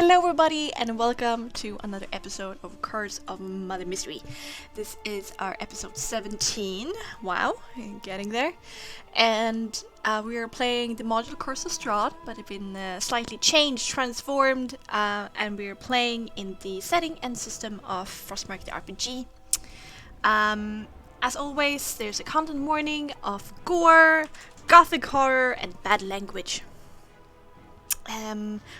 Hello everybody and welcome to another episode of Curse of Mother Mystery. This is our episode 17. Wow, getting there. And we are playing the module Curse of Strahd, but it's been slightly changed, transformed, and we are playing in the setting and system of Frostmark the RPG. As always, there's a content warning of gore, gothic horror, and bad language.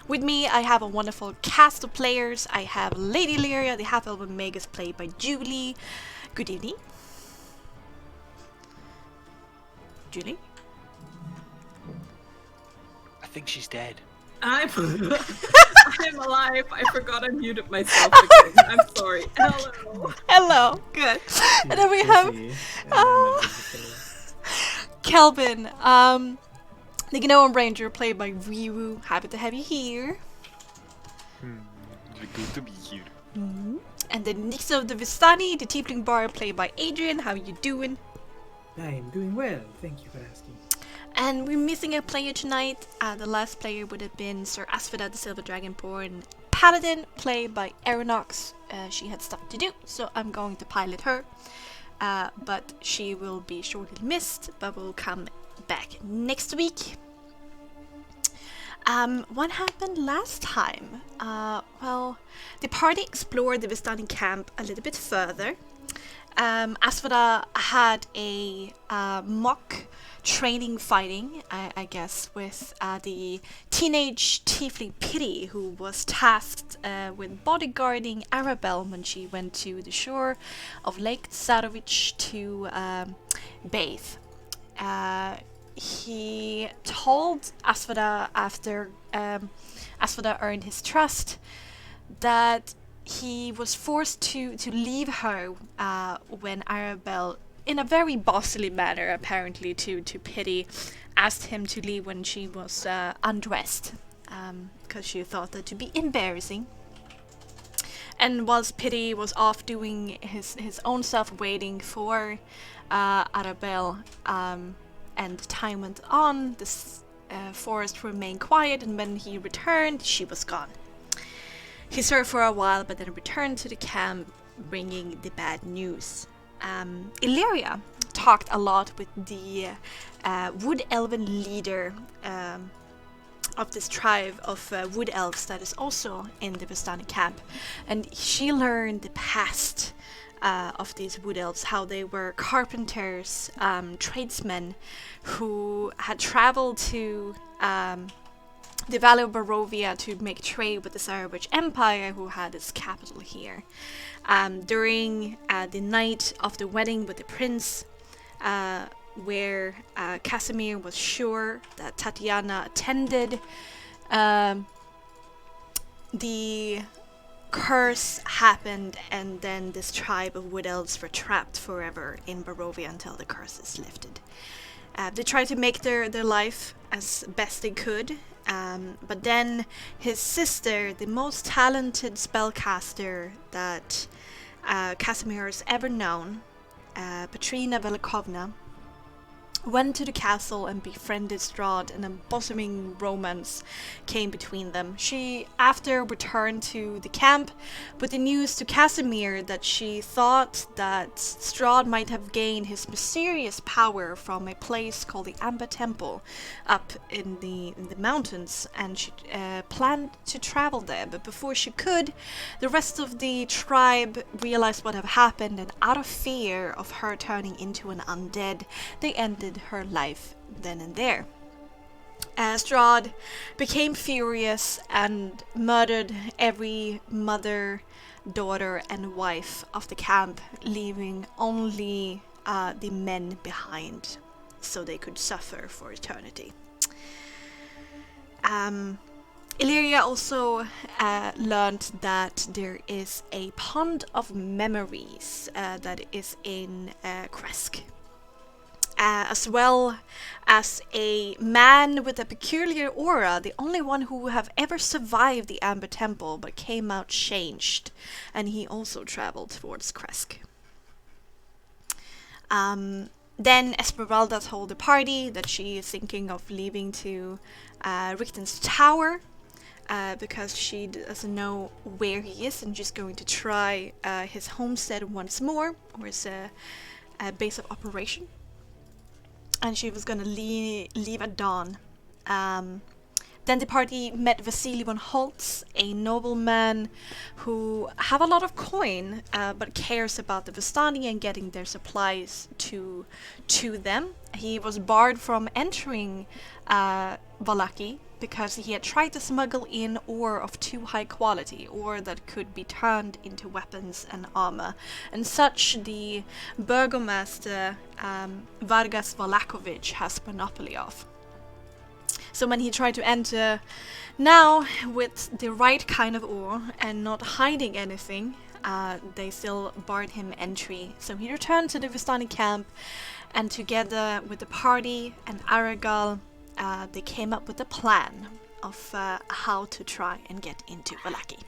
With me, I have a wonderful cast of players. I have Lady Lyria, the half-elf Magus, played by Julie. Good evening. Julie? I think she's dead. I'm alive. I forgot I muted myself again. I'm sorry. Hello. Hello. Good. And then we have Kelvin, the Gnome Ranger, played by Ryu. Happy to have you here. Good to be here. And then Nix of the Vistani, the Tiefling Bard, played by Adrian. How are you doing? I'm doing well, thank you for asking. And we're missing a player tonight. The last player would have been Sir Asphodel, the Silver Dragonborn Paladin, played by Aeronox. She had stuff to do, so I'm going to pilot her. But she will be shortly missed, but will come back next week. What happened last time? Well, the party explored the Vistani camp a little bit further. Asphodel had a mock training fighting, I guess, with the teenage tiefling Pity, who was tasked with bodyguarding Arabelle when she went to the shore of Lake Tsarovich to bathe. He told Asphodel, after Asphodel earned his trust, that he was forced to leave her when Arabelle, in a very bossy manner apparently to Pity, asked him to leave when she was undressed, because she thought that to be embarrassing. And whilst Pity was off doing his own stuff, waiting for Arabelle, and time went on, this forest remained quiet, and when he returned, she was gone. He served for a while, but then returned to the camp, bringing the bad news. Illyria talked a lot with the wood elven leader of this tribe of wood elves that is also in the Vistani camp, and she learned the past of these wood elves, how they were carpenters, tradesmen who had traveled to the Valley of Barovia to make trade with the Tsarovich Empire, who had its capital here. During the night of the wedding with the prince, where Casimir was sure that Tatiana attended, the curse happened, and then this tribe of wood elves were trapped forever in Barovia until the curse is lifted. They tried to make their life as best they could, but then his sister, the most talented spellcaster that Casimir has ever known, Petrina Velikovna, went to the castle and befriended Strahd, and a blossoming romance came between them. She, after, returned to the camp with the news to Casimir that she thought that Strahd might have gained his mysterious power from a place called the Amber Temple up in the mountains, and she planned to travel there. But before she could, the rest of the tribe realized what had happened, and out of fear of her turning into an undead, they ended her life then and there. Strahd became furious and murdered every mother, daughter, and wife of the camp, leaving only the men behind, so they could suffer for eternity. Illyria also learned that there is a pond of memories that is in Kresk. As well as a man with a peculiar aura, the only one who have ever survived the Amber Temple but came out changed, and he also traveled towards Kresk. Then Esmeralda told the party that she is thinking of leaving to Richten's Tower, because she doesn't know where he is, and she's going to try his homestead once more, or his base of operation. And she was gonna leave at dawn. Then the party met Vasily von Holtz, a nobleman who have a lot of coin, but cares about the Vistani and getting their supplies to them. He was barred from entering Vallaki because he had tried to smuggle in ore of too high quality, ore that could be turned into weapons and armor, and such the burgomaster Vargas Valakovic has monopoly of. So when he tried to enter now with the right kind of ore and not hiding anything, they still barred him entry. So he returned to the Vistani camp, and together with the party and Aragal, they came up with a plan of how to try and get into Vallaki.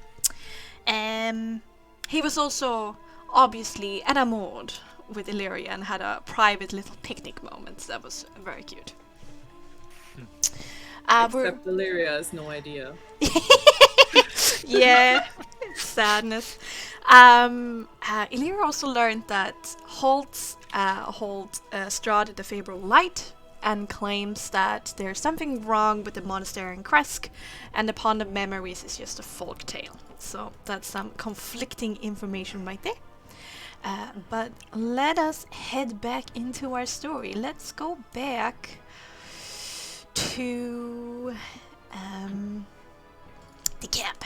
He was also obviously enamored with Illyria and had a private little picnic moment that was very cute. Except Illyria has no idea. Yeah, sadness. Illyria also learned that Holt Strahd the Favorable Light, and claims that there's something wrong with the monastery in Kresk, and the Pond of Memories is just a folk tale. So that's some conflicting information right there. But let us head back into our story. Let's go back to the camp.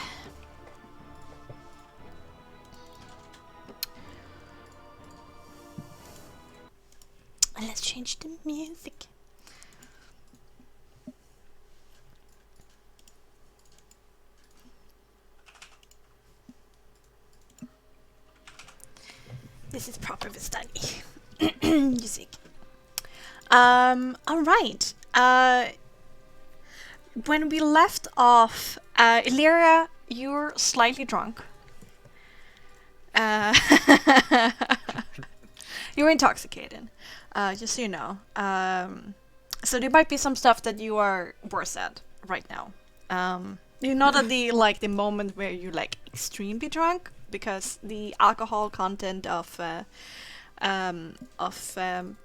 And let's change the music. This is proper Vistani music. Alright. When we left off, Illyria, you're slightly drunk. You're intoxicated, just so you know. So there might be some stuff that you are worse at right now. You're not at the moment where you're extremely drunk, because the alcohol content of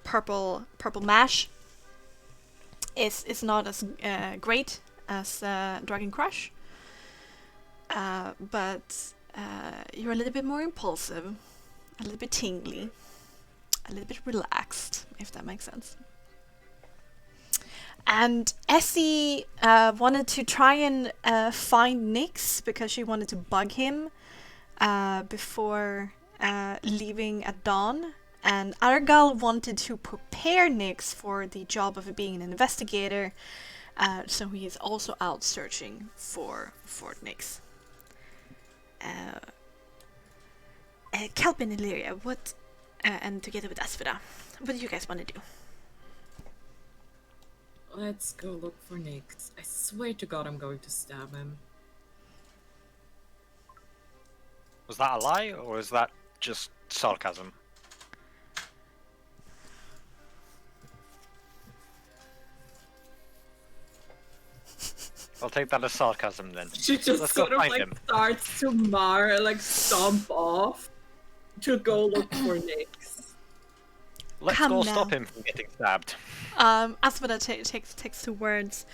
purple mash is not as great as Dragon Crush, but you're a little bit more impulsive, a little bit tingly, a little bit relaxed, if that makes sense. And Essie wanted to try and find Nyx because she wanted to bug him before leaving at dawn. And Argal wanted to prepare Nyx for the job of being an investigator, so he is also out searching for Nyx. Kelp and Illyria, what, and together with Asfida, what do you guys want to do? Let's go look for Nyx. I swear to God I'm going to stab him. Was that a lie, or is that just sarcasm? I'll take that as sarcasm then. She just Let's go sort of find him. starts to stomp off to go look for Nyx. Let's Come go now. stop him from getting stabbed. Asfida takes two words.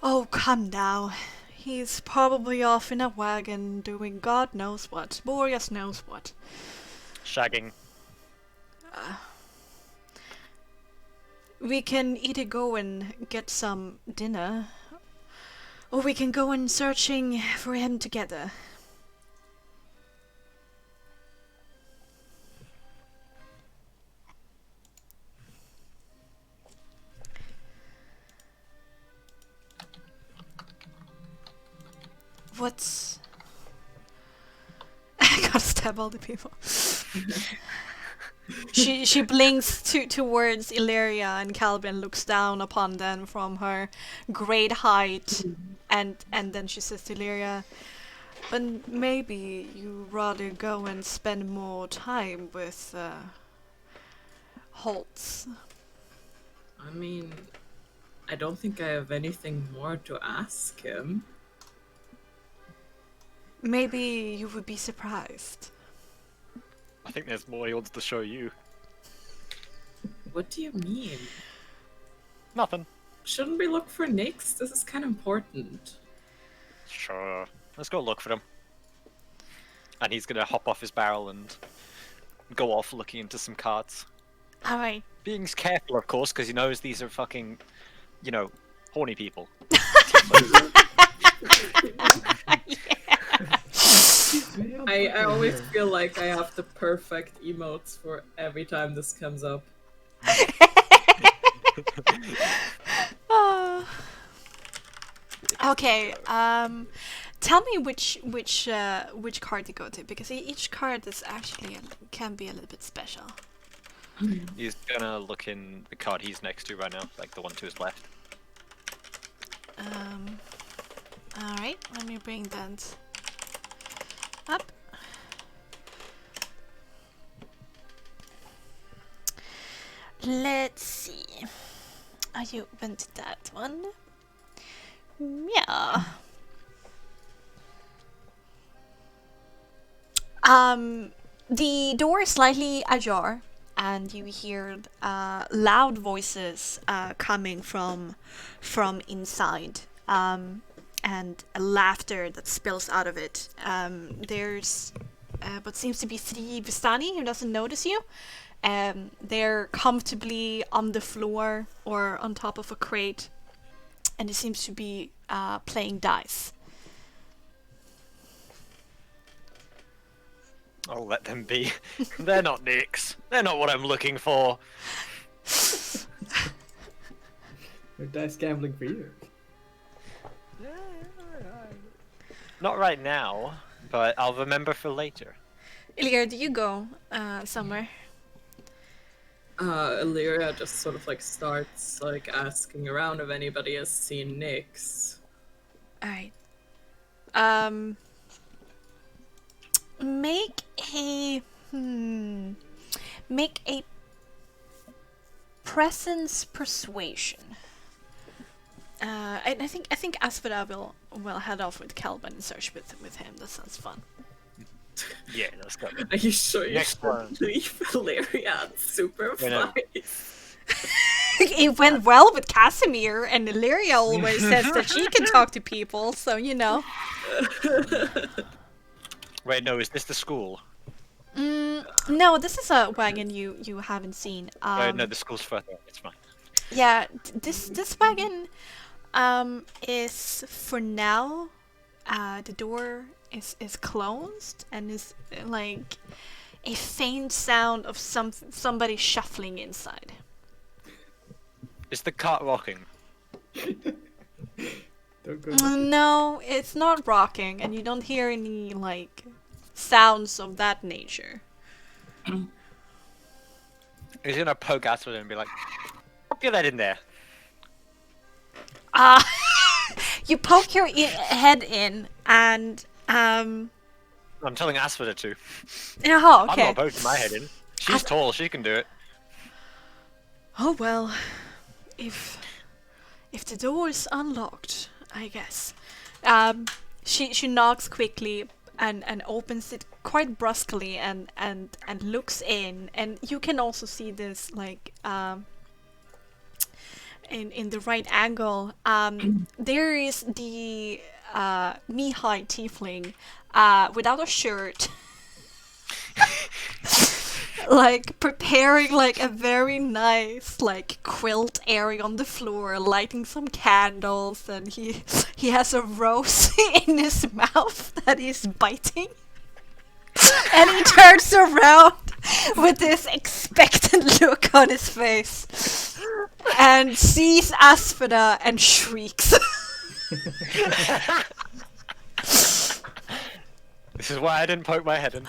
Oh, come now. He's probably off in a wagon doing God knows what. Boreas knows what. Shagging. We can either go and get some dinner, or we can go and searching for him together. What's... I gotta stab all the people. She blinks towards Illyria, and Calvin looks down upon them from her great height, and then she says to Illyria, "But maybe you rather go and spend more time with Holtz." I mean, I don't think I have anything more to ask him. Maybe you would be surprised. I think there's more he wants to show you. What do you mean? Nothing. Shouldn't we look for Nyx? This is kind of important. Sure. Let's go look for him. And he's gonna hop off his barrel and go off looking into some cards. Alright. Being careful, of course, because he knows these are fucking, you know, horny people. I always feel like I have the perfect emotes for every time this comes up. Okay, tell me which card to go to, because each card is actually can be a little bit special. He's gonna look in the card he's next to right now, like the one to his left. Alright, let me bring that up. Let's see. Are you open to that one? Yeah. The door is slightly ajar, and you hear loud voices coming from inside, and a laughter that spills out of it. There's what seems to be three Vistani who doesn't notice you. They're comfortably on the floor or on top of a crate, and it seems to be playing dice. I'll let them be. They're not Nyx. They're not what I'm looking for. No dice gambling for you. Not right now, but I'll remember for later. Ilya, do you go somewhere? Illyria just sort of like starts like asking around if anybody has seen Nyx. Alright. Make a presence persuasion. I think Aspera will head off with Kelvin and search with him. That sounds fun. Yeah, let's go. Are you sure you Next one. should leave Illyria at Superfly? It went well with Casimir, and Illyria always says that she can talk to people, so you know. Wait, no, is this the school? No, this is a wagon you haven't seen. No, the school's further. It's fine. Yeah, this wagon is for now. The door is closed, and is like a faint sound of somebody shuffling inside. Is the cart rocking? Don't go. No, it's not rocking, and you don't hear any like sounds of that nature. He's gonna poke at it and be like, "Get that in there." You poke your head in, and I'm telling Asphyda to. oh, I'm okay. not poking my head in. She's tall. She can do it. Oh well, if the door is unlocked, I guess. She knocks quickly and opens it quite brusquely and looks in, and you can also see this like in the right angle. There is the knee-high tiefling without a shirt. Like preparing like a very nice like quilt area on the floor, lighting some candles, and he has a rose in his mouth that he's biting. And he turns around with this expectant look on his face and sees Asphyda and shrieks. This is why I didn't poke my head in.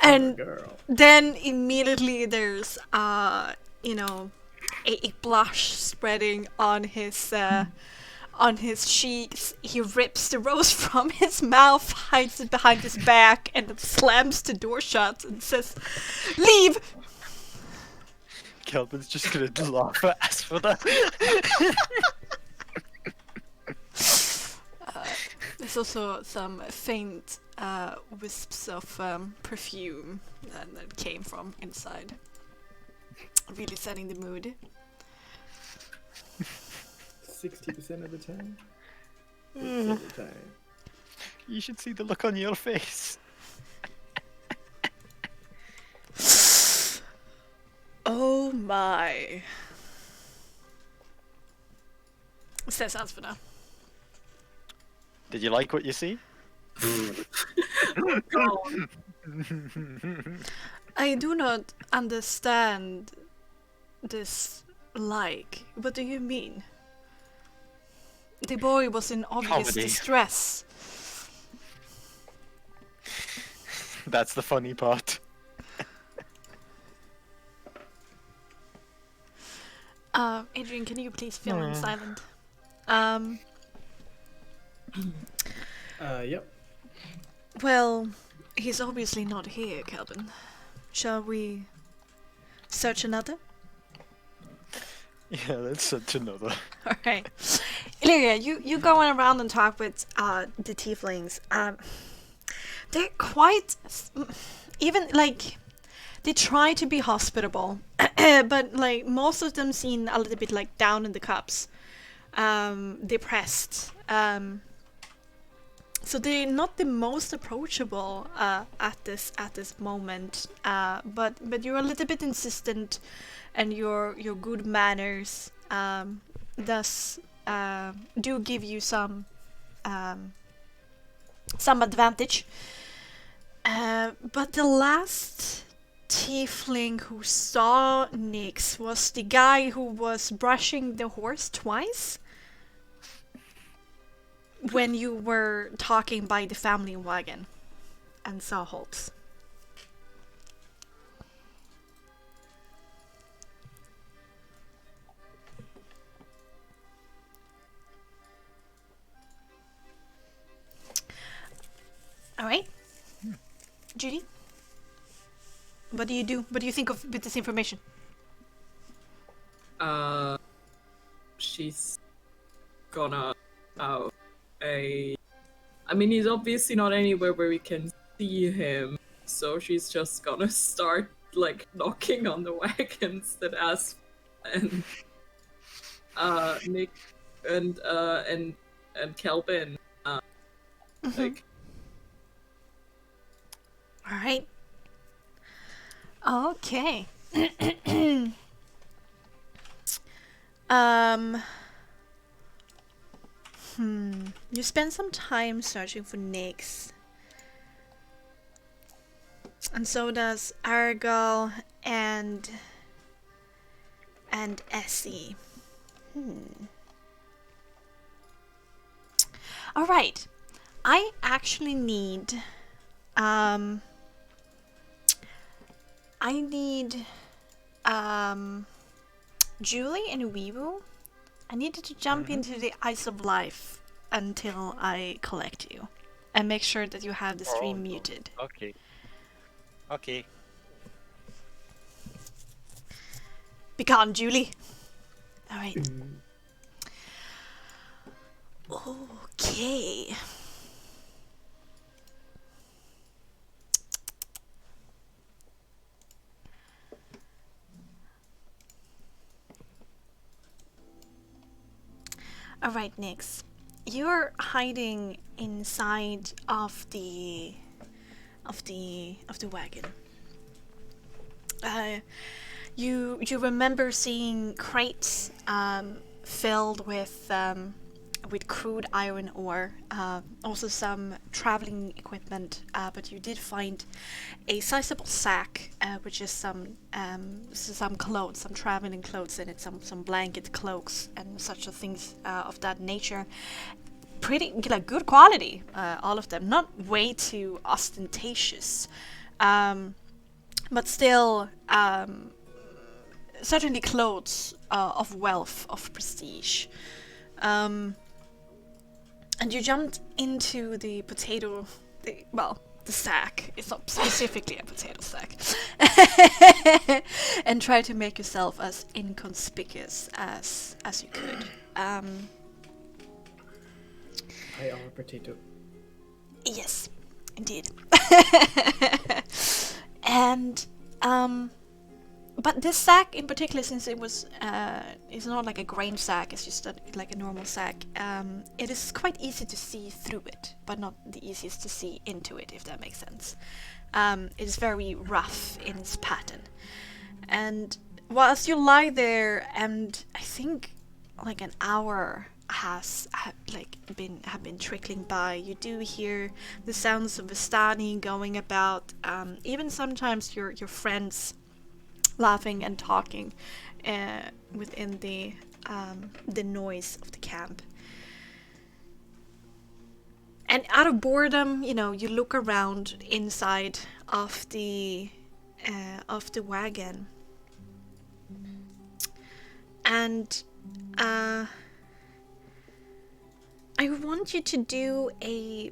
And Girl. then immediately there's a blush spreading on his cheeks. He rips the rose from his mouth, hides it behind his back, and then slams the door shut and says, "Leave!" Kelvin's just gonna laugh at Asphyda. There's also some faint wisps of perfume that came from inside. Really setting the mood. 60% of the time. 50% of the time. You should see the look on your face. Oh my. Says Asvina. Did you like what you see? God. I do not understand this like. What do you mean? The boy was in obvious Comedy. distress. That's the funny part. Adrian, can you please fill in Hmm. silent? Yep. Well, he's obviously not here, Calvin. Shall we search another? Yeah, that's such another. Alright. Illyria, you go around and talk with the tieflings. They're quite... Even, like... They try to be hospitable, but, like, most of them seem a little bit, like, down in the cups. Depressed. So they're not the most approachable at this moment. But you're a little bit insistent, and your good manners thus do give you some advantage. But the last tiefling who saw Nyx was the guy who was brushing the horse twice when you were talking by the family wagon and saw Holtz. Alright. Judy? What do you do? What do you think of with this information? She's gonna out I mean, he's obviously not anywhere where we can see him, so she's just gonna start like knocking on the wagons that ask and Nick and Kelvin like Alright. Okay. You spend some time searching for Nyx. And so does Argal and Essie. Alright. I actually need Julie and Weeble. I needed to jump into the ice of life until I collect you. And make sure that you have the stream muted. Okay. Okay. Be gone, Julie. Alright. Okay. Alright, Nyx. You're hiding inside of the wagon. You remember seeing crates filled with crude iron ore, also some traveling equipment, but you did find a sizable sack, which is some clothes, some traveling clothes in it, some blanket, cloaks, and such things of that nature. Pretty like good quality, all of them. Not way too ostentatious, but still certainly clothes of wealth, of prestige. And you jumped into the the sack. It's not specifically a potato sack. And try to make yourself as inconspicuous as you could. I are a potato. Yes, indeed. And but this sack in particular, since it was it's not like a grain sack, it's just like a normal sack. It is quite easy to see through it, but not the easiest to see into it, if that makes sense. It is very rough in its pattern, and whilst you lie there, and I think like an hour have been trickling by, you do hear the sounds of Vistani going about. Even sometimes your friends laughing and talking within the noise of the camp. And out of boredom, you look around inside of the wagon, and I want you to do a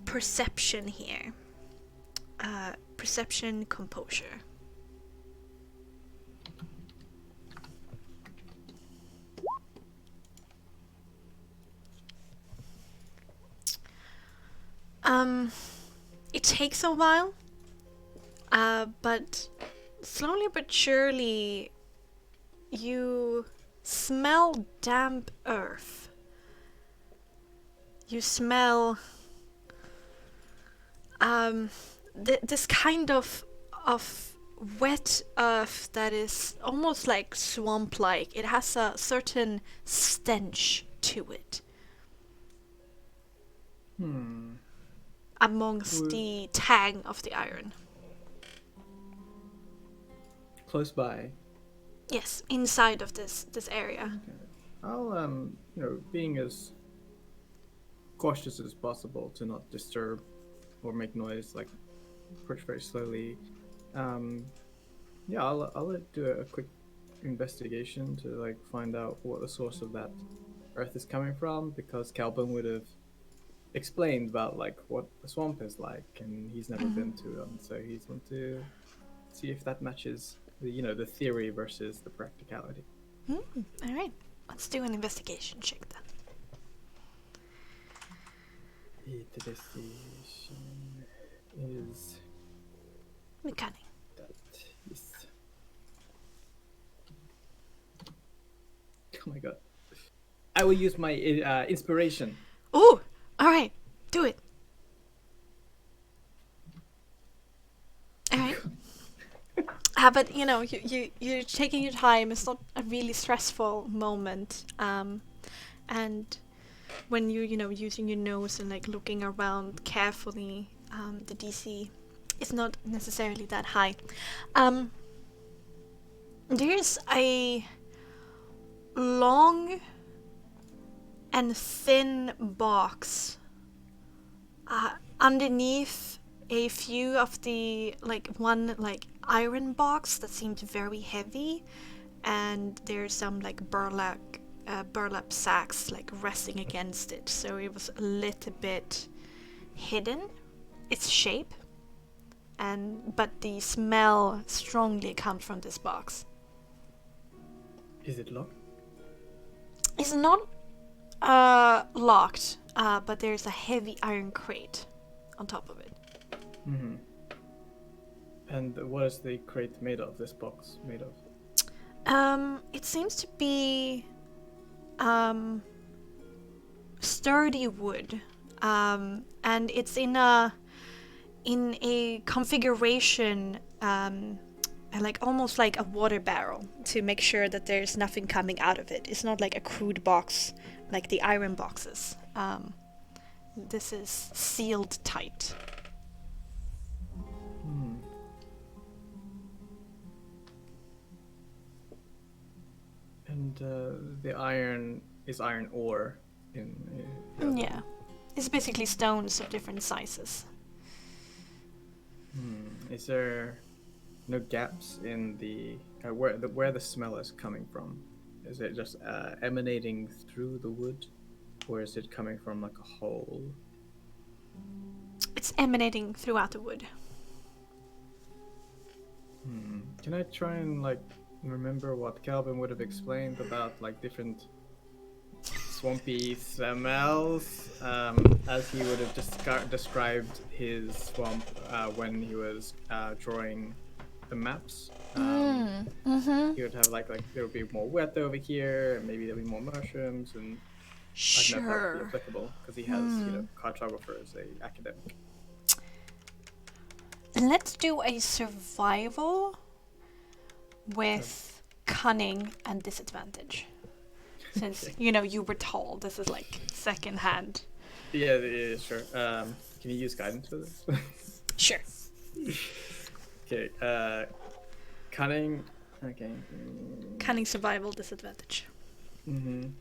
perception here. Perception composure. It takes a while, but slowly but surely you smell damp earth. You smell this kind of wet earth that is almost like swamp-like. It has a certain stench to it. Amongst the tang of the iron. Close by. Yes, inside of this area. Okay. I'll being as cautious as possible to not disturb or make noise, like approach very slowly. I'll do a quick investigation to like find out what the source of that earth is coming from, because Calvin would have explained about like what the swamp is like, and he's never been to them, so he's want to see if that matches the theory versus the practicality. All right, let's do an investigation check then. Investigation is Cunning. that is. Oh my god! I will use my inspiration. Oh, all right, do it. All right. But you're taking your time. It's not a really stressful moment. And when you're using your nose and like looking around carefully, the DC is not necessarily that high. There's a long and thin box underneath a few of the one iron box that seemed very heavy, and there's some burlap sacks resting against it, so it was a little bit hidden, its shape, but the smell strongly comes from this box. Is it locked? It's not locked, but there's a heavy iron crate on top of it. Mm-hmm. And what is the crate made of? This box made of? It seems to be sturdy wood, and it's in a configuration almost like a water barrel, to make sure that there's nothing coming out of it. It's not like a crude box like the iron boxes. This is sealed tight. And the iron is iron ore in. Yeah, it's basically stones of different sizes. Is there no gaps in the where the smell is coming from? Is it just emanating through the wood, or is it coming from like a hole? It's emanating throughout the wood. Can I try and remember what Calvin would have explained about different swampy smells, as he would have described his swamp when he was drawing the maps. Mm-hmm. He would have like there would be more wet over here, and maybe there'll be more mushrooms, and I don't know if that would be Sure. applicable because he has, cartographer as a academic. Let's do a survival with cunning and disadvantage. Since, you were told this is like second hand. Yeah, sure. Can you use guidance for this? Sure. Okay. Cunning. Okay. Cunning survival disadvantage. Mm-hmm.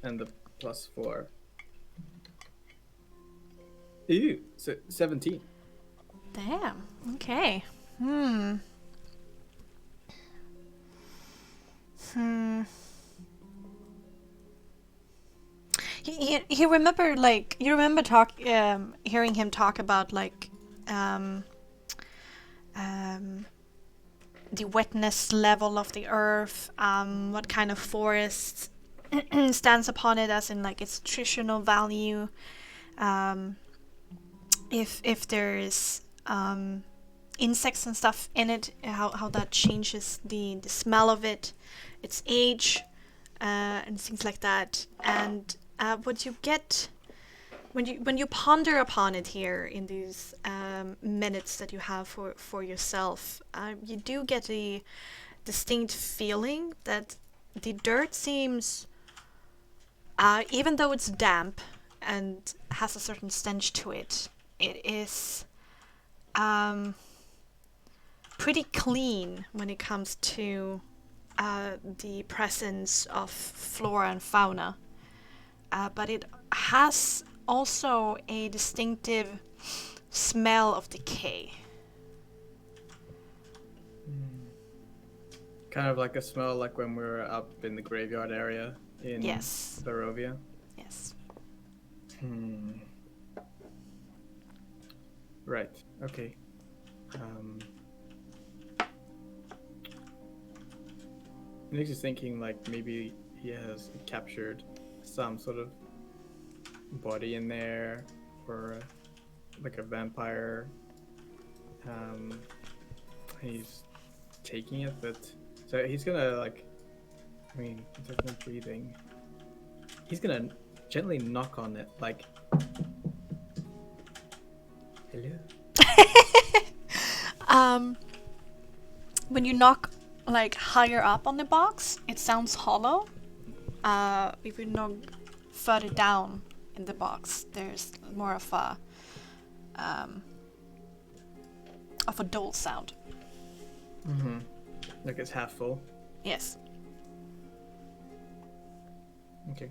And the +4. Ew. So 17. Damn. Okay. Hmm. You remember hearing him talk about the wetness level of the earth, what kind of forest stands upon it, as in like its nutritional value, if there's insects and stuff in it, how that changes the smell of it, its age, and things like that. And what you get when you ponder upon it here in these minutes that you have for yourself, you do get a distinct feeling that the dirt seems, even though it's damp and has a certain stench to it, it is pretty clean when it comes to the presence of flora and fauna. But it has also a distinctive smell of decay. Kind of like a smell like when we were up in the graveyard area in Yes. Barovia. Yes. Right. Okay. Nick's is thinking like maybe he has captured some sort of body in there, or like a vampire. He's taking it, but so he's gonna there's no breathing. He's gonna gently knock on it, like, hello. When you knock like higher up on the box, it sounds hollow. If you knock further down in the box, there's more of a dull sound. Mm-hmm. Like it's half full. Yes. Okay.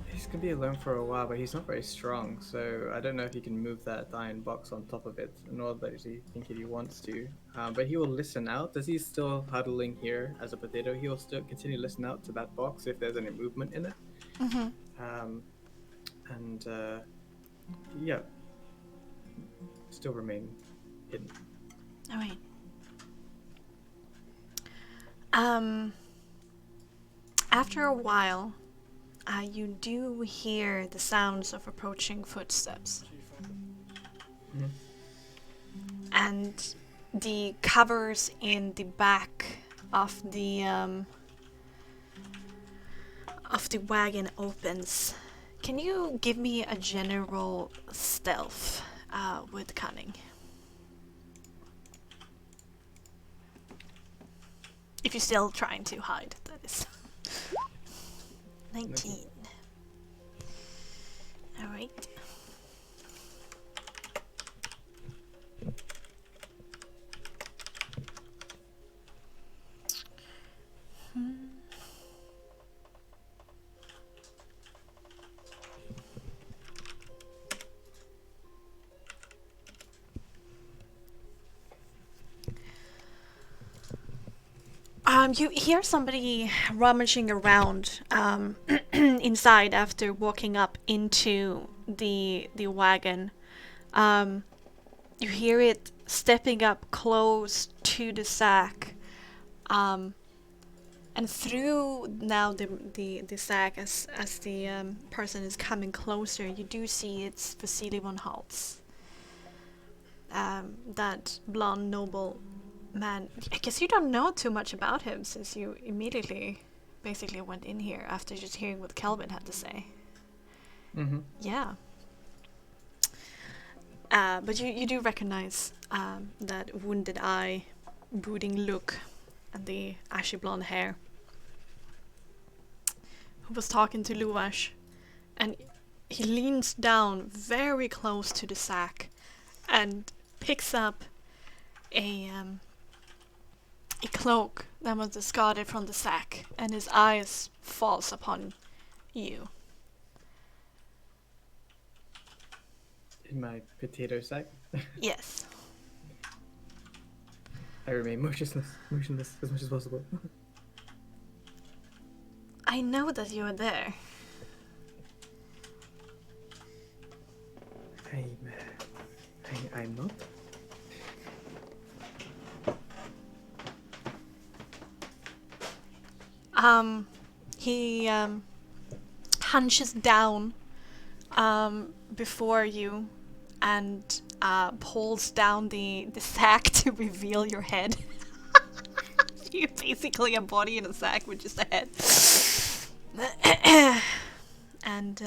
He's gonna be alone for a while, but he's not very strong, so I don't know if he can move that iron box on top of it, nor does he think he wants to. But he will listen out. As he's still huddling here as a potato, he will still continue to listen out to that box if there's any movement in it. Mm-hmm. Yeah, still remain hidden. All right. After a while, you do hear the sounds of approaching footsteps. Mhm. And the covers in the back of the wagon opens. Can you give me a general stealth with cunning? If you're still trying to hide, that is. 19. Alright. You hear somebody rummaging around inside after walking up into the wagon. You hear it stepping up close to the sack, And through now the sack, as the person is coming closer, you do see it's Vasily von Holtz. That blonde noble man. I guess you don't know too much about him since you immediately basically went in here after just hearing what Kelvin had to say. Mm-hmm. Yeah. But you do recognize that wounded eye, brooding look, and the ashy blonde hair. Who was talking to Luvash, and he leans down very close to the sack and picks up a cloak that was discarded from the sack, and his eyes falls upon you. In my potato sack, Yes. I remain motionless as much as possible. I know that you are there. I'm not. He hunches down before you and pulls down the sack to reveal your head. You're basically a body in a sack with just a head. And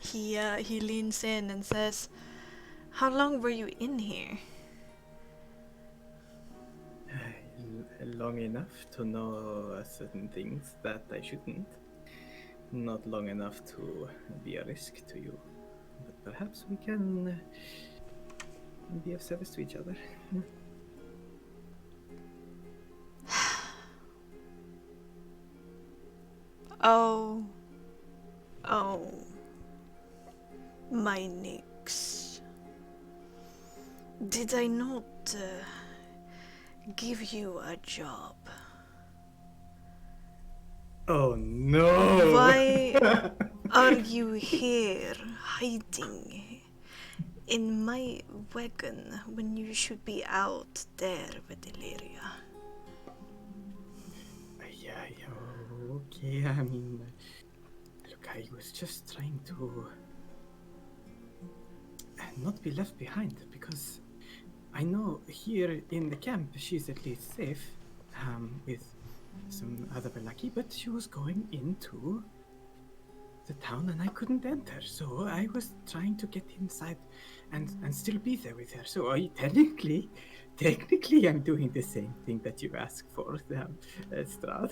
he leans in and says, "How long were you in here?" Long enough to know certain things that I shouldn't. Not long enough to be a risk to you. But perhaps we can be of service to each other. Oh, my Nix. Did I not give you a job? Oh no! Why are you here hiding in my wagon when you should be out there with Illyria? Yeah, okay, I mean, look, I was just trying to not be left behind, because I know here in the camp she's at least safe, with some other Belaki, but she was going into the town and I couldn't enter, so I was trying to get inside and still be there with her. So technically I'm doing the same thing that you asked for, Strad.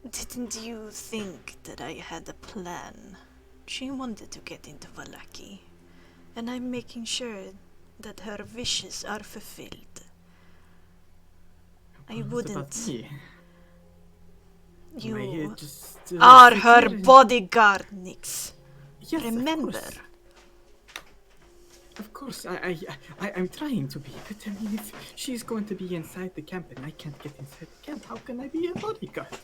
Didn't you think that I had a plan? She wanted to get into Valaki, and I'm making sure that her wishes are fulfilled. I What about wouldn't. me? You just, are sit her here and- bodyguard, Nix. Yes, Remember. Of course, I'm trying to be, but I mean, if she's going to be inside the camp and I can't get inside the camp, how can I be a bodyguard?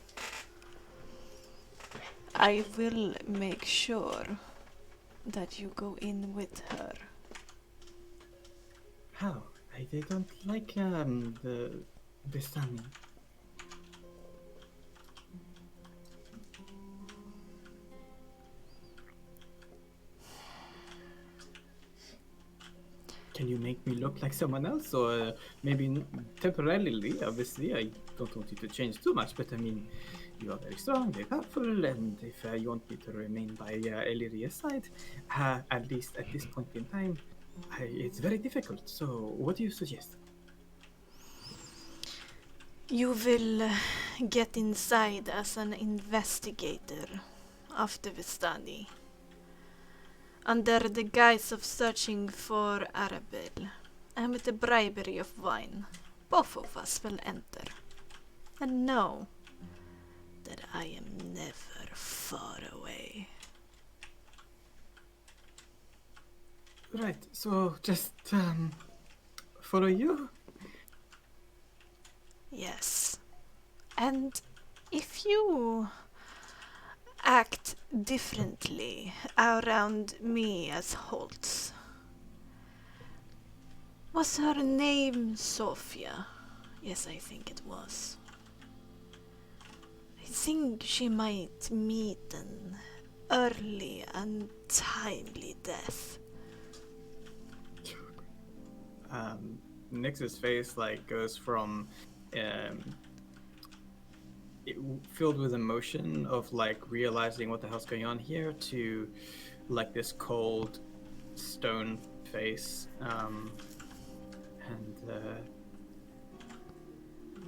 I will make sure that you go in with her. How? They don't like the sun. Can you make me look like someone else, or maybe temporarily? Obviously, I don't want you to change too much, but I mean, you are very strong, very powerful, and if you want me to remain by Illyria's side, at least at this point in time, it's very difficult. So, what do you suggest? You will get inside as an investigator after the study. Under the guise of searching for Arabelle, and with the bribery of wine, both of us will enter. And know that I am never far away. Right, so just follow you? Yes. And if you act differently around me as Holtz, Was her name Sophia? Yes, I think it was. I think she might meet an early and timely death. Nix's face like goes from filled with emotion of like realizing what the hell's going on here to like this cold stone face, and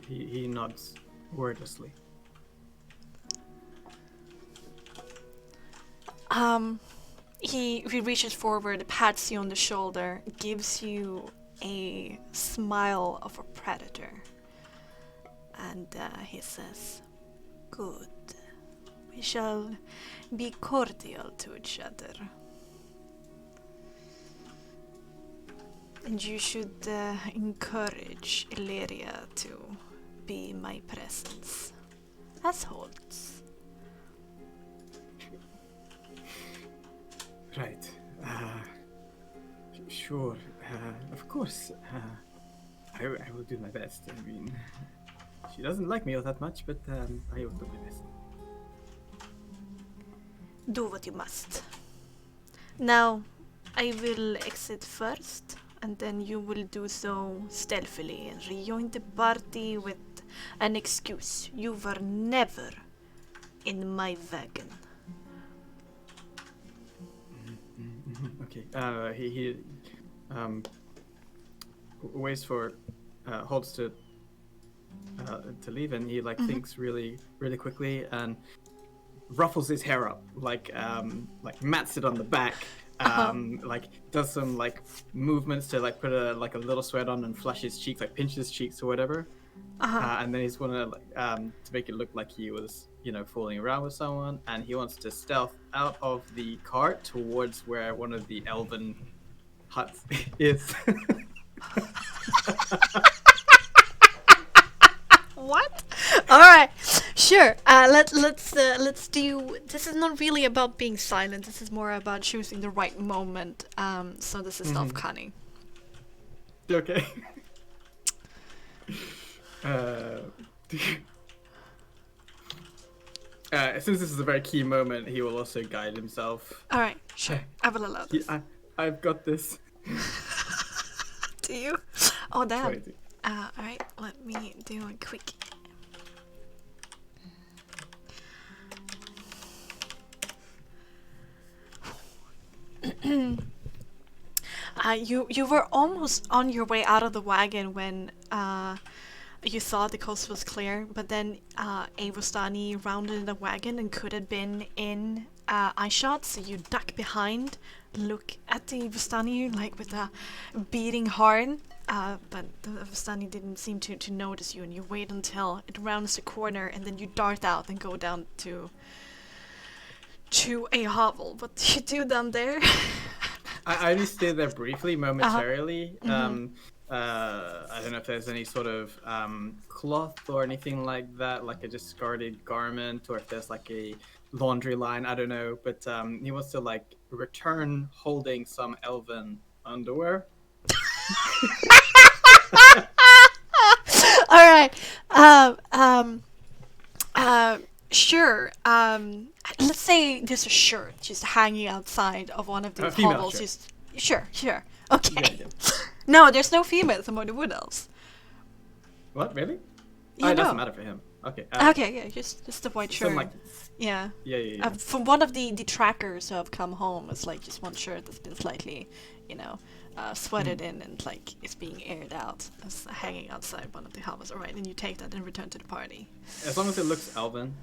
he nods wordlessly. He reaches forward, pats you on the shoulder, gives you a smile of a predator, and he says, "Good. We shall be cordial to each other. And you should encourage Illyria to be my presence as holds." Right. Sure. Of course. I will do my best. I mean, she doesn't like me all that much, but I will do my best. Do what you must. Now, I will exit first, and then you will do so stealthily and rejoin the party with an excuse. You were never in my wagon. Okay. He waits for holds to leave, and he like thinks really quickly and ruffles his hair up, like mats it on the back, like does some like movements to like put a little sweat on and flush his cheeks, like pinch his cheeks or whatever. And then he's gonna to make it look like he was fooling around with someone, and he wants to stealth out of the cart towards where one of the elven huts is. What? All right, sure. Let's do. This is not really about being silent. This is more about choosing the right moment. So this is stealth cunning. Okay. Since this is a very key moment, he will also guide himself. All right, sure. I will allow this. I've got this. Do you? Oh damn. Crazy. All right, let me do a quick. You were almost on your way out of the wagon when you thought the coast was clear, but then Avostani rounded the wagon and could have been in eyeshot, so you duck behind, look at the Avostani like with a beating heart, but the Avostani didn't seem to notice you, and you wait until it rounds the corner, and then you dart out and go down to a hovel. What do you do down there? I only stayed there briefly, momentarily. I don't know if there's any sort of cloth or anything like that, like a discarded garment, or if there's like a laundry line. I don't know, but he wants to like return holding some elven underwear. All right. Sure. Let's say there's a shirt just hanging outside of one of these hovels. Shirt. Just sure. Okay. Yeah. No, there's no females among the wood elves. What, really? Yeah, it doesn't no. matter for him. Okay. Okay, yeah, just the white shirt. Some, like, yeah. Yeah. From one of the trackers who have come home, it's like just one shirt that's been slightly, sweated in and like it's being aired out. It's hanging outside one of the hovels. All right, and you take that and return to the party. As long as it looks elven,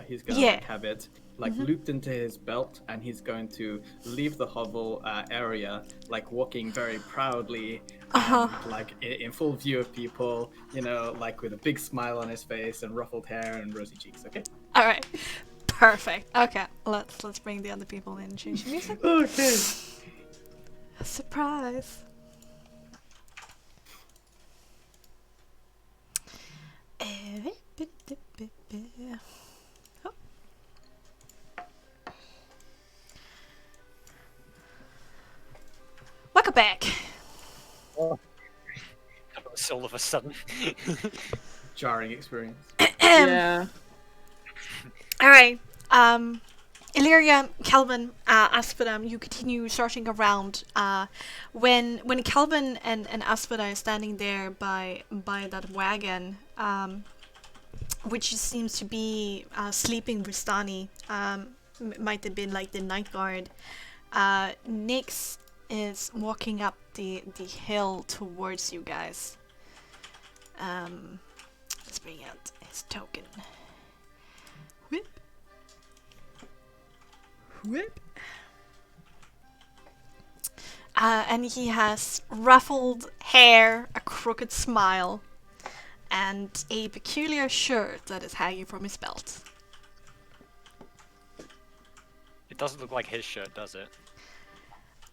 he's gonna like, have it like looped into his belt, and he's going to leave the hovel area, like walking very proudly, like in full view of people, like with a big smile on his face and ruffled hair and rosy cheeks. Okay. All right, perfect. Okay, let's bring the other people in and change the music. Okay. Surprise. Oh. Welcome back. of a sudden. Jarring experience. Yeah. All right. Illyria, Calvin, Asphodam, you continue searching around. When Calvin and Asphoda are standing there by that wagon, which seems to be sleeping Vistani, might have been like the night guard. Nyx is walking up the hill towards you guys. Let's bring out his token. Whip. Whip. And he has ruffled hair, a crooked smile, and a peculiar shirt that is hanging from his belt. It doesn't look like his shirt, does it?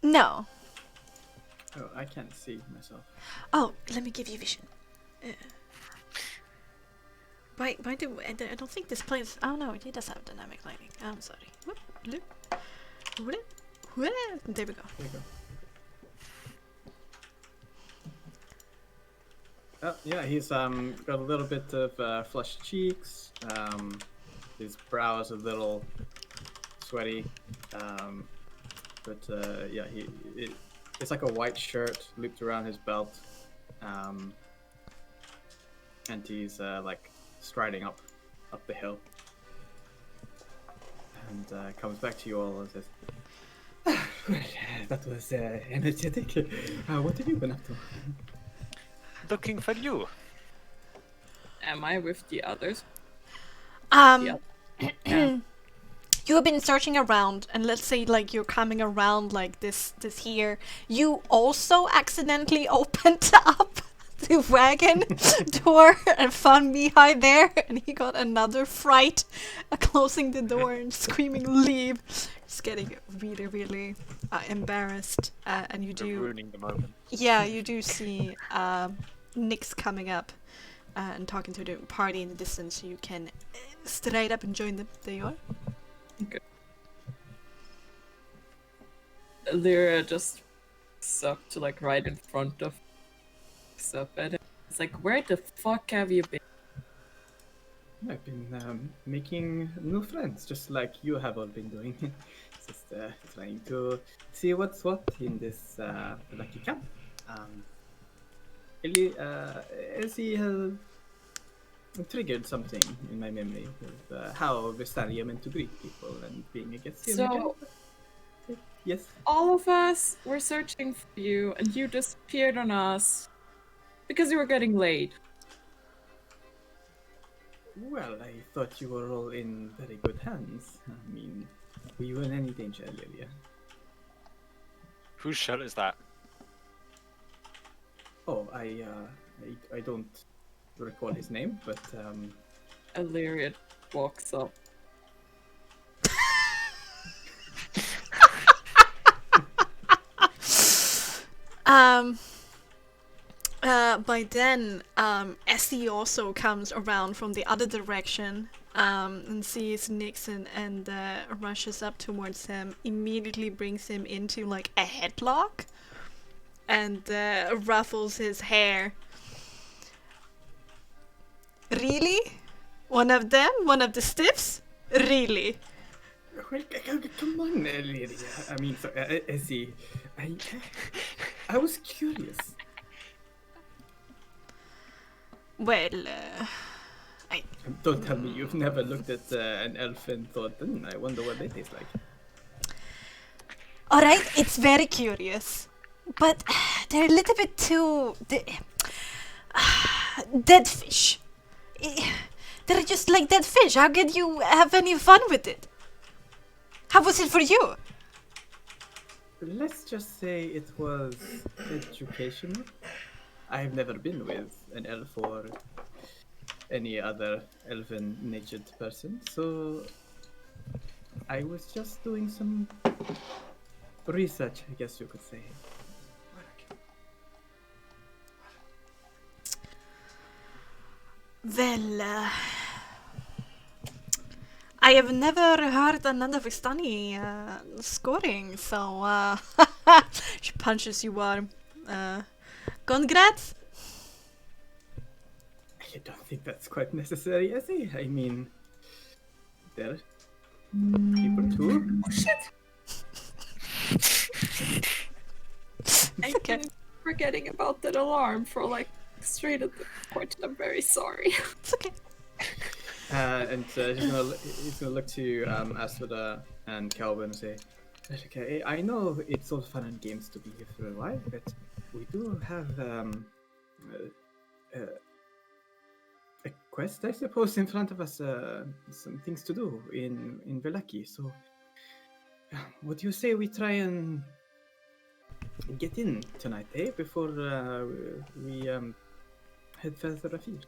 No. Oh, I can't see myself. Oh, let me give you vision. Why do I don't think this place? Oh no, it does have dynamic lighting. I'm sorry. Whoop, loop, whoop, whoop. There we go. There you go. Oh, yeah, he's got a little bit of flushed cheeks. His brow is a little sweaty. Yeah, it's like a white shirt looped around his belt. And he's like striding up the hill. And comes back to you all and says, that was energetic. What have you been up to? Looking for you. Am I with the others? Yeah. Yeah. You have been searching around, and let's say like you're coming around like this here. You also accidentally opened up the wagon door and found Mihai there, and he got another fright, closing the door and screaming "Leave!" He's getting really, really embarrassed, and you You're do. ruining the moment. Yeah, you do see Nyx coming up and talking to the party in the distance. So you can straight up and join them. There you are. Lyra just sucked to like right in front of Escapades. It's like, where the fuck have you been? I've been making new friends, just like you have all been doing. Just trying to see what's what in this lucky camp. Elsie has triggered something in my memory of how Vestali are meant to greet people and being a guest here. So, Yes. all of us were searching for you, and you disappeared on us because you were getting late. Well, I thought you were all in very good hands. I mean, were you in any danger, Lilia? Whose shirt is that? Oh, I don't recall his name, but Illyria walks up. By then, Essie also comes around from the other direction, and sees Nixon and rushes up towards him, immediately brings him into like a headlock, and ruffles his hair. Really? One of them? One of the stiffs? Really? well, come on, Lilia. I mean, Essie, I was curious. Well, Don't tell me you've never looked at an elf and thought, I wonder what they taste like. alright, it's very curious. But they're a little bit too... dead fish. They're just like dead fish. How could you have any fun with it? How was it for you? Let's just say it was educational. I've never been with an elf or any other elven-natured person, so I was just doing some research, I guess you could say. Well, I have never heard another Vistani scoring, so she punches you warm. Congrats! I don't think that's quite necessary, is it? I mean, they're people too. Oh shit! I've Okay. been forgetting about that alarm for like straight at the point. I'm very sorry. It's okay. And he's gonna look to Asphoda and Calvin and say, "Okay, I know it's all fun and games to be here for a while, but we do have a quest, I suppose, in front of us. Some things to do in Velaki. So, what do you say we try and get in tonight, eh? Before we head further afield."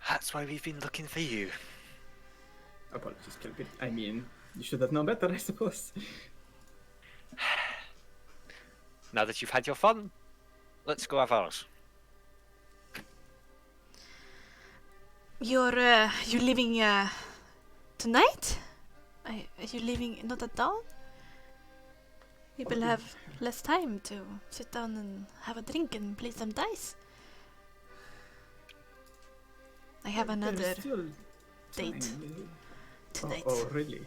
That's why we've been looking for you. Apologies, Kelvin. I mean, you should have known better, I suppose. Now that you've had your fun, let's go have ours. You're leaving tonight? Are you leaving not at dawn? We will have less time to sit down and have a drink and play some dice. I have another There's still date time. tonight. Oh, really?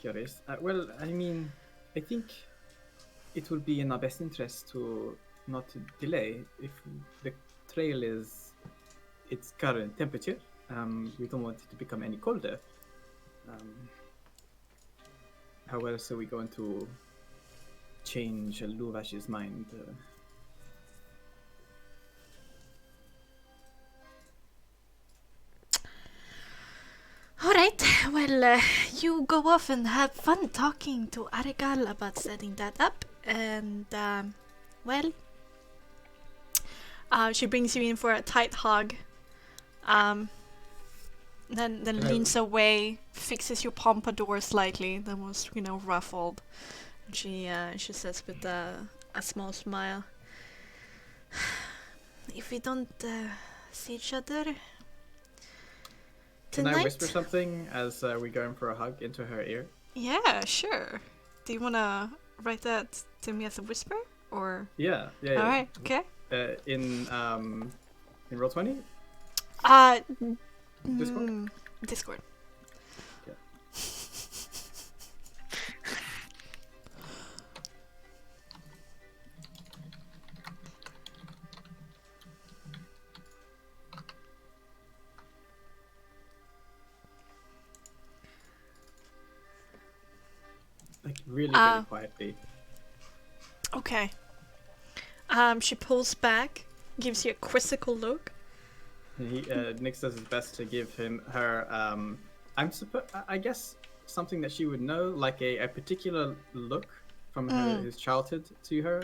Curious. Well, I mean, I think it will be in our best interest to not delay. If the trail is its current temperature, we don't want it to become any colder. How else are we going to change Luvash's mind? Alright, well, you go off and have fun talking to Arigal about setting that up, and, well, she brings you in for a tight hug, then leans away, fixes your pompadour slightly, that was, ruffled, and she says with a small smile, if we don't see each other Can tonight? I whisper something as we go in for a hug into her ear? Yeah, sure. Do you wanna write that to me as a whisper, or? Yeah. All right, okay. In Roll20? Discord? Discord. Yeah. Like really quietly. Okay. She pulls back, gives you a quizzical look. He Nix does his best to give her I guess something that she would know, like a particular look from his childhood to her.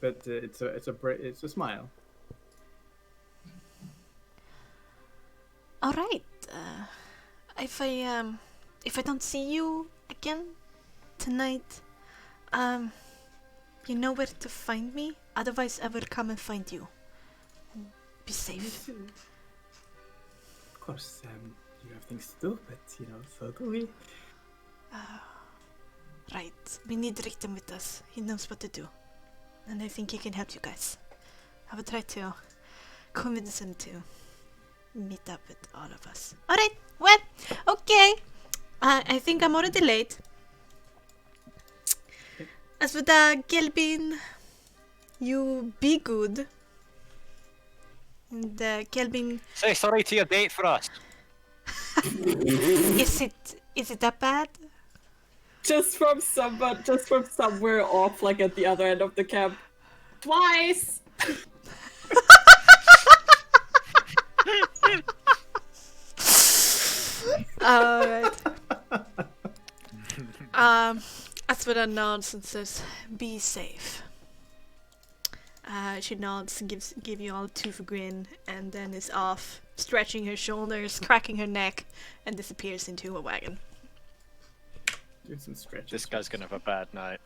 But it's a smile. All right. If I don't see you again tonight, you know where to find me. Otherwise, I will come and find you. Be safe. Of course, you have things to do, but so do we. Right. We need Richten with us. He knows what to do. And I think he can help you guys. I will try to convince him to meet up with all of us. Alright, well, okay. I think I'm already late. As for the Gelbin, you be good. And Gelbin, Say sorry to your date for us. is it that bad? Just from somewhere off, like at the other end of the camp. Twice! Alright. Aswada nods and says, "Be safe." She nods and give you all a tooth grin, and then is off, stretching her shoulders, cracking her neck, and disappears into a wagon. Doing some stretches. This guy's gonna have a bad night.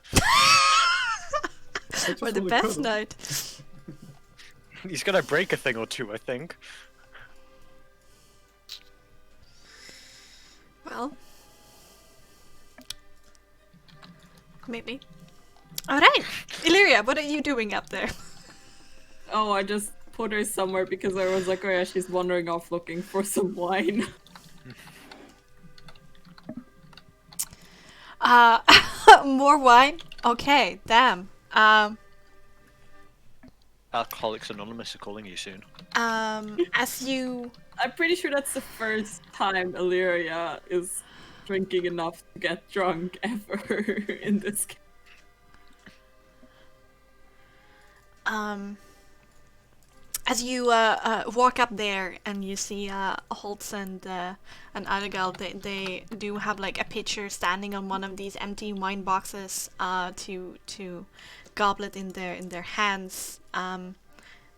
Or the best night. He's gonna break a thing or two, I think. Well, maybe. All right. Illyria, what are you doing up there? Oh, I just put her somewhere because I was like, oh yeah, she's wandering off looking for some wine. More wine? Okay, damn. Alcoholics Anonymous are calling you soon. As you I'm pretty sure that's the first time Illyria is drinking enough to get drunk ever in this game. as you walk up there and you see Holtz and Arigal, they do have like a pitcher standing on one of these empty wine boxes to goblet in their hands.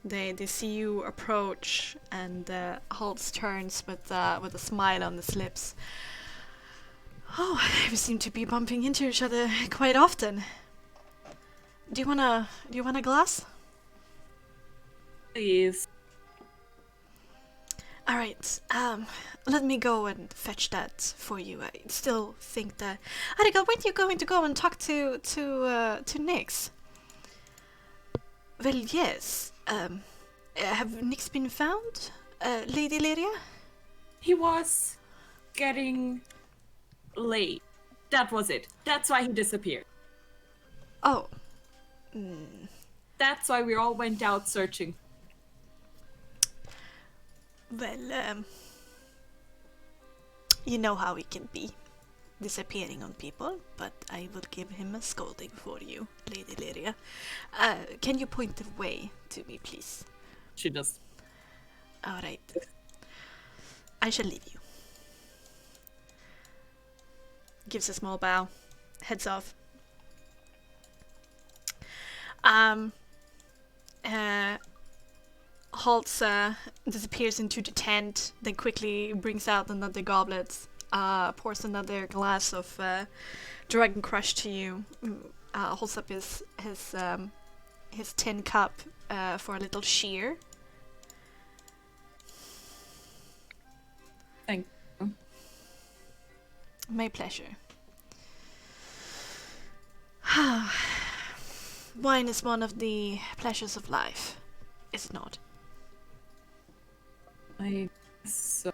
They see you approach, and Holtz turns with a smile on his lips. Oh, we seem to be bumping into each other quite often. Do you want a glass? Please. All right. Let me go and fetch that for you. I still think that. Arigal, when are you going to go and talk to Nyx? Well, yes. Have Nyx been found, Lady Lyria? He was getting late. That was it. That's why he disappeared. Oh. That's why we all went out searching. Well, you know how he can be, disappearing on people, but I will give him a scolding for you, Lady Lyria. Can you point the way to me, please? She just... Alright. I shall leave you. Gives a small bow. Heads off. Halts, disappears into the tent, then quickly brings out another goblet, pours another glass of Dragon Crush to you, holds up his tin cup for a little sheer. Thank you. My pleasure. Wine is one of the pleasures of life, is it not? I guess so.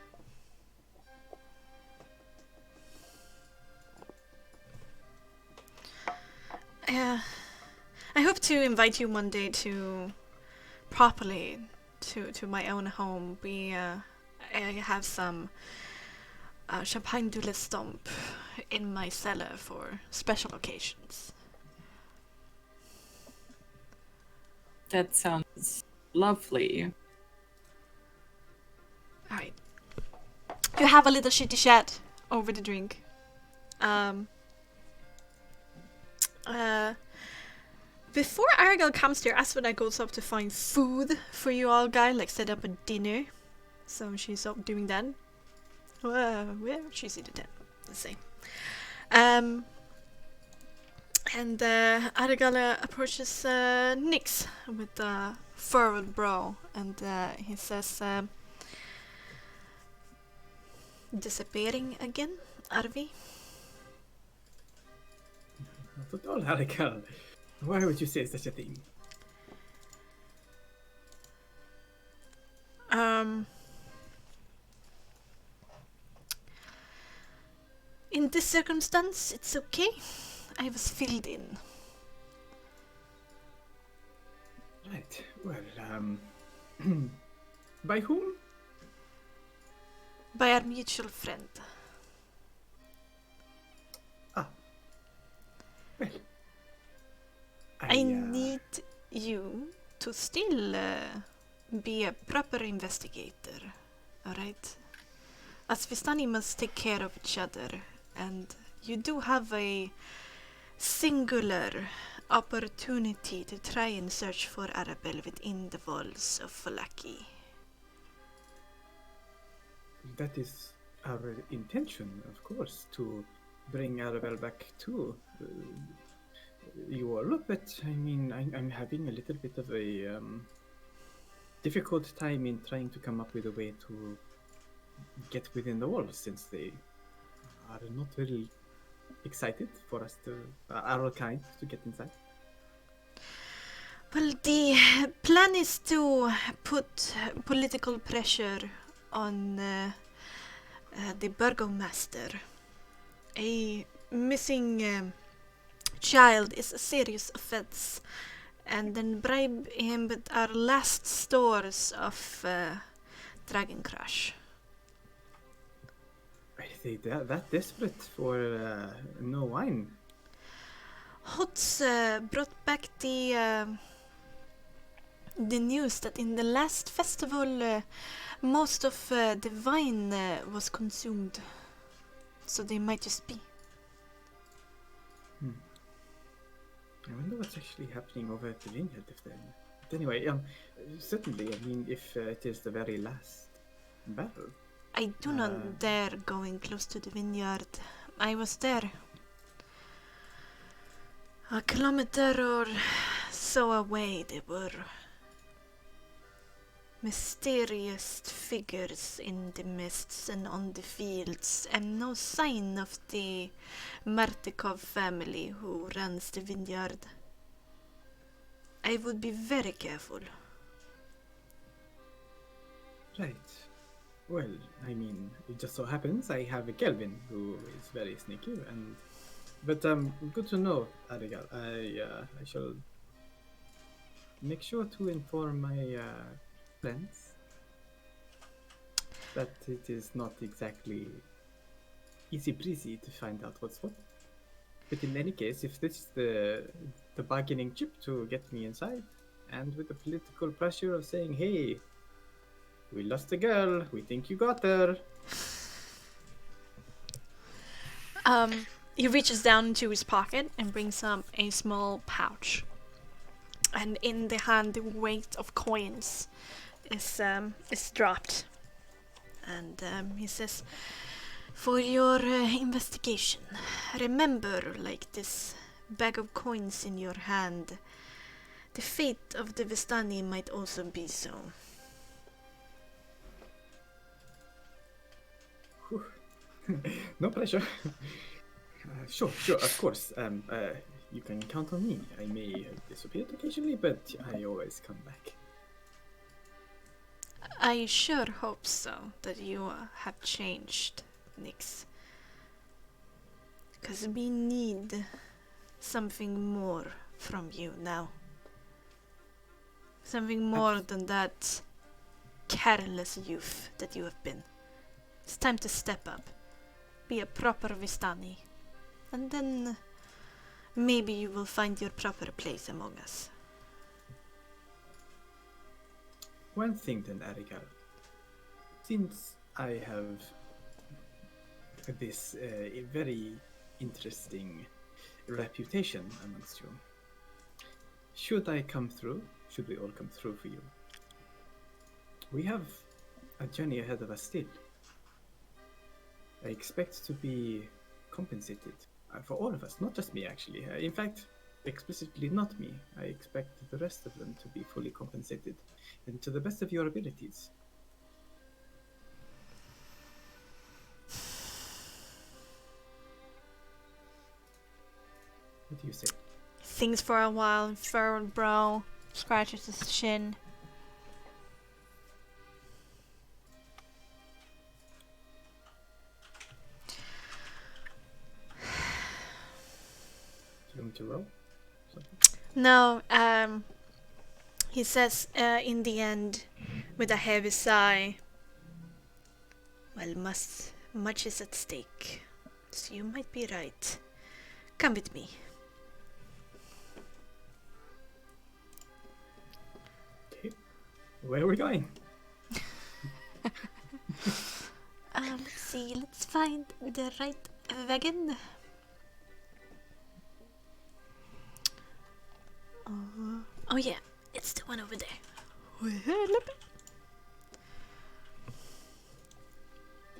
I hope to invite you one day to properly to my own home. I have some champagne de l'estompe in my cellar for special occasions. That sounds lovely. Alright. You have a little shitty chat over the drink. Before Arigal comes there, Aswada goes up to find food for you all guys, like set up a dinner. So she's up doing that. Where she's in the tent. Let's see. And Arigal approaches Nyx with a furrowed brow, and he says, disappearing again, Arvi? Not at all, Arigal. Why would you say such a thing? In this circumstance, it's okay. I was filled in. Right. Well, by whom? By our mutual friend. Ah. Well. I need you to still be a proper investigator, alright? As Vistani must take care of each other, and you do have a singular opportunity to try and search for Arabelle within the walls of Falaki. That is our intention, of course, to bring Arabelle back to you all. But I mean, I'm having a little bit of a difficult time in trying to come up with a way to get within the walls, since they are not very excited for us to, our kind, to get inside. Well, the plan is to put political pressure on the burgomaster. A missing child is a serious offense, and then bribe him with our last stores of Dragon Crush. Are they that desperate for no wine? Hots brought back the news that in the last festival most of the wine was consumed, so they might just be. I wonder what's actually happening over at the vineyard. But anyway, certainly. I mean, if it is the very last battle. I do not dare going close to the vineyard. I was there. A kilometer or so away, there were mysterious figures in the mists and on the fields, and no sign of the Martikov family who runs the vineyard. I would be very careful. Right. Well, I mean, it just so happens I have a Kelvin who is very sneaky, but good to know, Arigal. I shall make sure to inform my friends that it is not exactly easy breezy to find out what's what. But in any case, if this is the bargaining chip to get me inside, and with the political pressure of saying, hey, we lost a girl, we think you got her. He reaches down into his pocket and brings up a small pouch. And in the hand, the weight of coins is dropped. And he says, for your investigation, remember, like this bag of coins in your hand, the fate of the Vistani might also be so. No pressure. Sure, of course. You can count on me. I may disappear occasionally, but I always come back. I sure hope so, that you have changed, Nix. 'Cause we need something more from you now. Something more than that careless youth that you have been. It's time to step up. Be a proper Vistani. And then maybe you will find your proper place among us. One thing then, Arigal. Since I have this very interesting reputation amongst you, should we all come through for you? We have a journey ahead of us still. I expect to be compensated for all of us, not just me actually. In fact, explicitly not me. I expect the rest of them to be fully compensated, and to the best of your abilities. What do you say? Thinks for a while, furrowed brow, scratches his chin. Do you want to roll? No, he says in the end, with a heavy sigh, well, much is at stake, so you might be right. Come with me. Okay. Where are we going? Let's see, let's find the right wagon. Oh yeah, it's the one over there.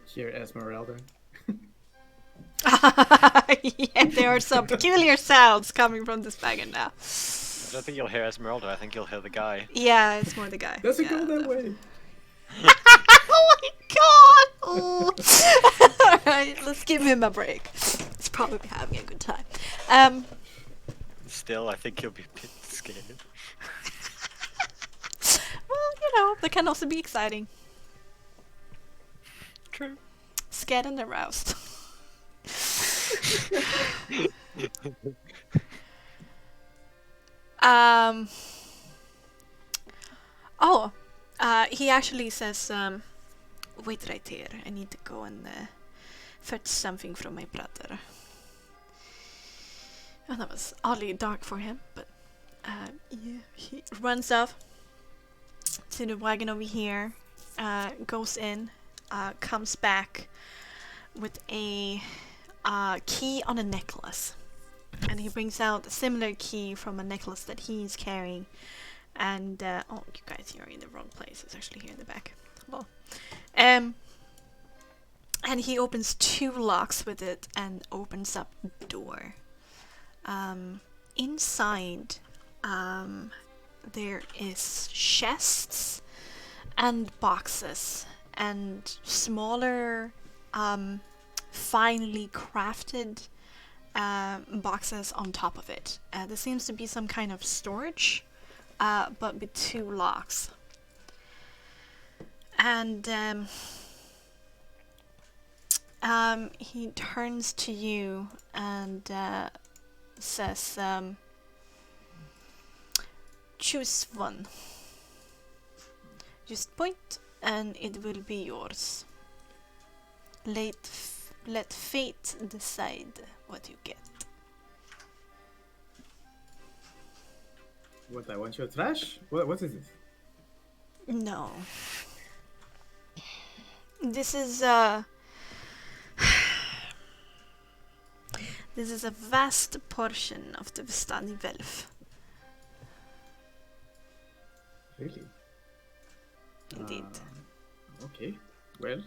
Here, Esmeralda. Yeah, there are some peculiar sounds coming from this wagon now. I don't think you'll hear Esmeralda, I think you'll hear the guy. Yeah, it's more the guy. Does it Yeah, go that way? Oh my god! Oh. Alright, let's give him a break. He's probably having a good time. Still, I think you'll be a bit scared. that can also be exciting. True. Scared and aroused. um. Oh, he actually says, wait right here. I need to go and fetch something from my brother. And that was oddly dark for him, but yeah, he runs off to the wagon over here, goes in, comes back with a key on a necklace. And he brings out a similar key from a necklace that he's carrying. And, oh, you guys, you're in the wrong place. It's actually here in the back. Well, and he opens 2 locks with it and opens up the door. Inside, there is chests and boxes and smaller, finely crafted boxes on top of it. There seems to be some kind of storage, but with 2 locks. And he turns to you and says, choose one. Just point and it will be yours. Let fate decide what you get. What, I want your trash? What is this? No. This is this is a vast portion of the Vistani Velf. Really? Indeed. Okay. Well,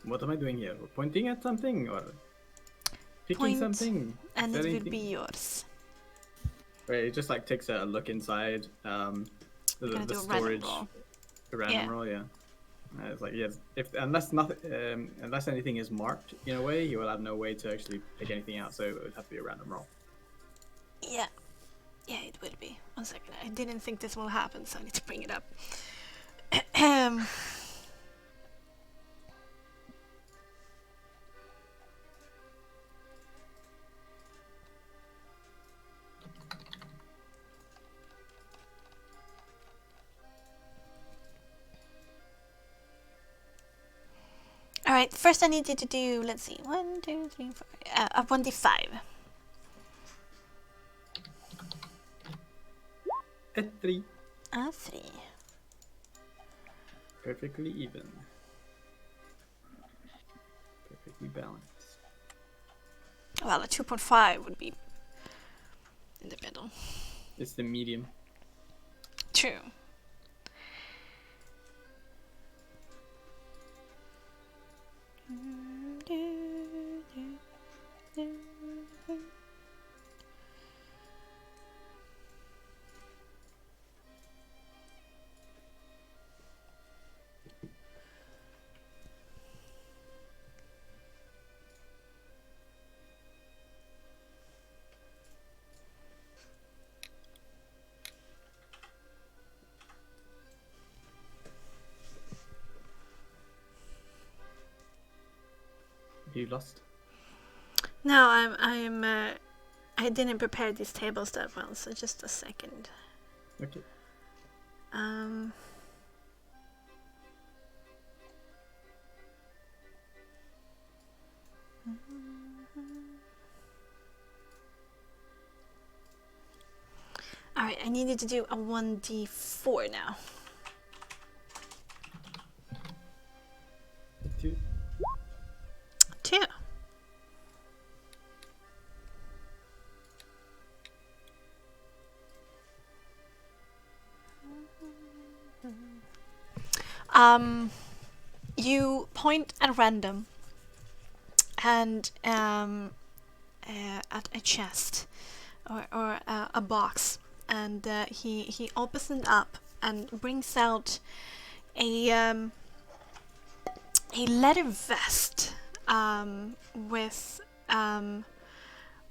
what am I doing here? Pointing at something or picking Point, something? and Is it there will be anything? yours. Right, it just like takes a look inside Gonna the do a random storage. roll. A random Yeah. roll, yeah. It's like yes, if unless nothing, unless anything is marked in a way, you will have no way to actually pick anything out. So it would have to be a random roll. Yeah. Yeah, it will be. 1 second. I didn't think this will happen, so I need to bring it up. Alright, first I need you to do, let's see, 1, 2, 3, 4, a 1d5. A 3. A 3. Perfectly even. Perfectly balanced. Well, a 2.5 would be in the middle. It's the medium. True. You lost. No, I didn't prepare these tables that well, so just a second. Okay. Alright, I needed to do a 1d4 now. 2. 2. You point at random and at a chest or a box, and he opens it up and brings out a leather vest with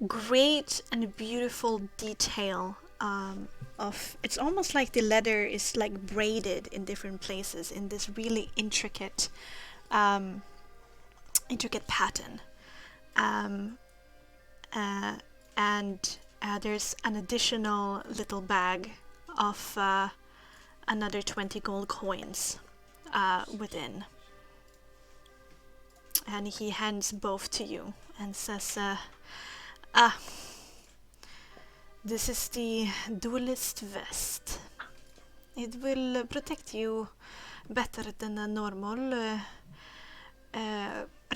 great and beautiful detail of, it's almost like the leather is like braided in different places in this really intricate pattern. And there's an additional little bag of another 20 gold coins within. And he hands both to you and says, this is the duelist vest. It will protect you better than a normal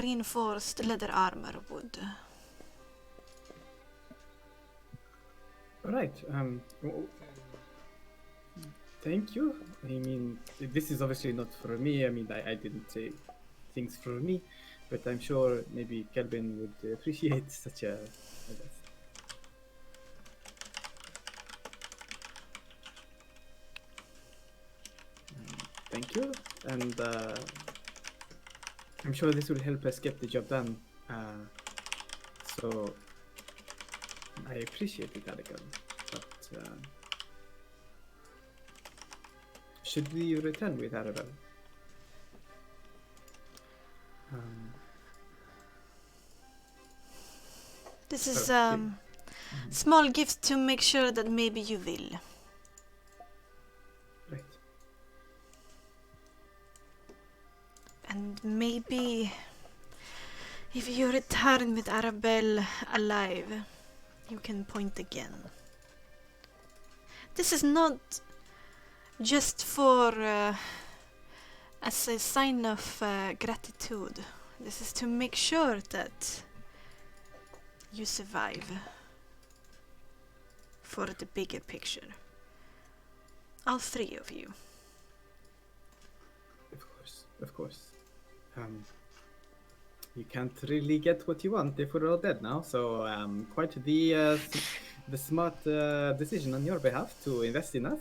reinforced leather armor would. Right. Thank you. I mean, this is obviously not for me. I mean, I didn't say things for me, but I'm sure maybe Kelvin would appreciate such a vest. Thank you, and I'm sure this will help us get the job done. So I appreciate it, Aragorn, but should we return with Arabelle? This is Okay. small gift to make sure that maybe you will. Right. And maybe if you return with Arabelle alive, you can point again. This is not just for as a sign of gratitude. This is to make sure that you survive for the bigger picture. All three of you. Of course. You can't really get what you want if we're all dead now, so quite the smart decision on your behalf to invest in us.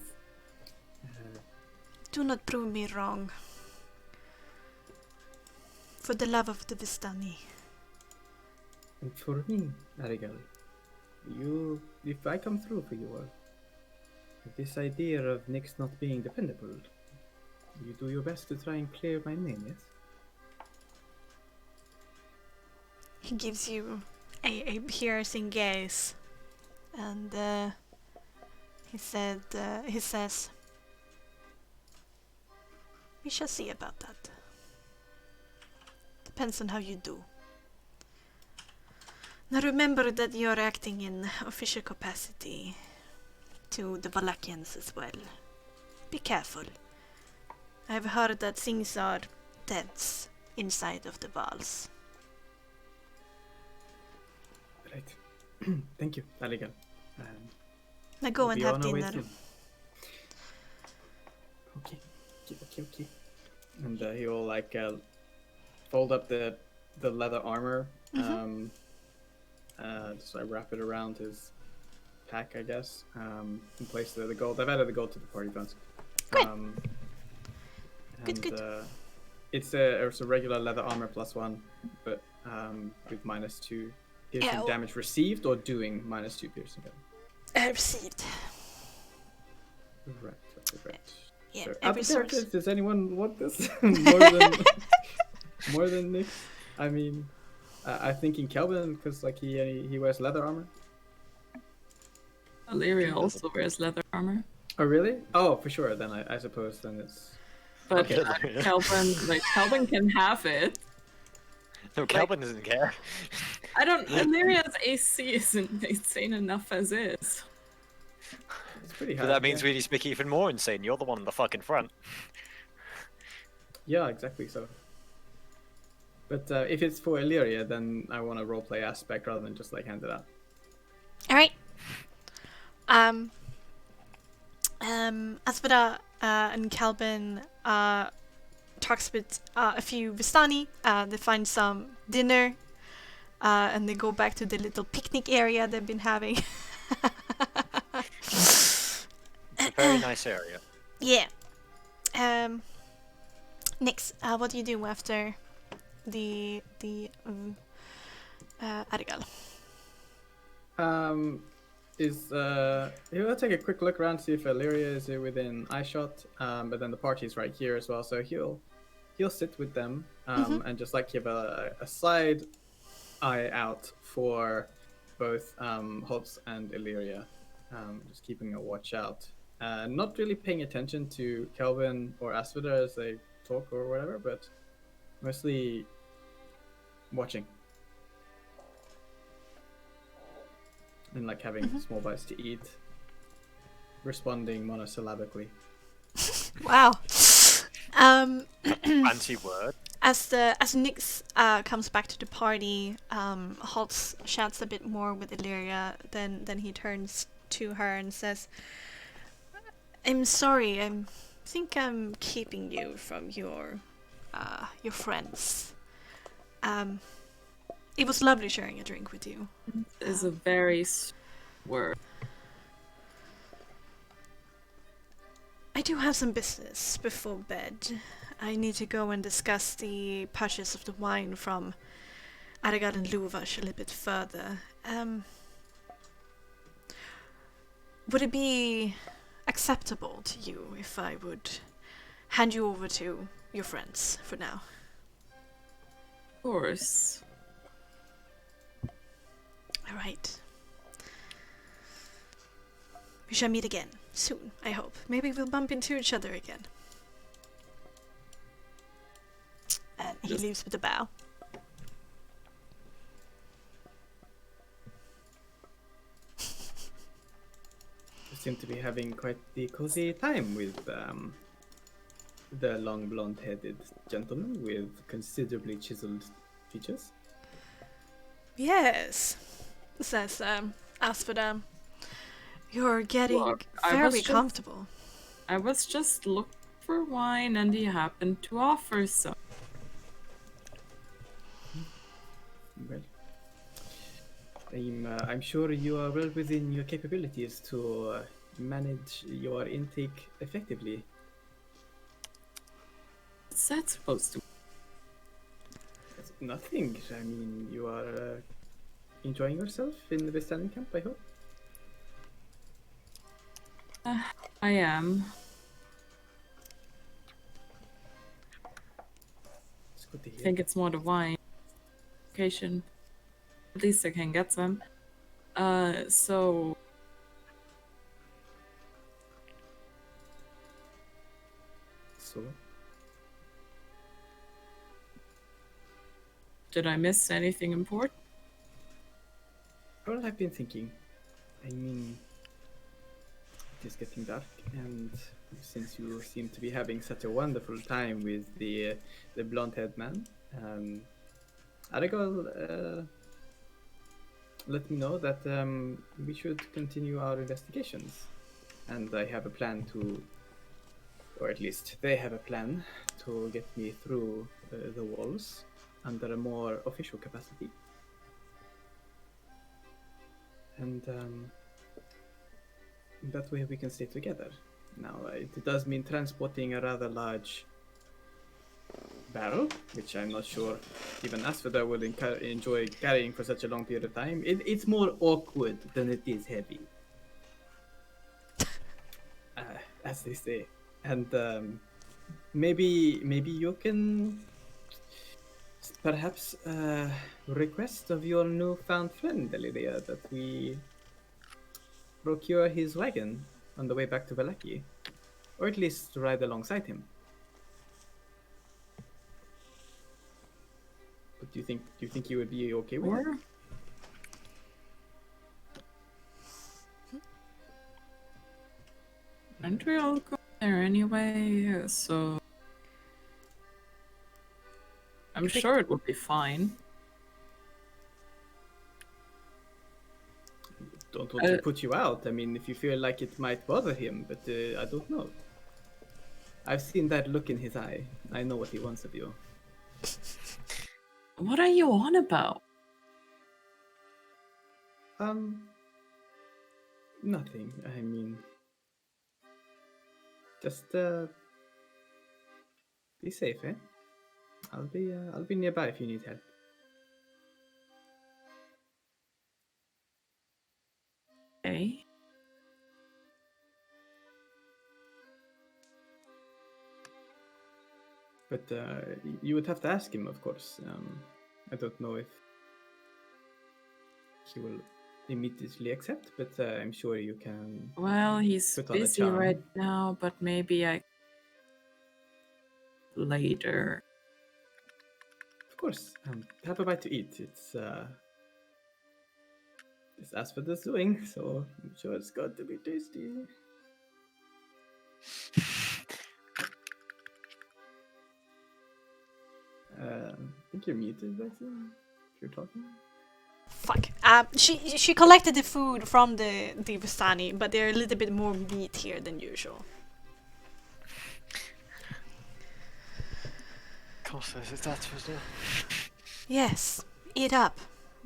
Do not prove me wrong. For the love of the Vistani. And for me, Arigal, if I come through for you all, this idea of Nyx not being dependable, you do your best to try and clear my name, yes? He gives you a piercing gaze, and he says, "We shall see about that. Depends on how you do. Now remember that you're acting in official capacity to the Valakians as well. Be careful. I've heard that things are tense inside of the walls." Right. Thank you, Arigal. Now go We'll and be have on our way dinner. soon. Okay. And he will fold up the leather armor. So I wrap it around his pack, I guess. And place the gold. I've added the gold to the party funds. Great. And, Good. it's a regular leather armor +1, but with -2 piercing Ow. damage received, or doing -2 piercing damage. Received. Right. Yeah, Sure. every source. Characters, does anyone want this more than Nick? I mean, I'm thinking Kelvin because he wears leather armor. Illyria also wears leather armor. Oh really? Oh, for sure. Then I suppose then it's But Okay. Calvin can have it. No, Kelvin doesn't care. I don't. Illyria's AC isn't insane enough as is. it's pretty high. But that means yeah. we need to speak even more insane. You're the one in the fucking front. Yeah, exactly so. But if it's for Illyria, then I want a roleplay aspect rather than just hand it out. All right. Aspida and Calvin talks with a few Vistani. They find some dinner, and they go back to the little picnic area they've been having. It's a very nice area. Yeah. Nix, what do you do after the Arigal? he'll take a quick look around to see if Illyria is within eyeshot. But then the party's right here as well, so he'll sit with them and just like give a side eye out for both Holtz and Illyria, just keeping a watch out. Not really paying attention to Kelvin or Asphodel as they talk or whatever, but mostly watching and like having small bites to eat, responding monosyllabically. Wow. Fancy word. As Nyx comes back to the party, Holtz chats a bit more with Illyria. Then he turns to her and says, "I'm sorry. I think I'm keeping you from your friends. It was lovely sharing a drink with you." Is a very word. I do have some business before bed. I need to go and discuss the purchase of the wine from Aragad and Luvash a little bit further. Would it be acceptable to you if I would hand you over to your friends for now? Of course. Alright. We shall meet again soon, I hope. Maybe we'll bump into each other again. And he leaves with a bow. You seem to be having quite the cozy time with the long blonde-headed gentleman with considerably chiseled features. Yes, says Asphodel. You're getting Look, I very was just- comfortable. I was just looking for wine and he happened to offer some. Well, I'm sure you are well within your capabilities to manage your intake effectively. What's that supposed to be? That's nothing. I mean, you are enjoying yourself in the Vestalian camp, I hope. I am. It's good to I hear. think it's more the wine. Location. At least I can get some. So So, did I miss anything important? well, I've been thinking. I mean, it is getting dark, and since you seem to be having such a wonderful time with the blonde-haired man, Aragal let me know that we should continue our investigations, and I have a plan to, or at least they have a plan to get me through the walls under a more official capacity. And that way we can stay together. Now, it does mean transporting a rather large barrel, which I'm not sure even Asphodel will enjoy carrying for such a long period of time. It's more awkward than it is heavy, as they say. And maybe you can perhaps request of your newfound friend, Deliria, that we procure his wagon on the way back to Valaki, or at least ride alongside him. But do you think you would be okay with it? Or aren't we all going there anyway? So I'm sure it would be fine. Don't want to put you out. I mean, if you feel like it might bother him, but I don't know. I've seen that look in his eye. I know what he wants of you. What are you on about? Nothing. I mean, just be safe, eh? I'll be nearby if you need help. Okay. But you would have to ask him, of course. I don't know if he will immediately accept, but I'm sure you can. Well, he's Put on a busy charm. right now, but maybe I later. Of course, have a bite to eat. It's Asphod's doing, so I'm sure it's got to be tasty. I think you're muted, Bexxy, if you're talking. Fuck. She collected the food from the Vistani, but they're a little bit more meat here than usual. Of course, that's for sure. Yes, eat up.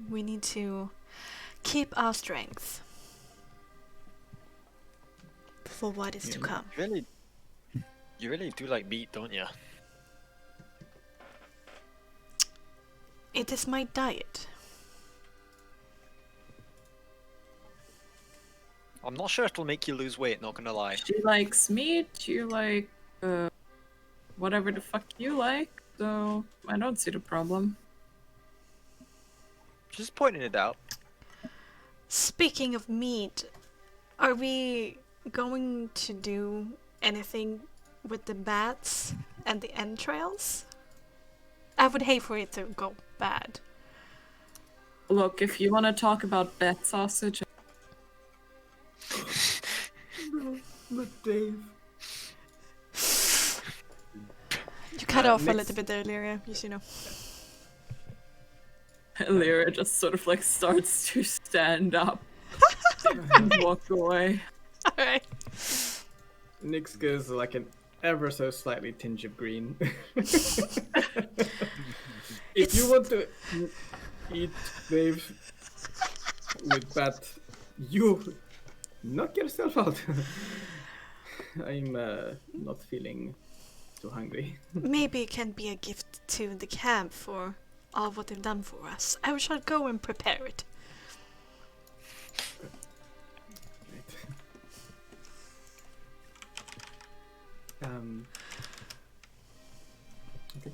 We need to keep our strength for what is to come. You really do like meat, don't you? It is my diet. I'm not sure it'll make you lose weight, not gonna lie. She likes meat, you like whatever the fuck you like, so I don't see the problem. Just pointing it out. Speaking of meat, are we going to do anything with the bats and the entrails? I would hate for it to go bad. Look, if you want to talk about bat sausage, But Dave. You cut off a next- little bit there, Lyria, you should know. Lyra just sort of like starts to stand up and walk away. Alright. Nyx goes like an ever so slightly tinge of green. If you want to eat Dave with bat, you knock yourself out. I'm not feeling too hungry. Maybe it can be a gift to the camp for all what they've done for us. I shall go and prepare it. Right. Okay.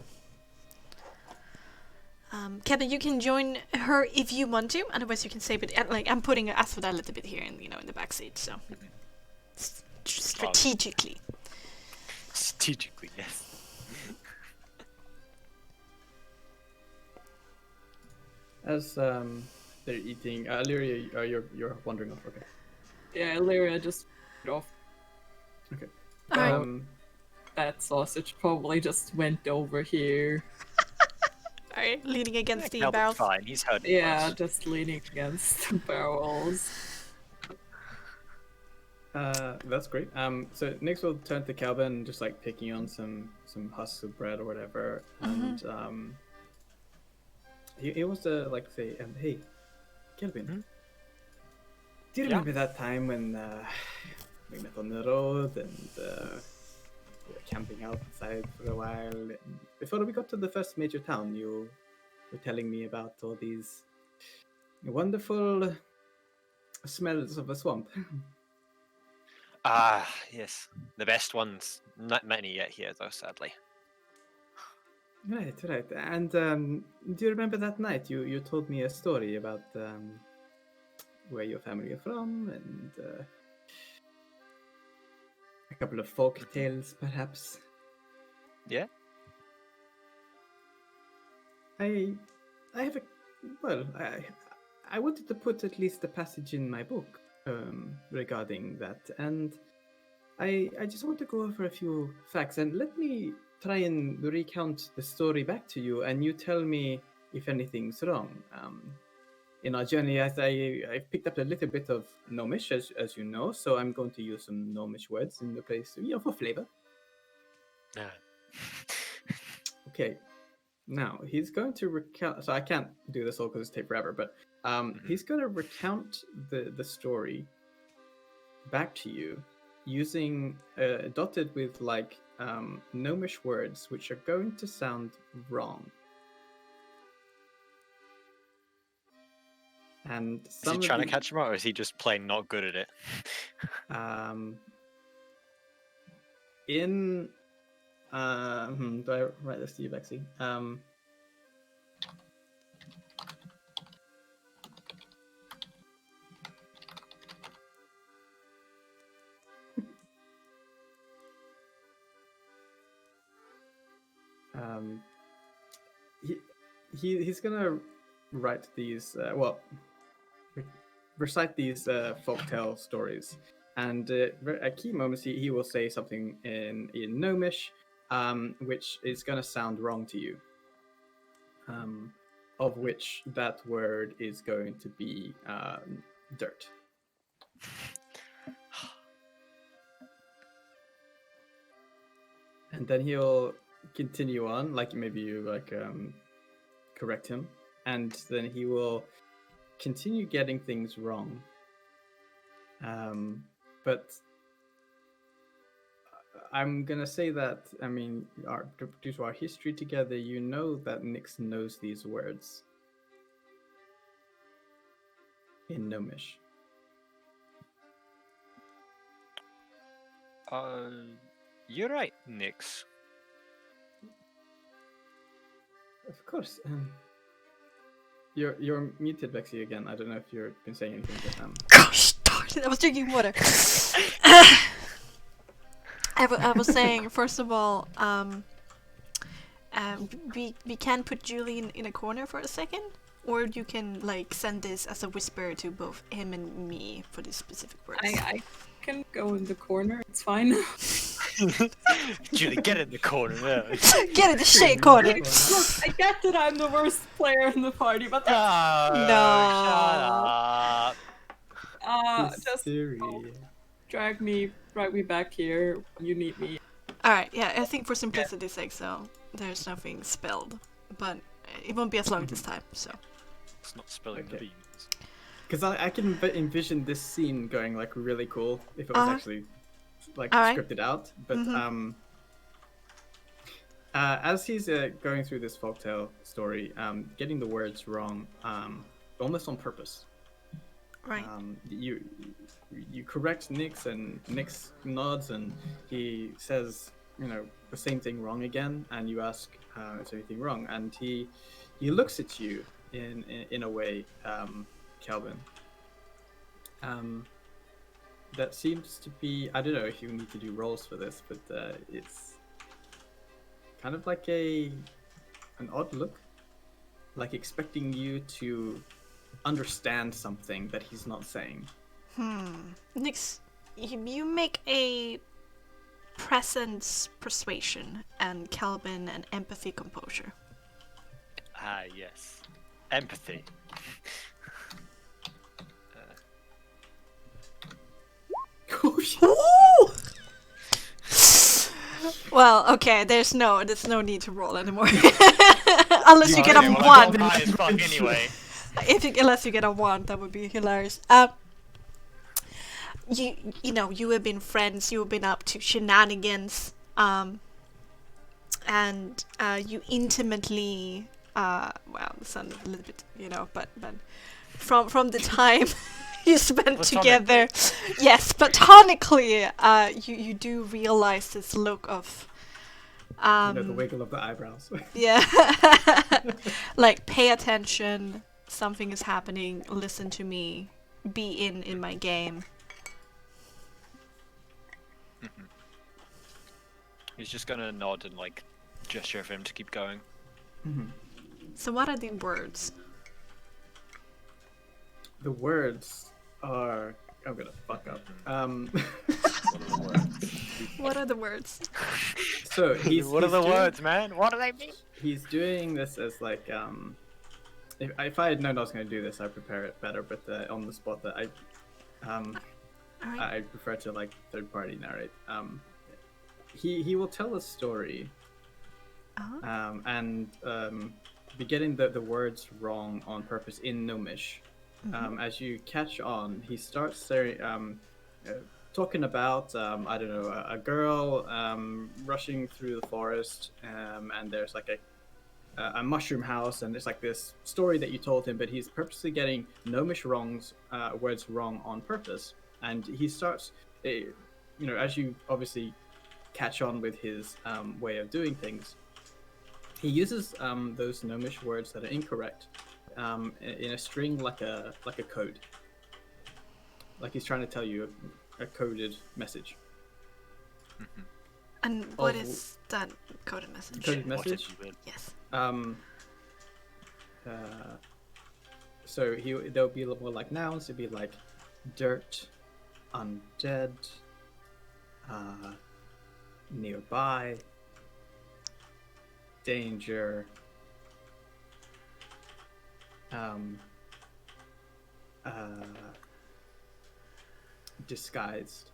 Kevin, you can join her if you want to. Otherwise, you can save it. Like I'm putting Asphoda a little bit here, in the back seat. So strategically. Strategically, yes. As they're eating, Lyria, you're wandering off. Okay. Yeah, Lyra just off. Okay. Alright. That sausage probably just went over here. Alright, leaning against the Calvin's barrel. fine. He's heard. Yeah, just leaning against the barrels. That's great. So Nyx will turn to Calvin, just like picking on some husks of bread or whatever, and he wants to like say, "Hey, Calvin, do you remember that time when we met on the road and we were camping outside for a while? And before we got to the first major town, you were telling me about all these wonderful smells of a swamp." Ah, yes. The best ones. Not many yet here, though, sadly. Right. And do you remember that night you told me a story about where your family are from and a couple of folk tales, perhaps? Yeah? I have I wanted to put at least a passage in my book regarding that, and I just want to go over a few facts, and let me try and recount the story back to you, and you tell me if anything's wrong. In our journey, I've picked up a little bit of Gnomish, as you know, so I'm going to use some Gnomish words in the place, for flavor. Okay. Now, he's going to recount... So I can't do this all because it's take forever, but he's going to recount the story back to you using dotted with like Gnomish words which are going to sound wrong. And Is some he of trying to the- catch him out, or is he just plain not good at it? In do I write this to you, Bexxy? He he's gonna write these recite these folktale stories, and at key moments he will say something in Gnomish, which is gonna sound wrong to you. Of which that word is going to be dirt. And then he'll continue on, like maybe you correct him, and then he will continue getting things wrong. But I'm gonna say that, I mean, due to our history together, you know that Nyx knows these words in Gnomish. You're right, Nyx. Of course. You're muted, Bexxy, again. I don't know if you've been saying anything, but Gosh darn it, I was drinking water. I was saying, first of all, we can put Julian in a corner for a second, or you can like send this as a whisper to both him and me for these specific words. I can go in the corner. It's fine. Julie, get in the corner now. Get in the shit corner. Look, I get that I'm the worst player in the party, but No. Shut up. just History. drag me back here. You need me. Alright, yeah, I think for simplicity's sake, so there's nothing spelled, but it won't be as long this time, so. It's not spilling the Okay. beans. Because I can envision this scene going like really cool if it was actually like Alright. scripted out. But as he's going through this folktale story, getting the words wrong, almost on purpose. Right. You correct Nyx, and Nyx nods, and he says, the same thing wrong again, and you ask, is anything wrong? And he looks at you in a way, Calvin. That seems to be, I don't know if you need to do rolls for this, but it's kind of like an odd look, like expecting you to understand something that he's not saying. Nyx, you make a presence persuasion and Calvin an empathy composure. Ah, yes. Empathy. Ooh! Well, okay, there's no need to roll anymore. Unless you get a Okay, well, I 1. rolled high as fuck anyway. Unless you get a 1, that would be hilarious. You have been friends, you have been up to shenanigans, and you intimately, well, it sounded a little bit, but from the time you spent together, yes, platonically, you do realize this look of, The wiggle of the eyebrows. yeah, like pay attention, something is happening, listen to me, be in my game. He's just gonna nod and like gesture for him to keep going. So what are the words? The words are, I'm gonna fuck up. What are the words? So What are the words, man? What do they mean? He's doing this as like if I had known I was going to do this, I'd prepare it better. But on the spot, that Alright. I prefer to like third party narrate. He will tell a story, Uh-huh. and be getting the words wrong on purpose in Gnomish. As you catch on, he starts talking about I don't know, a girl rushing through the forest, and there's like a mushroom house, and it's like this story that you told him, but he's purposely getting gnomish words wrong on purpose, and he starts, as you obviously catch on with his way of doing things, he uses those gnomish words that are incorrect in a string like a code, like he's trying to tell you a coded message. And what is that coded message? Coded message? Yes. So there'll be a little more like nouns. It'll be like dirt, undead, nearby, danger, disguised.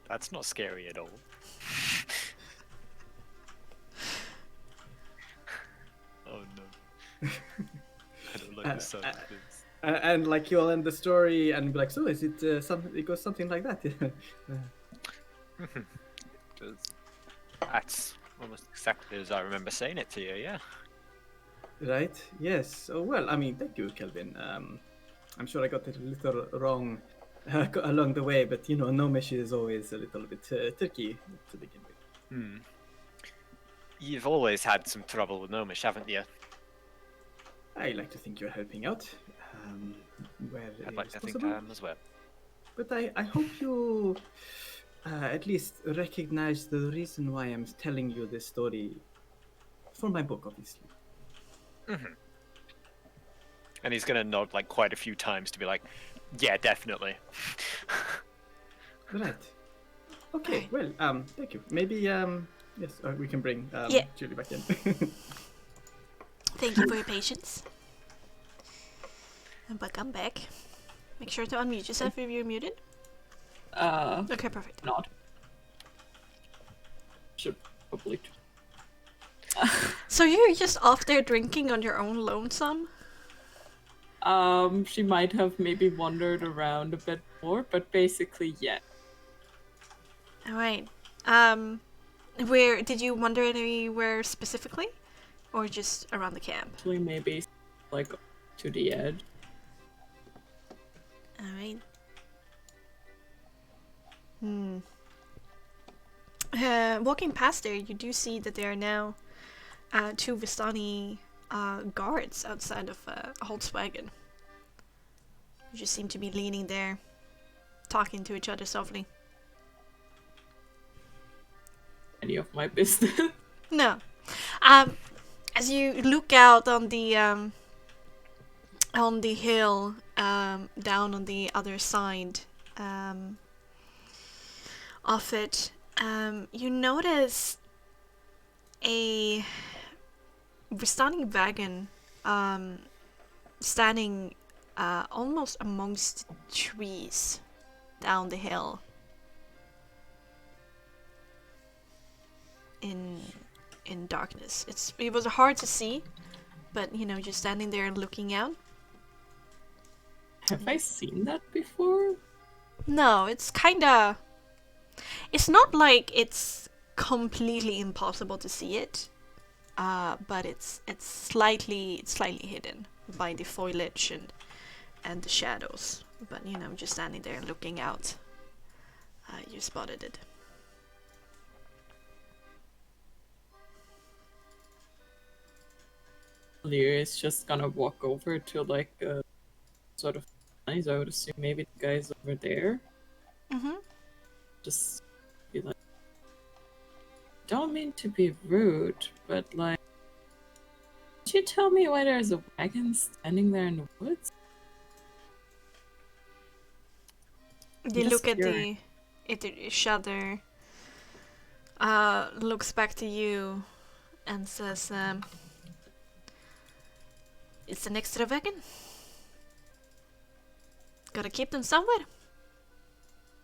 That's not scary at all. Oh no. I don't like the sound of this. And like you'll end the story and be like, so is it something? It goes something like that. That's almost exactly as I remember saying it to you, yeah. Right? Yes. Oh well. I mean, thank you, Kelvin. I'm sure I got it a little wrong along the way, but Gnomish is always a little bit tricky to begin with. You've always had some trouble with Gnomish, haven't you? I like to think you're helping out. Where I'd it like is to think possible. I am as well. But I hope you at least recognize the reason why I'm telling you this story for my book, obviously. And he's gonna nod like quite a few times to be like, yeah, definitely. Right. Okay. Well, thank you. Maybe yes, we can bring Yeah. Julie back in. Thank you for your patience. But I'm back. Make sure to unmute yourself if you're muted. Okay, perfect. Not. Should probably. So you're just off there drinking on your own lonesome? She might have maybe wandered around a bit more, but basically, yeah. Alright. Where did you wander anywhere specifically? Or just around the camp? Actually, maybe like to the edge. Alright. Walking past there, you do see that there are now two Vistani guards outside of Holtzwagen. You just seem to be leaning there, talking to each other softly. Any of my business. No. As you look out on the hill, down on the other side of it, you notice a Vistani wagon standing almost amongst trees down the hill in darkness. It was hard to see, but just standing there and looking out. Have I seen that before? No, it's not like it's completely impossible to see it, but it's slightly hidden by the foliage and the shadows. But just standing there and looking out, you spotted it. Lear is just gonna walk over to like a sort of eyes. I would assume maybe the guy's over there. Just be like, don't mean to be rude, but like, could you tell me why there's a wagon standing there in the woods? They Just look at curious. each other, looks back to you, and says, "It's an extra wagon. Gotta keep them somewhere."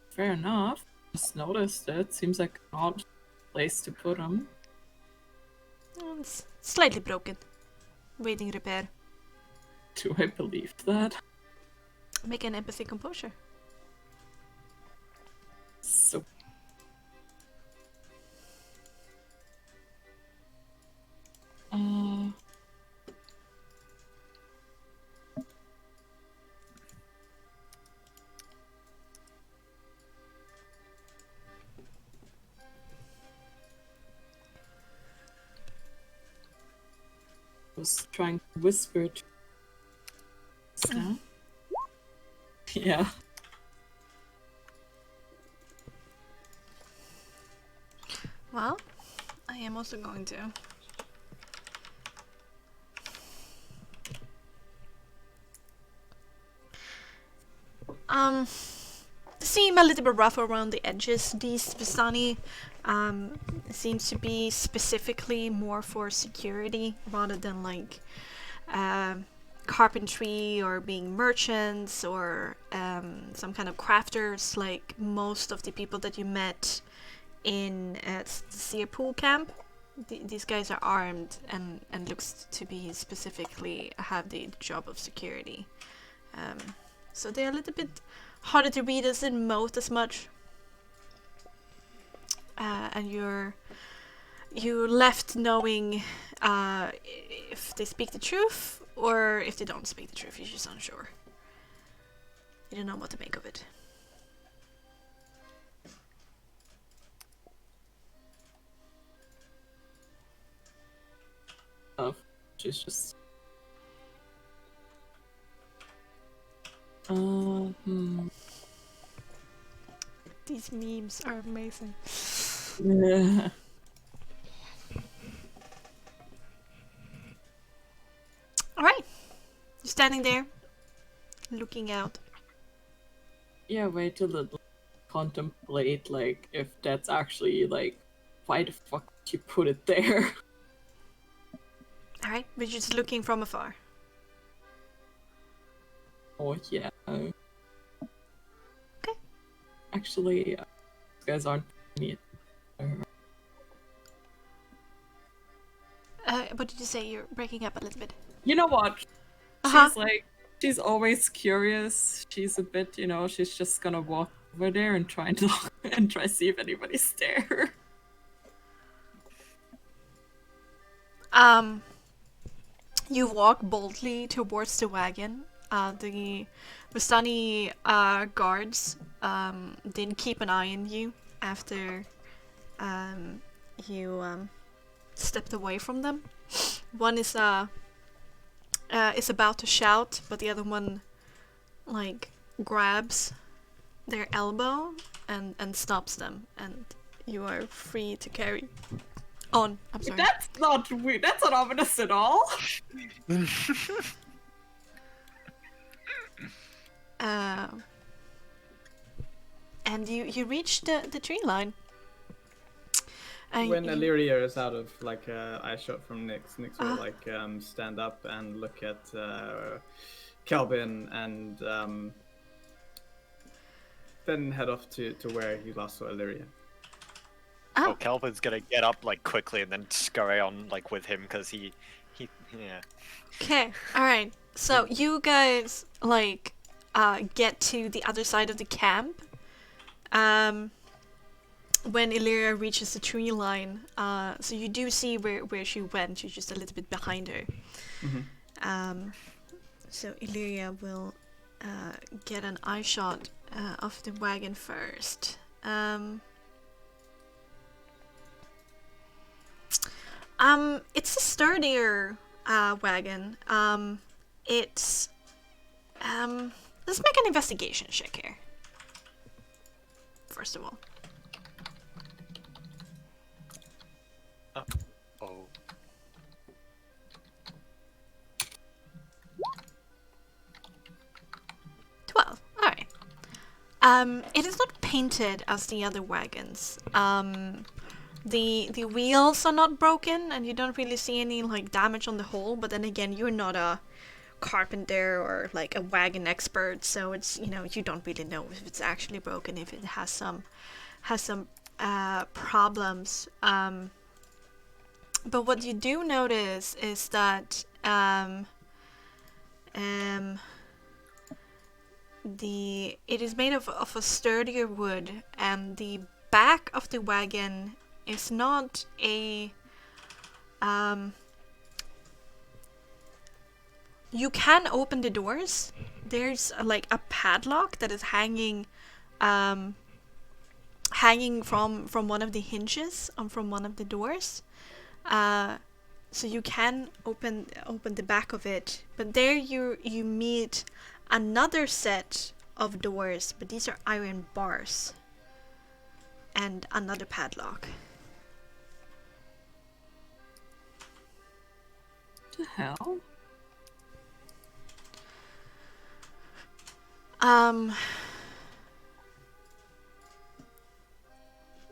Fair enough. Just noticed it. Seems like an odd place to put them. It's slightly broken, waiting repair. Do I believe that? Make an empathy composure. So was trying to whisper to Stan. Yeah. Well, I am also going to. Seem a little bit rough around the edges. These Vistani seems to be specifically more for security rather than like carpentry or being merchants or some kind of crafters like most of the people that you met in the Seer Pool camp. These guys are armed and looks to be specifically have the job of security. So they're a little bit harder to read, as in moat as much. And you're left knowing if they speak the truth or if they don't speak the truth. You're just unsure. You don't know what to make of it. Oh, she's just. These memes are amazing. Yeah. Alright. You're standing there, looking out. Yeah, wait a little. Contemplate, like, if that's actually, like, why the fuck did you put it there? Alright, we're just looking from afar. Oh, yeah. Okay. Actually, you guys aren't me. What did you say? You're breaking up a little bit. You know what? Uh-huh. She's like, she's always curious. She's a bit, she's just gonna walk over there and try to see if anybody's there. You walk boldly towards the wagon. The Vistani guards didn't keep an eye on you after you stepped away from them. One is about to shout, but the other one like grabs their elbow and stops them, and you are free to carry on. I'm sorry. That's not weird. That's not ominous at all. And you reach the tree line. And When Illyria is out of like eye shot from Nyx will Ah. like stand up and look at Calvin and then head off to where he last saw Illyria. Oh, Calvin's gonna get up like quickly and then scurry on like with him because he yeah. Okay, alright. So you guys like get to the other side of the camp. When Illyria reaches the tree line, so you do see where she went. You're just a little bit behind her. Mm-hmm. So Illyria will get an eye shot of the wagon first. It's a sturdier wagon. Let's make an investigation check here. First of all. Oh. All right. It is not painted as the other wagons. The wheels are not broken, and you don't really see any like damage on the hull. But then again, you're not a carpenter or like a wagon expert, so it's you don't really know if it's actually broken, if it has some problems. But what you do notice is that it is made of a sturdier wood, and the back of the wagon is not a you can open the doors. There's like a padlock that is hanging from one of the hinges from one of the doors. so you can open the back of it, but there you meet another set of doors, but these are iron bars and another padlock. The hell?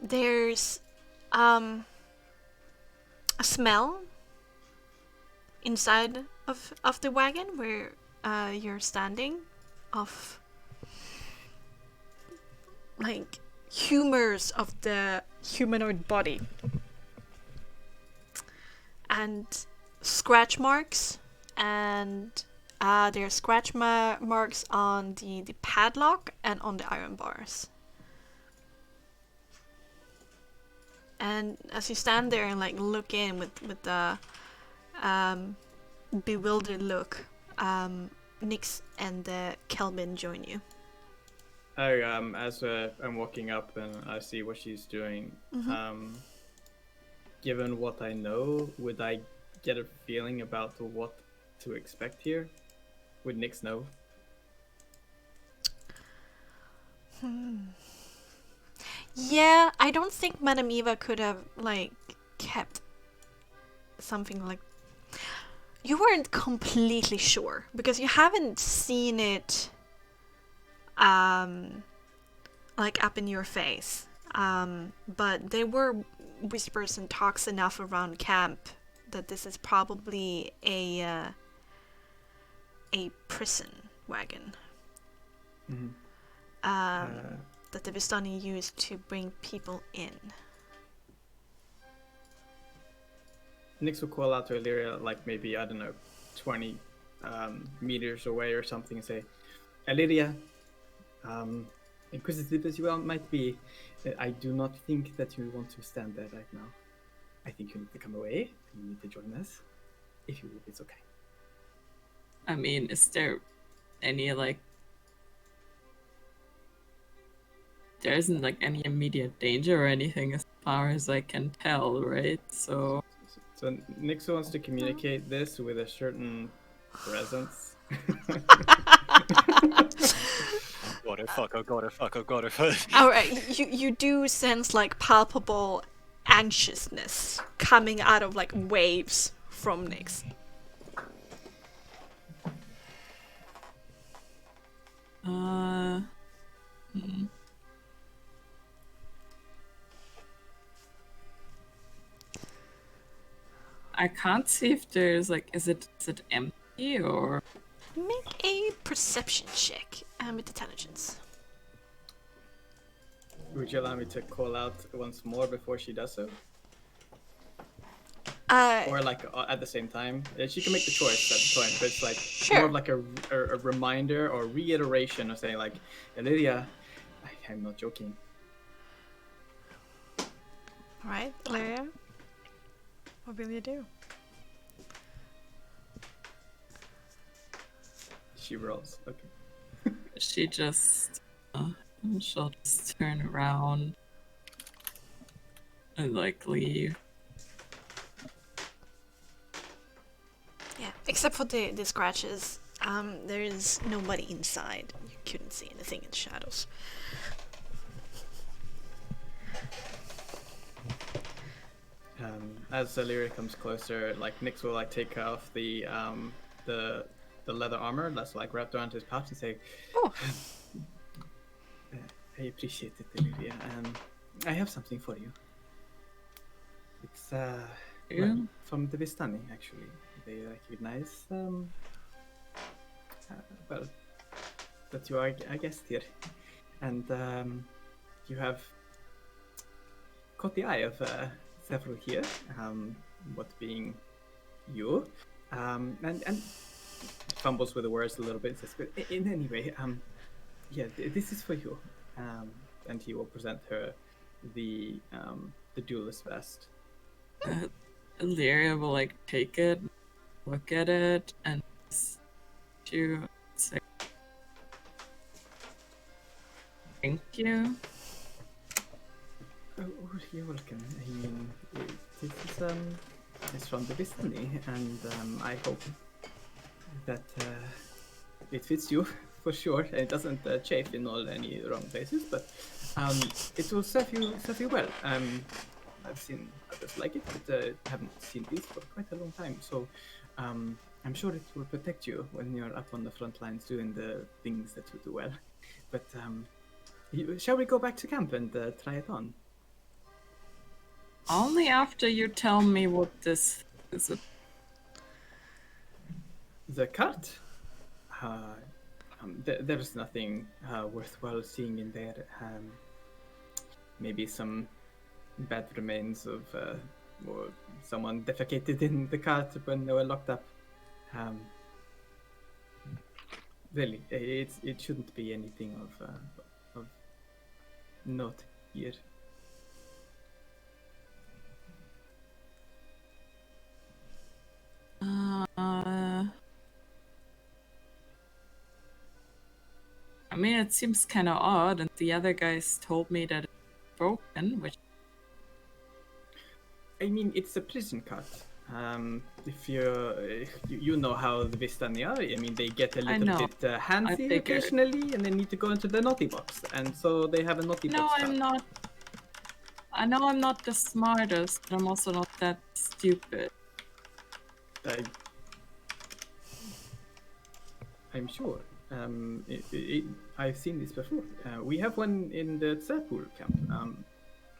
There's a smell inside of the wagon where you're standing, of like humors of the humanoid body and scratch marks, and there are scratch marks on the padlock and on the iron bars. And as you stand there and like look in with the bewildered look, Nyx and Kelvin join you. As I'm walking up and I see what she's doing, given what I know, would I get a feeling about what to expect here? Would Nyx know? Yeah, I don't think Madame Eva could have like kept something like. You weren't completely sure because you haven't seen it like up in your face. But there were whispers and talks enough around camp that this is probably a prison wagon. That the Vistani used to bring people in. Nyx will call out to Illyria, like maybe, I don't know, 20 meters away or something, and say, Illyria, inquisitive as you might be, I do not think that you want to stand there right now. I think you need to come away, and you need to join us. If you would, it's okay. I mean, is there any, like... There isn't, like, any immediate danger or anything as far as I can tell, right? So Nyx wants to communicate this with a certain presence. God, oh fuck, oh god, oh fuck, oh god, oh fuck. Alright, you do sense like palpable anxiousness coming out of like waves from Nyx. I can't see if there's like, is it empty or? Make a perception check with intelligence. Would you allow me to call out once more before she does so? Or like at the same time? She can make the choice at the point, but it's like more of like a reminder or reiteration of saying like, Lydia, I'm not joking. Alright, Lydia. What will you do? She rolls. Okay. She just... she'll just turn around and like leave. Yeah, except for the scratches. There is nobody inside. You couldn't see anything in the shadows. As Illyria comes closer, like Nyx will like take off the leather armor that's like wrapped around his pouch and say, "Oh, I appreciate it, Illyria. I have something for you. It's well, from the Vistani actually. They recognize well that you are a guest here, and you have caught the eye of several here. What being you, and fumbles with the words a little bit. Says, but in any way, yeah, this is for you. And he will present her the duelist vest. Illyria will like take it, look at it, and to say thank you. Oh, you're welcome. I mean, this is is from the Vistani, and I hope that it fits you for sure. It doesn't chafe in any wrong places, but it will serve you well. I've seen others like it, but haven't seen these for quite a long time. So I'm sure it will protect you when you're up on the front lines doing the things that you do well. But shall we go back to camp and try it on? Only after you tell me what this is. The cart? There's nothing worthwhile seeing in there. Maybe some bad remains of or someone defecated in the cart when they were locked up. Really, it shouldn't be anything of note here. I mean, it seems kind of odd, and the other guys told me that it's broken, which... I mean, it's a prison cart. If you know how the Vistani are, I mean, they get a little bit handsy occasionally, and they need to go into the naughty box, and so they have a naughty box. No, I'm not. I know I'm not the smartest, but I'm also not that stupid. I'm sure. I've seen this before. We have one in the Tsepul camp.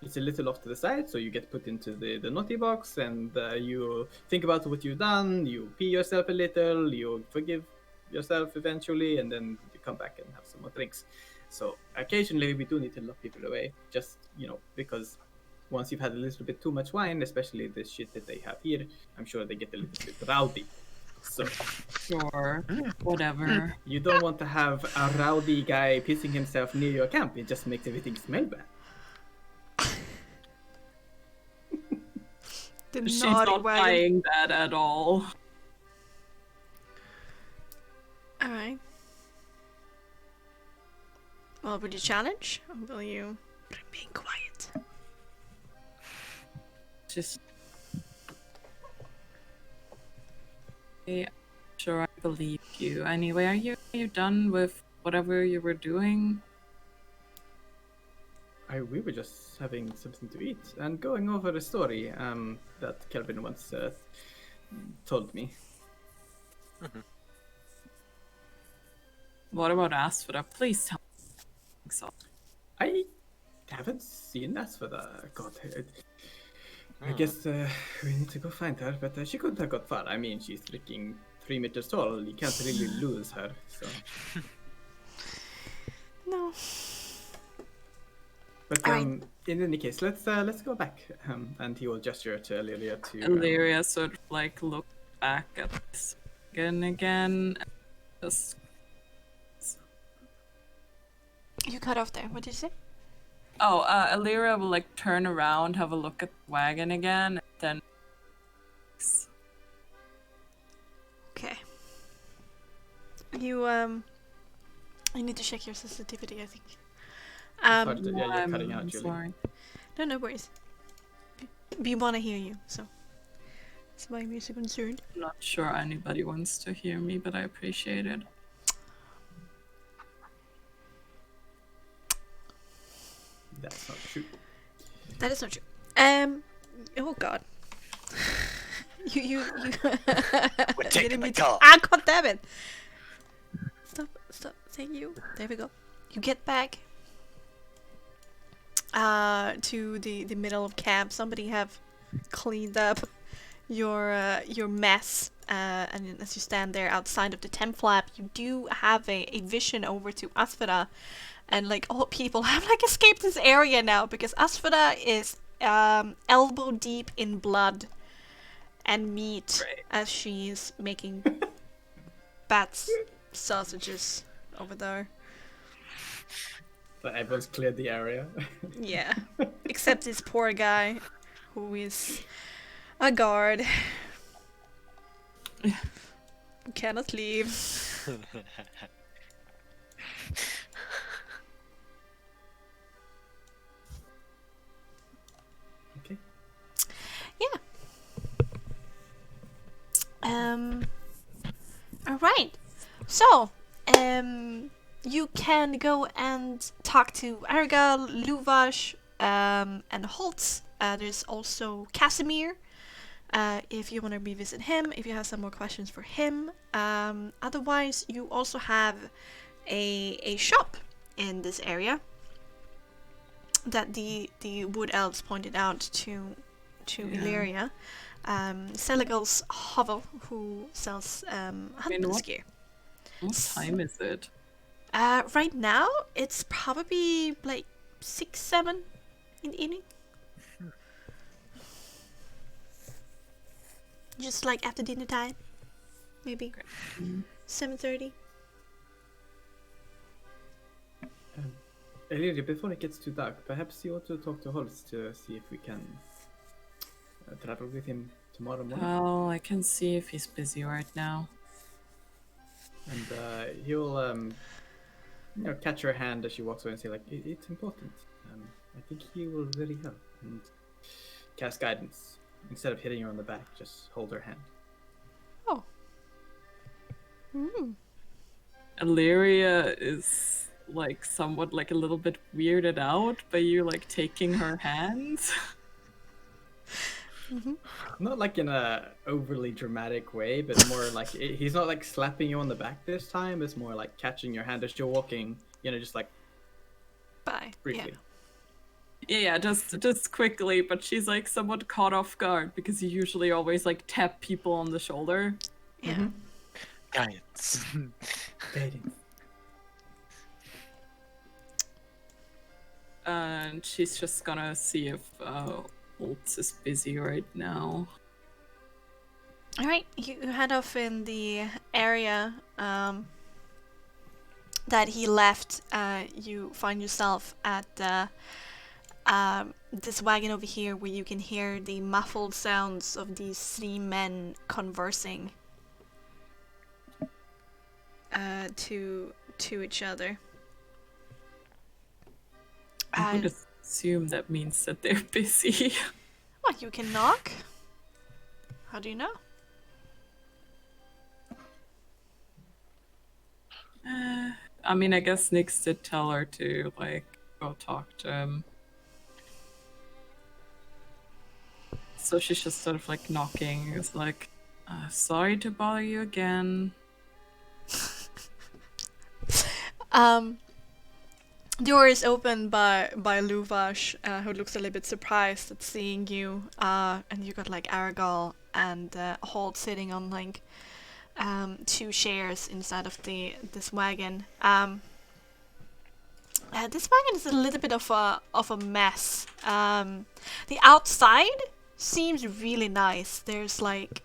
It's a little off to the side, so you get put into the naughty box, and you think about what you've done, you pee yourself a little, you forgive yourself eventually, and then you come back and have some more drinks. So occasionally we do need to lock people away, just, because once you've had a little bit too much wine, especially the shit that they have here, I'm sure they get a little bit rowdy. So sure, whatever. You don't want to have a rowdy guy pissing himself near your camp. It just makes everything smell bad. She's not buying that at all. Alright. Well, will you challenge? Or will you remain quiet? Just... Yeah, sure, I believe you. Anyway, are you done with whatever you were doing? We were just having something to eat and going over a story that Kelvin once told me. Mm-hmm. What about Asphoda? Please tell me. So. I haven't seen Asphoda. God, I guess we need to go find her, but she couldn't have got far. I mean, she's freaking 3 meters tall. You can't really lose her, so... No. But in any case, let's go back, and he will gesture to Illyria to... Illyria sort of like look back at this again. Just... You cut off there. What did you say? Oh, Illyria will like turn around, have a look at the wagon again, and then... Okay. You need to check your sensitivity, I think. yeah, you're cutting out, Julie. Sorry. No worries. We want to hear you, so that's why we're so concerned. I'm not sure anybody wants to hear me, but I appreciate it. That's not true. That is not true. Oh god. you We're taking the car. Ah, god damn it. Stop. Thank you. There we go. You get back to the middle of camp. Somebody have cleaned up your mess, and as you stand there outside of the tent flap, you do have a vision over to Asphoda, and like all people have like escaped this area now because Asphoda is elbow deep in blood and meat as she's making bats sausages over there. So everyone's cleared the area. Yeah, except this poor guy who is a guard. Cannot leave. Okay. Yeah. All right. So, you can go and talk to Argal, Luvash, and Holtz. There's also Casimir. If you want to revisit him, if you have some more questions for him. Otherwise, you also have a shop in this area that the wood elves pointed out to Illyria. Seligal's hovel, who sells hunter's gear. What time is it? Right now, it's probably like 6, 7 in the evening. Just like after dinner time, maybe 7:30. Illyria, before it gets too dark, perhaps you ought to talk to Holtz to see if we can travel with him tomorrow morning. Oh, I can see if he's busy right now. And he'll catch her hand as she walks away and say, like, it's important. I think he will really help. And cast guidance. Instead of hitting her on the back, just hold her hand. Oh. Illyria is like somewhat like a little bit weirded out by you like taking her hands. Not like in a overly dramatic way, but more like he's not like slapping you on the back this time. It's more like catching your hand as you're walking, just like Bye. briefly. Yeah, just quickly, but she's like somewhat caught off guard because you usually always like tap people on the shoulder. Yeah. Guidance. Guidance. And she's just gonna see if Holtz is busy right now. All right, you head off in the area that he left. You find yourself at this wagon over here, where you can hear the muffled sounds of these 3 men conversing to each other. I would assume that means that they're busy. What, you can knock? How do you know? I mean, I guess Nyx did tell her to like go talk to him. So she's just sort of like knocking. It's like, sorry to bother you again. Door is opened by Luvash, who looks a little bit surprised at seeing you. And you got like Aragal and Holt sitting on like 2 chairs inside of this wagon. This wagon is a little bit of a mess. The outside seems really nice. There's like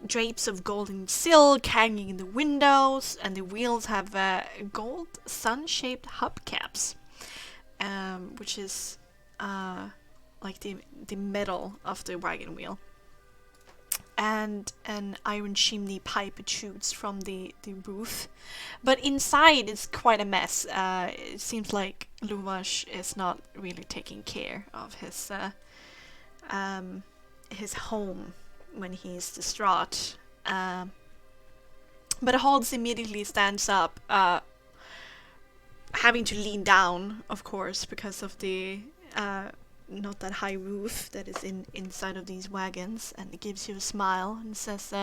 drapes of golden silk hanging in the windows, and the wheels have gold sun-shaped hubcaps, which is like the metal of the wagon wheel. And an iron chimney pipe protrudes from the roof. But inside it's quite a mess. It seems like Luvash is not really taking care of his home when he's distraught. But Holtz immediately stands up, having to lean down, of course, because of the not that high roof that is inside of these wagons, and it gives you a smile and says,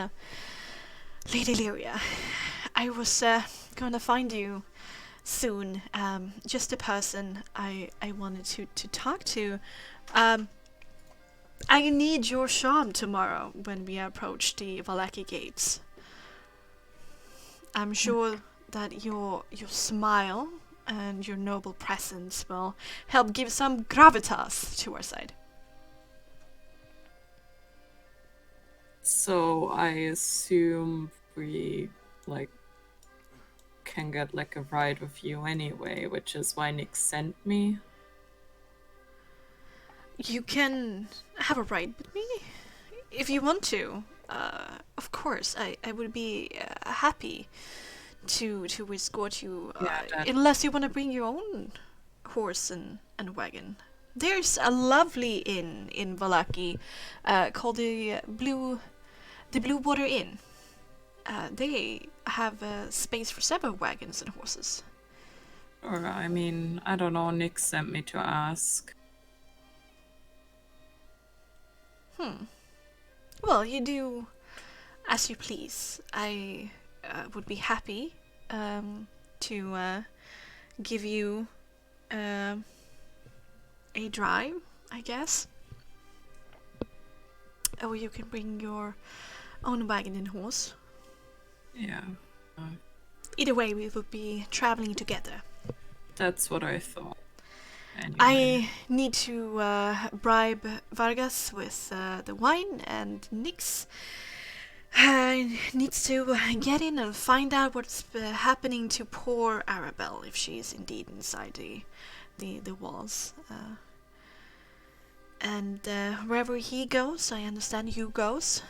Lady Lyria, I was gonna find you soon. Just a person I wanted to talk to. I need your charm tomorrow when we approach the Vallaki gates. I'm sure that your smile and your noble presence will help give some gravitas to our side. So I assume we like can get like a ride with you anyway, which is why Nyx sent me. You can have a ride with me if you want to. Of course, I would be happy to escort you, Yeah, unless you want to bring your own horse and wagon. there's a lovely inn in Valaki called the Blue Water Inn. They have space for several wagons and horses. Or, I mean, I don't know, Nick sent me to ask. Well, you do as you please. I would be happy to give you a drive, I guess. Or you can bring your own wagon and horse. Yeah, Either way, we would be traveling together. that's what I thought. Anyway. I need to bribe Vargas with the wine, and Nix needs to get in and find out what's happening to poor Arabelle, if she is indeed inside the walls. And wherever he goes, I understand you goes.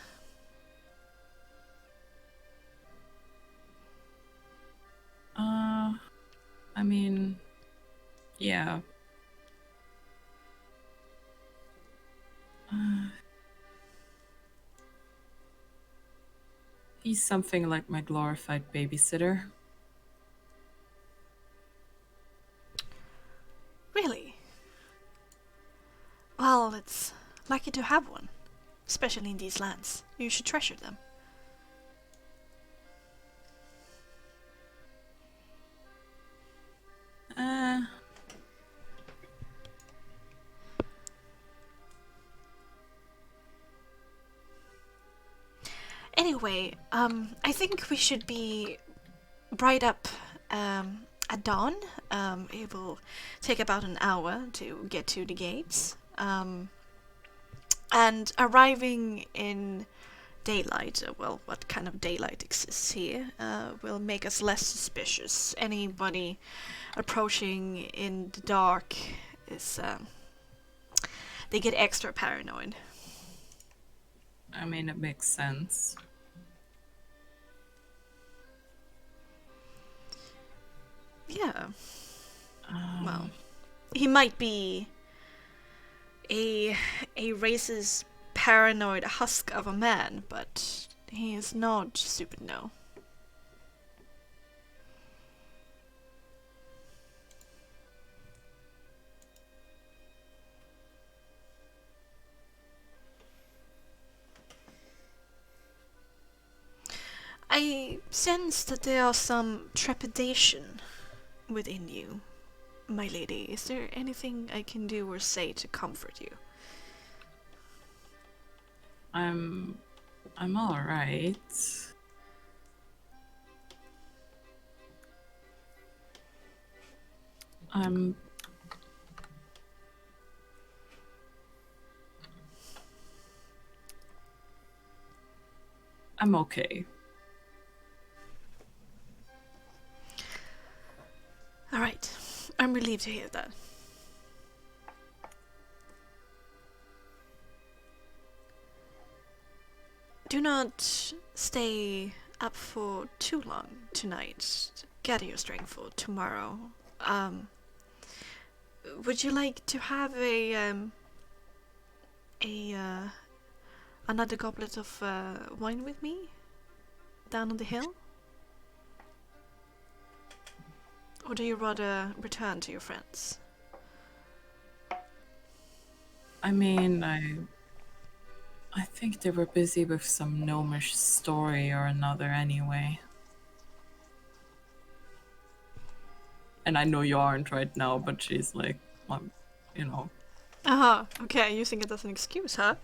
I mean, yeah. He's something like my glorified babysitter. Really? Well, it's lucky to have one, especially in these lands. You should treasure them. Anyway, I think we should be bright up at dawn. It will take about an hour to get to the gates. And arriving in daylight, well, what kind of daylight exists here, will make us less suspicious. Anybody approaching in the dark is, they get extra paranoid. I mean, it makes sense. Yeah. Well, he might be a racist, paranoid husk of a man, but he is not stupid, no. I sense that there are some trepidation within you, my lady. Is there anything I can do or say to comfort you? I'm all right. I'm okay. All right. I'm relieved to hear that. Do not stay up for too long tonight. Gather your strength for tomorrow. Would you like to have another goblet of wine with me down on the hill? Or do you rather return to your friends? I mean, I think they were busy with some gnomish story or another anyway. And I know you aren't right now, but she's like, you know. Uh-huh. Okay, using it as an excuse, huh?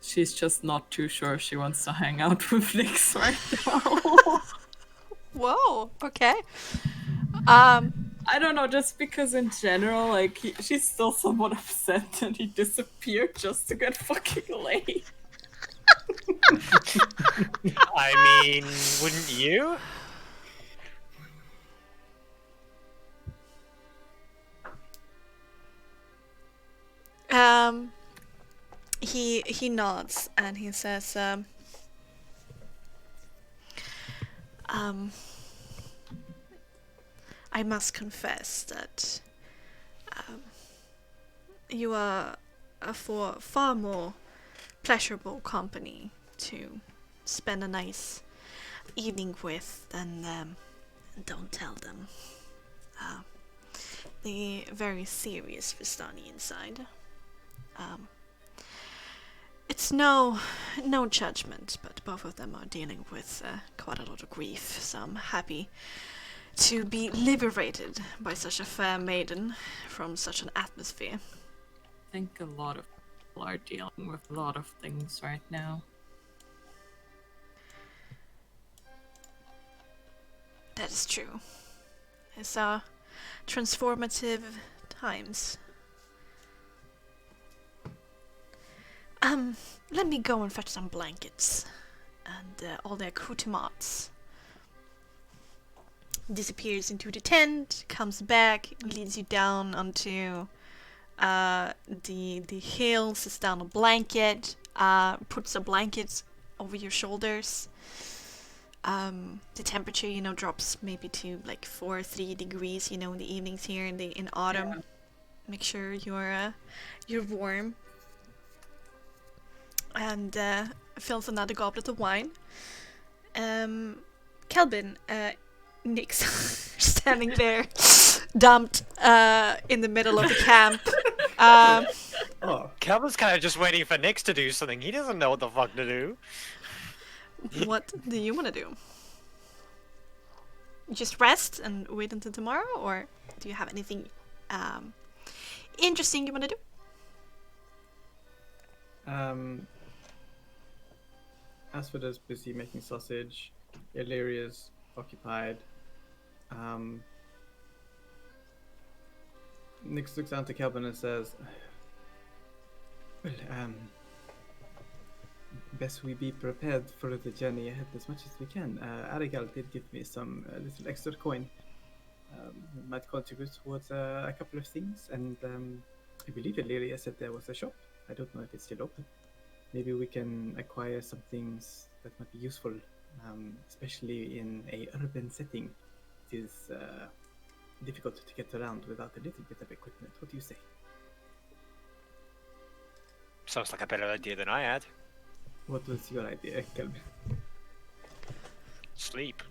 She's just not too sure she wants to hang out with Nix right now. Whoa, okay. I don't know, just because in general, like, she's still somewhat upset that he disappeared just to get fucking laid. I mean, wouldn't you? He nods and he says, Um, I must confess that you are for far more pleasurable company to spend a nice evening with than don't tell them. The very serious Vistani inside. It's no judgment, but both of them are dealing with quite a lot of grief, so I'm happy to be liberated by such a fair maiden from such an atmosphere. I think a lot of people are dealing with a lot of things right now. That is true. It's transformative times. Let me go and fetch some blankets and all the accoutrements. Disappears into the tent, comes back, leads you down onto the hill, sits down a blanket, puts a blanket over your shoulders. The temperature, drops maybe to like 4-3 degrees, in the evenings here in autumn. Yeah. Make sure you're warm. And fills another goblet of wine. Kelvin, Nick's standing there, dumped in the middle of the camp. Oh, Calvin's kind of just waiting for Nix to do something. He doesn't know what the fuck to do. What do you want to do? Just rest and wait until tomorrow, or do you have anything interesting you want to do? Asphoda's busy making sausage. Illyria's occupied. Nix looks down to Kelvin and says, well, best we be prepared for the journey ahead as much as we can. Arigal did give me some little extra coin. Might contribute towards a couple of things, and I believe Illyria said there was a shop. I don't know if it's still open. Maybe we can acquire some things that might be useful, especially in a urban setting. It is difficult to get around without a little bit of equipment. What do you say? Sounds like a better idea than I had. What was your idea, Kelvin? Sleep.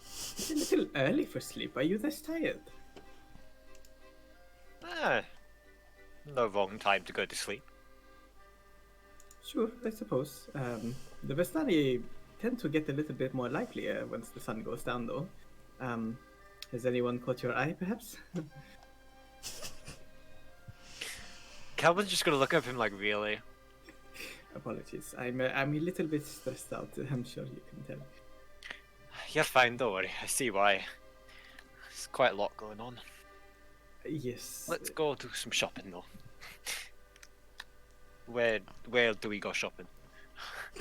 It's a little early for sleep. Are you this tired? No wrong time to go to sleep. Sure, I suppose. The Vestani tend to get a little bit more livelier once the sun goes down, though. Has anyone caught your eye, perhaps? Calvin's just gonna look at him like, really? Apologies. I'm a little bit stressed out. I'm sure you can tell. You're fine, don't worry. I see why. There's quite a lot going on. Yes. Let's go do some shopping, though. Where do we go shopping?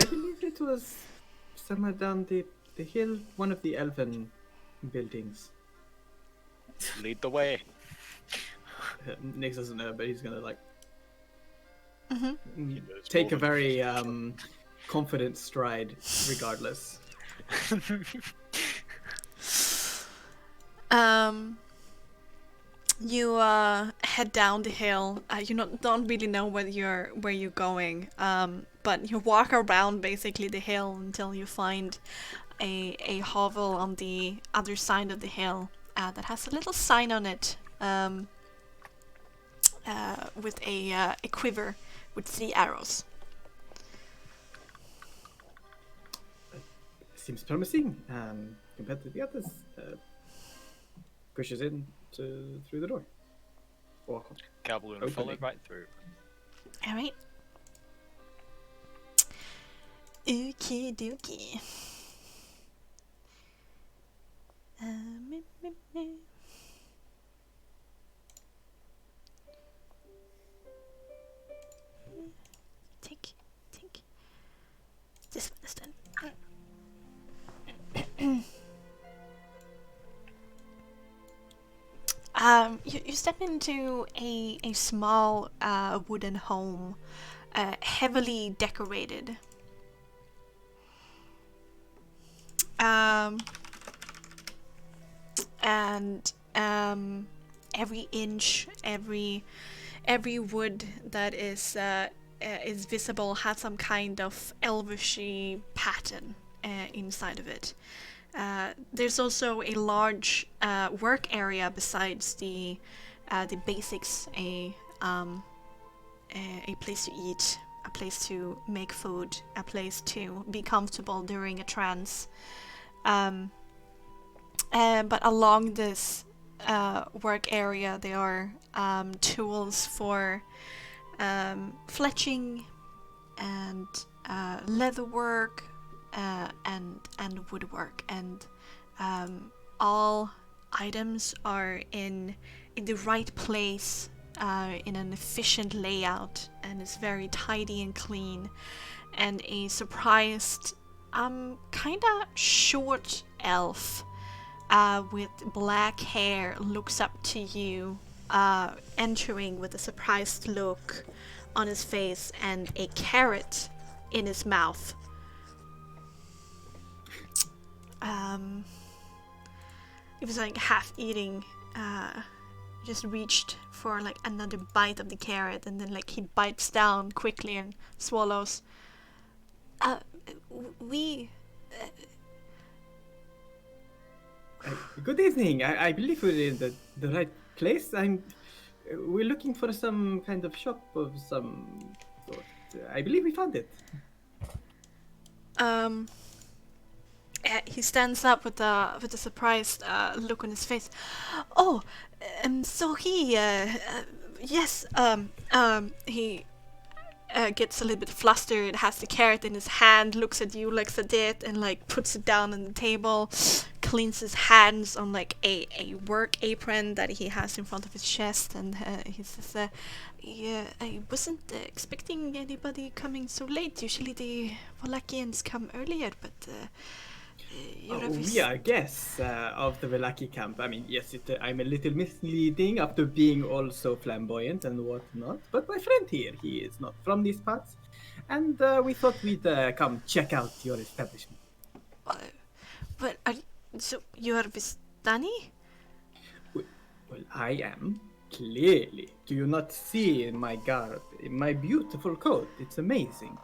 I believe it was somewhere down the hill, one of the elven buildings. Lead the way. Nick doesn't know, but he's gonna Mm-hmm. take a very confident stride, regardless. You head down the hill. You don't really know where you're going. But you walk around basically the hill until you find a hovel on the other side of the hill that has a little sign on it with a quiver with 3 arrows. Seems promising. Compared to the others, pushes in through the door. Calvin Opening. followed right through. All right. Okie dokie. Take this one instead. You step into a small wooden home, heavily decorated. and every inch, every wood that is visible has some kind of elvishy pattern inside of it. There's also a large work area besides the basics, a place to eat, a place to make food, a place to be comfortable during a trance. But along this work area, there are tools for fletching and leatherwork and woodwork, and all items are in the right place, in an efficient layout, and it's very tidy and clean. And a surprised, kinda short elf with black hair looks up to you, entering with a surprised look on his face and a carrot in his mouth. It was like half eating, just reached for like another bite of the carrot, and then like he bites down quickly and swallows. Good evening. I believe we're in the right place. We're looking for some kind of shop of some sort. I believe we found it. He stands up with a surprised look on his face. Oh, so he, yes, he gets a little bit flustered, has the carrot in his hand, looks at you, looks at it, and like puts it down on the table, cleans his hands on like a work apron that he has in front of his chest, and he says, yeah, I wasn't expecting anybody coming so late. Usually the Wallachians come earlier, but we are guests of the Velaki camp. I mean, yes, I'm a little misleading after being all so flamboyant and whatnot, but my friend here, he is not from these parts, and we thought we'd come check out your establishment. But so you're Vistani? Well, I am, clearly. Do you not see in my garb, in my beautiful coat? It's amazing.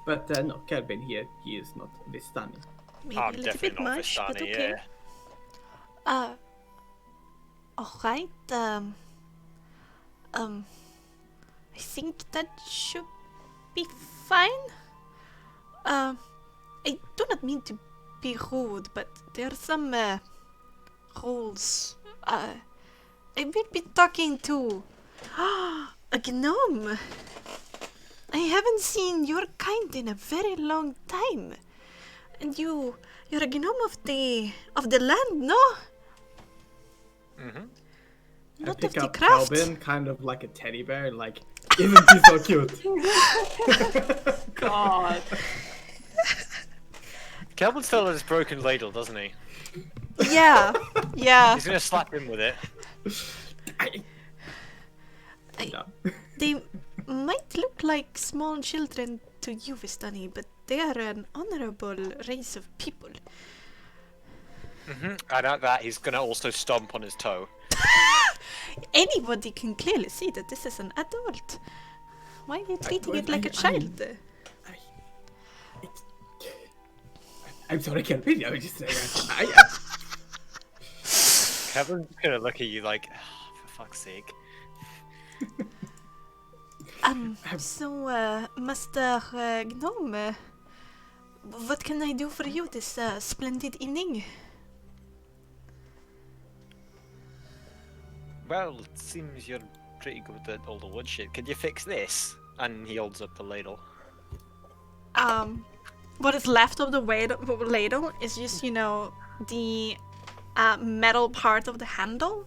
But no, Kelvin here, he is not Vistani. Maybe I'm a little definitely bit not much, but Vistani, okay. yeah. Alright, I think that should be fine. I do not mean to be rude, but there are some rules. I will be talking to a gnome. I haven't seen your kind in a very long time. And you're a gnome of the land, no? Mm-hmm. Not I of pick the up craft. Calvin, kind of like a teddy bear, like, isn't he so cute? God. Kelvin still has his broken ladle, doesn't he? Yeah, yeah. He's gonna slap him with it. No. They might look like small children to you, Vistani, but they are an honorable race of people. Mm-hmm. And at that, he's gonna also stomp on his toe. Anybody can clearly see that this is an adult. Why are you treating it like a child? I'm sorry, Kelvin. I was just saying. Kevin's gonna look at you like, oh, for fuck's sake. So, Master Gnome, what can I do for you this splendid evening? Well, it seems you're pretty good at all the wood shit. Can you fix this? And he holds up the ladle. What is left of the ladle is just, the metal part of the handle,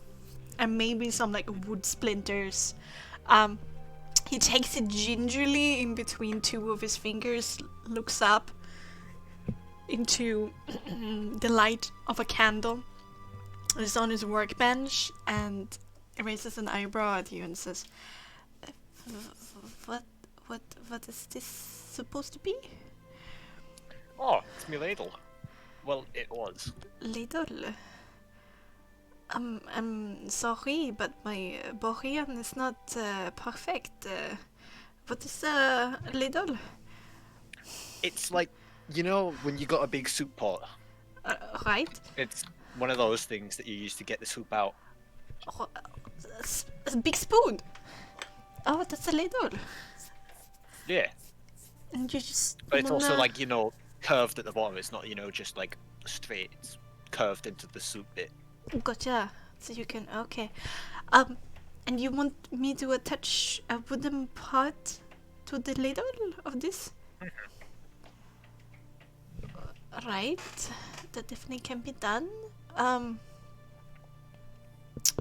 and maybe some like wood splinters. He takes it gingerly in between two of his fingers, looks up into the light of a candle, is on his workbench, and raises an eyebrow at you and says, "What is this supposed to be?" Oh, it's my ladle. Well, it was. Ladle. I'm sorry, but my Borean is not perfect. What is a ladle? It's like, you know, when you got a big soup pot. Right? It's one of those things that you use to get the soup out. Oh, a big spoon. Oh, that's a ladle. Yeah. And you just. But it's also wanna- like, you know, curved at the bottom. It's not, you know, just like straight. It's curved into the soup bit. Gotcha. So you can. Okay. And you want me to attach a wooden part to the ladle of this? Right. That definitely can be done.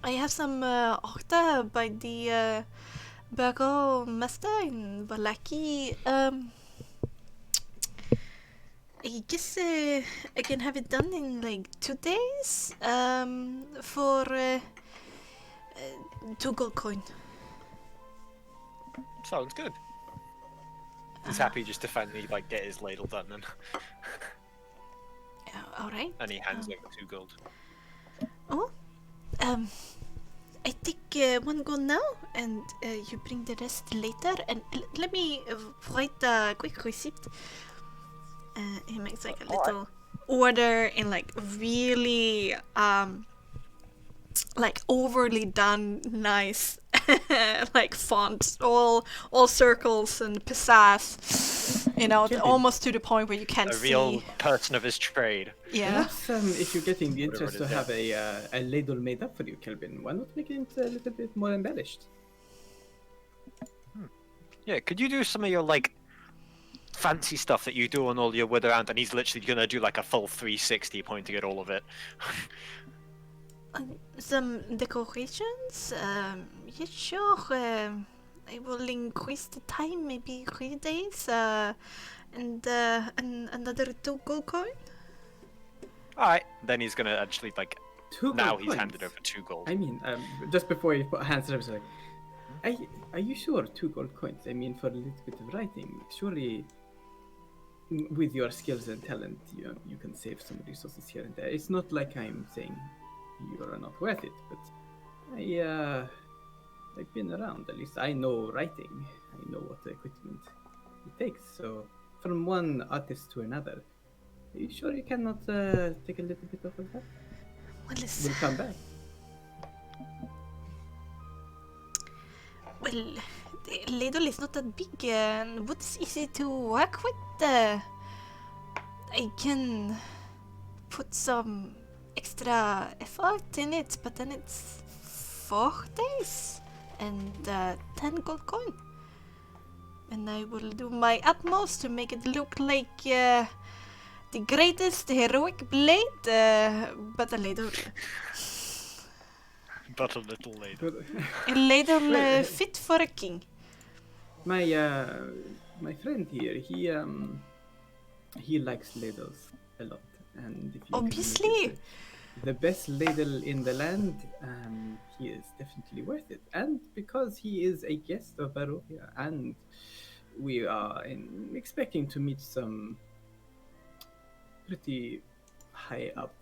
I have some order by the Burgomaster in Valaki. I guess I can have it done in like 2 days. For 2 gold coin. Sounds good. He's happy just to finally like get his ladle done, All right. and he hands over 2 gold. Oh, I take 1 gold now, and you bring the rest later. And let me write a quick receipt. He makes like a little order in like really like overly done nice like fonts, all circles and pizzazz, you know, almost to the point where you can't A real see. person of his trade. Yeah. Perhaps if you're getting the Whatever interest it to is, have a ladle made up for you, Kelvin, why not make it a little bit more embellished? Yeah, could you do some of your like fancy stuff that you do on all your wood around? And he's literally gonna do like a full 360 pointing at all of it. Some decorations? Yeah, sure. I will increase the time, maybe 3 days. And another 2 gold coin. Alright, then he's gonna actually like. 2 gold Now coins. he's handed over 2 gold. I mean, just before you put hands up, it's like, are you sure 2 gold coins? I mean, for a little bit of writing, surely with your skills and talent, you can save some resources here and there. It's not like I'm saying you are not worth it, but I've been around. At least I know writing. I know what equipment it takes. So from one artist to another, are you sure you cannot take a little bit off of that? Well, We'll come back. Well, the ladle is not that big, and wood is easy to work with. I can put some extra effort in it, but then it's 4 days and 10 gold coin. And I will do my utmost to make it look like the greatest heroic blade, but a ladle. But a little later. A ladle Well, fit for a king. My friend here, he likes ladles a lot, and if you can make Obviously. it the best ladle in the land, he is definitely worth it. And because he is a guest of Barovia, and we are expecting to meet some pretty high up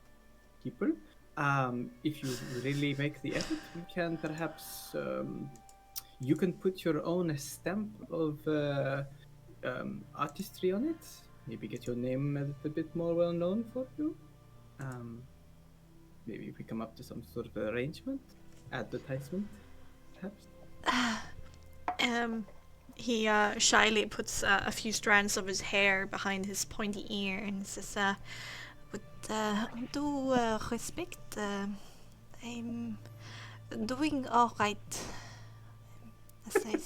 people. If you really make the effort, we can perhaps you can put your own stamp of artistry on it. Maybe get your name a little bit more well known for you. Maybe we come up to some sort of arrangement, advertisement, perhaps. He shyly puts a few strands of his hair behind his pointy ear and says, with due respect, I'm doing all right. As I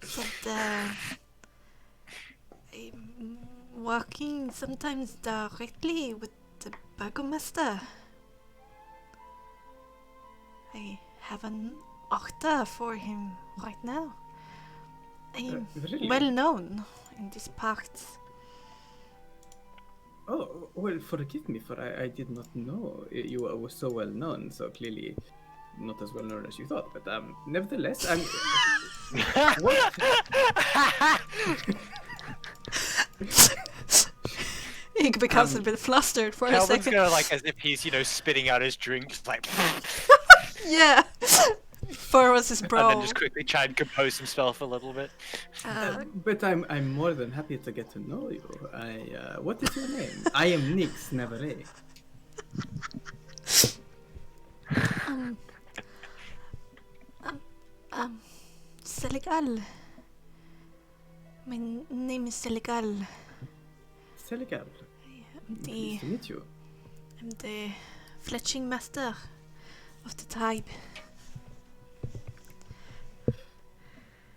said, I'm working sometimes directly with the Burgomaster. I have an order for him right now. I'm Really? well known in these parts. Oh, well, forgive me, for I did not know you were so well known, so clearly not as well known as you thought, but nevertheless, I'm... what? He he becomes a bit flustered for a Calvin's second. gonna like as if he's spitting out his drink, just like, Yeah. Furrows his brow. and then just quickly try and compose himself a little bit. But I'm more than happy to get to know you. What is your name? I am Nix, never A. Seligal. My name is Seligal. Seligal. Nice to meet you. I'm the fletching master of the tribe.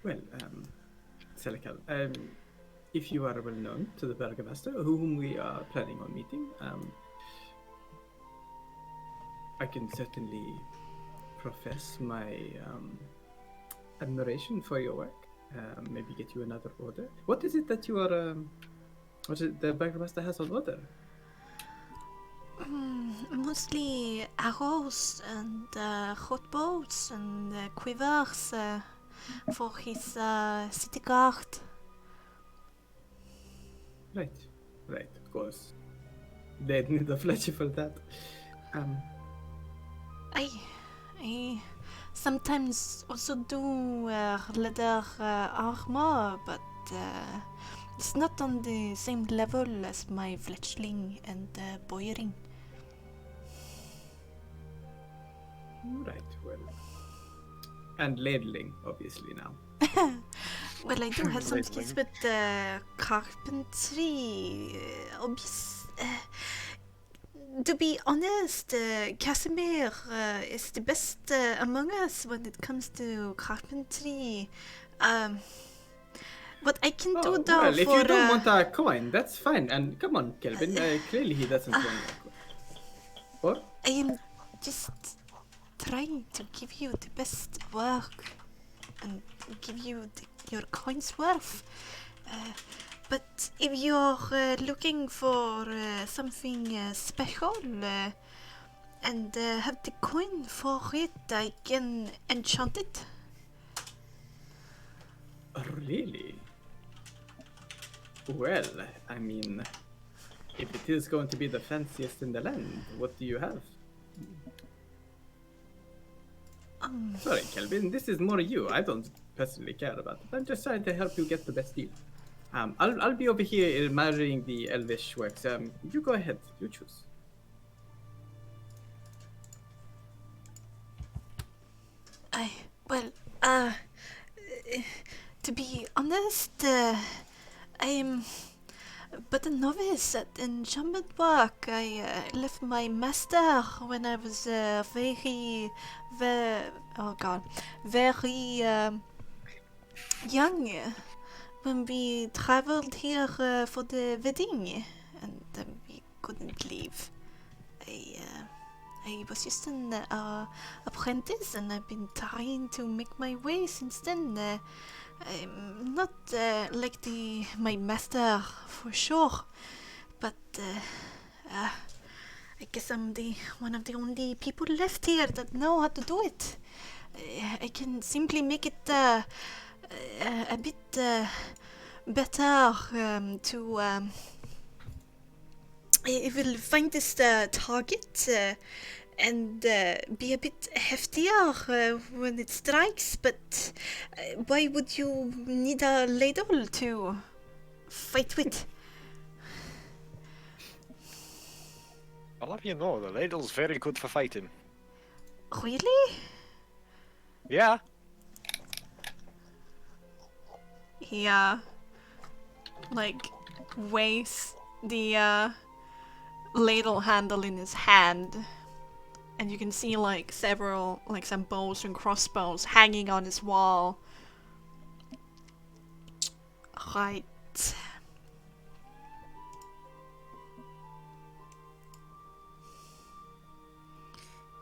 Well, Seligal, if you are well known to the Burgomaster, whom we are planning on meeting, I can certainly profess my admiration for your work. Maybe get you another order. What is it that you are? What is it the Burgomaster has on order? Mostly arrows and hot boats and quivers for his city guard. Right, of course. They'd need a fletcher for that. I sometimes also do leather armor, but it's not on the same level as my fletchling and boyering. Right, well. And ladling, obviously, now. Well, I do have some skills with carpentry. To be honest, Casimir is the best among us when it comes to carpentry. What I can do though well, if for you don't want a coin, that's fine. And come on, Kelvin, clearly he doesn't want a coin. What? I am just trying to give you the best work and give you your coin's worth. But if you're looking for something special and have the coin for it, I can enchant it. Really? Well, I mean, if it is going to be the fanciest in the land, what do you have? Sorry, Kelvin, this is more you. I don't personally care about it. I'm just trying to help you get the best deal. I'll be over here admiring the Elvish works. You go ahead. You choose. To be honest, I am but a novice at enchantment work. I left my master when I was very young. When we traveled here for the wedding, and we couldn't leave. I was just an apprentice, and I've been trying to make my way since then. I'm not like my master for sure, but I guess I'm one of the only people left here that know how to do it. I can simply make it a bit better to. I will find this target and be a bit heftier when it strikes, but why would you need a ladle to fight with? I'll have you know, the ladle's very good for fighting. Really? Yeah. Yeah. Like, weighs the ladle handle in his hand. And you can see like some bows and crossbows hanging on his wall. Right.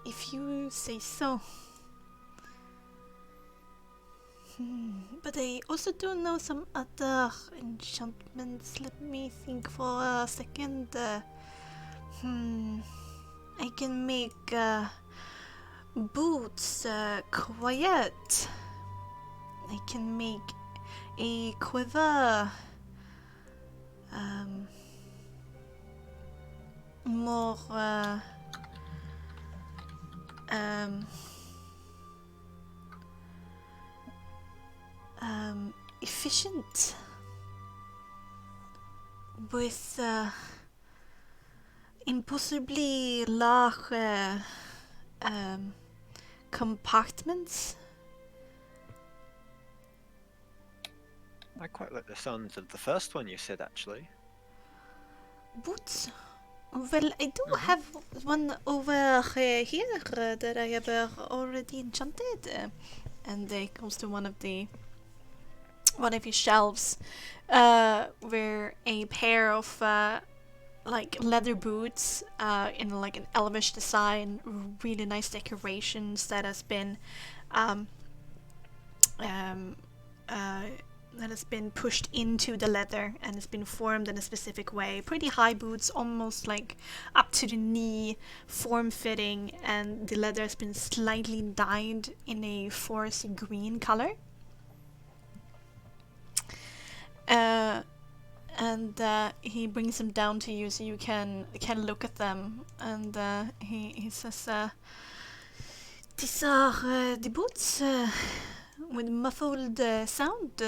If you say so. But I also do know some other enchantments. Let me think for a second. I can make boots quiet. I can make a quiver more um, efficient with impossibly large compartments. I quite like the sound of the first one you said, actually. Boots. Well, I do have one over here that I have already enchanted. And it comes to one of his shelves, where a pair of like leather boots in like an elvish design, really nice decorations that has been um, um, uh, that has been pushed into the leather and has been formed in a specific way. Pretty high boots, almost like up to the knee, form-fitting, and the leather has been slightly dyed in a foresty green color. And he brings them down to you so you can look at them. And he says, "These are the boots with muffled sound.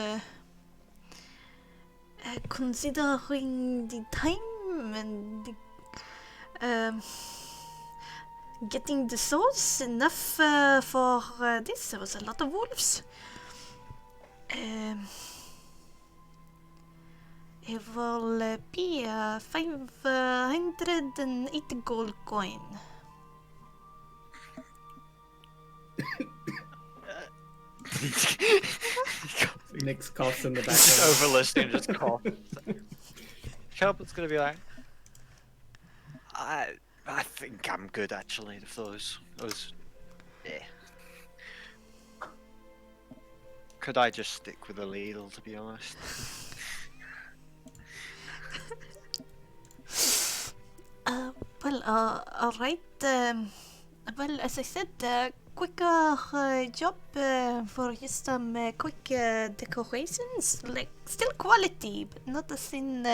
Considering the time and getting the souls enough for this, there was a lot of wolves. It will be 580 gold coin." Nick's coughs in the Just background. over listening, just cough. Kelp's gonna be like, I think I'm good actually. If those, yeah. Could I just stick with a ladle, to be honest? Alright. Well, as I said, quicker job for just some quick decorations. Like, still quality, but not as in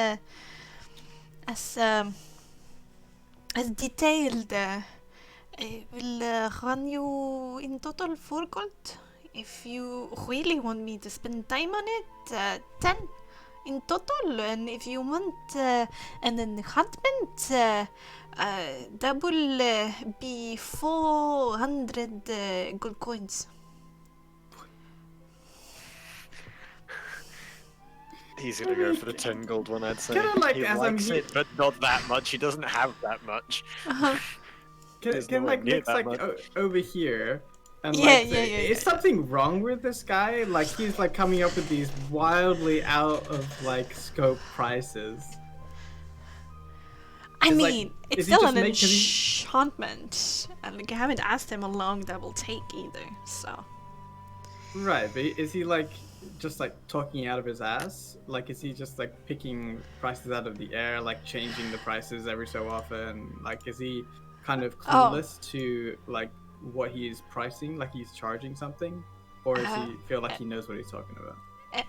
as detailed. I will run you in total 4 gold. If you really want me to spend time on it, 10 in total. And if you want an enchantment, that will be 400 gold coins. He's gonna go for the 10 gold one, I'd say. Kinda like He as I'm likes it, but not that much. He doesn't have that much. There's Can nowhere like near Nick's that like much. over here, and Yeah, like yeah, is something wrong with this guy? Like he's like coming up with these wildly out of like scope prices. I It's like, mean, it's is he still just an make- 'cause he- enchantment. And like, I haven't asked him how long that will take either, so. Right, but is he like just like talking out of his ass? Like is he just like picking prices out of the air, like changing the prices every so often? Like is he kind of clueless to like what he is pricing, like he's charging something? Or does he feel like he knows what he's talking about?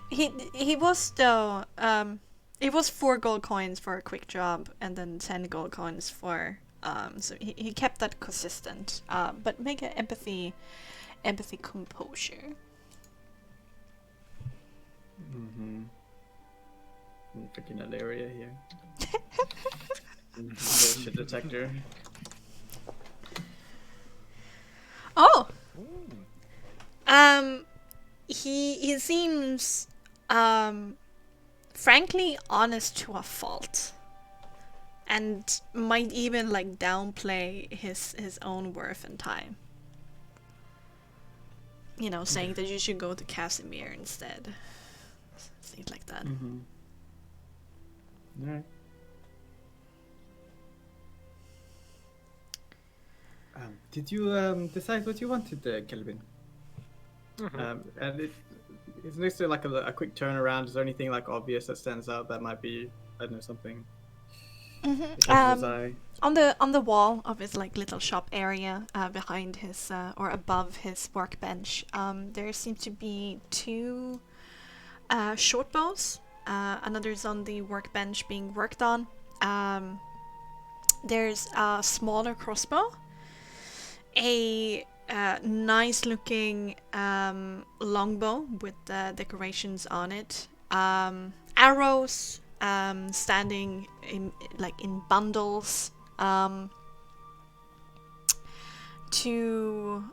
He was though, it was 4 gold coins for a quick job and then 10 gold coins for so he kept that consistent, but make an empathy composure. Mm-hmm. Freaking Ilaria here. Bullshit detector. Oh, he seems frankly honest to a fault, and might even like downplay his own worth and time. You know, saying that you should go to Casimir instead. Things like that. Mm-hmm. Alright. Did you decide what you wanted, Kelvin? And is next to like a quick turnaround? Is there anything like obvious that stands out that might be, I don't know, something? Catches his eye? On the wall of his like little shop area, behind his or above his workbench, there seems to be 2 short bows. Another's on the workbench being worked on. there's a smaller crossbow, a nice looking longbow with decorations on it, arrows standing in bundles, two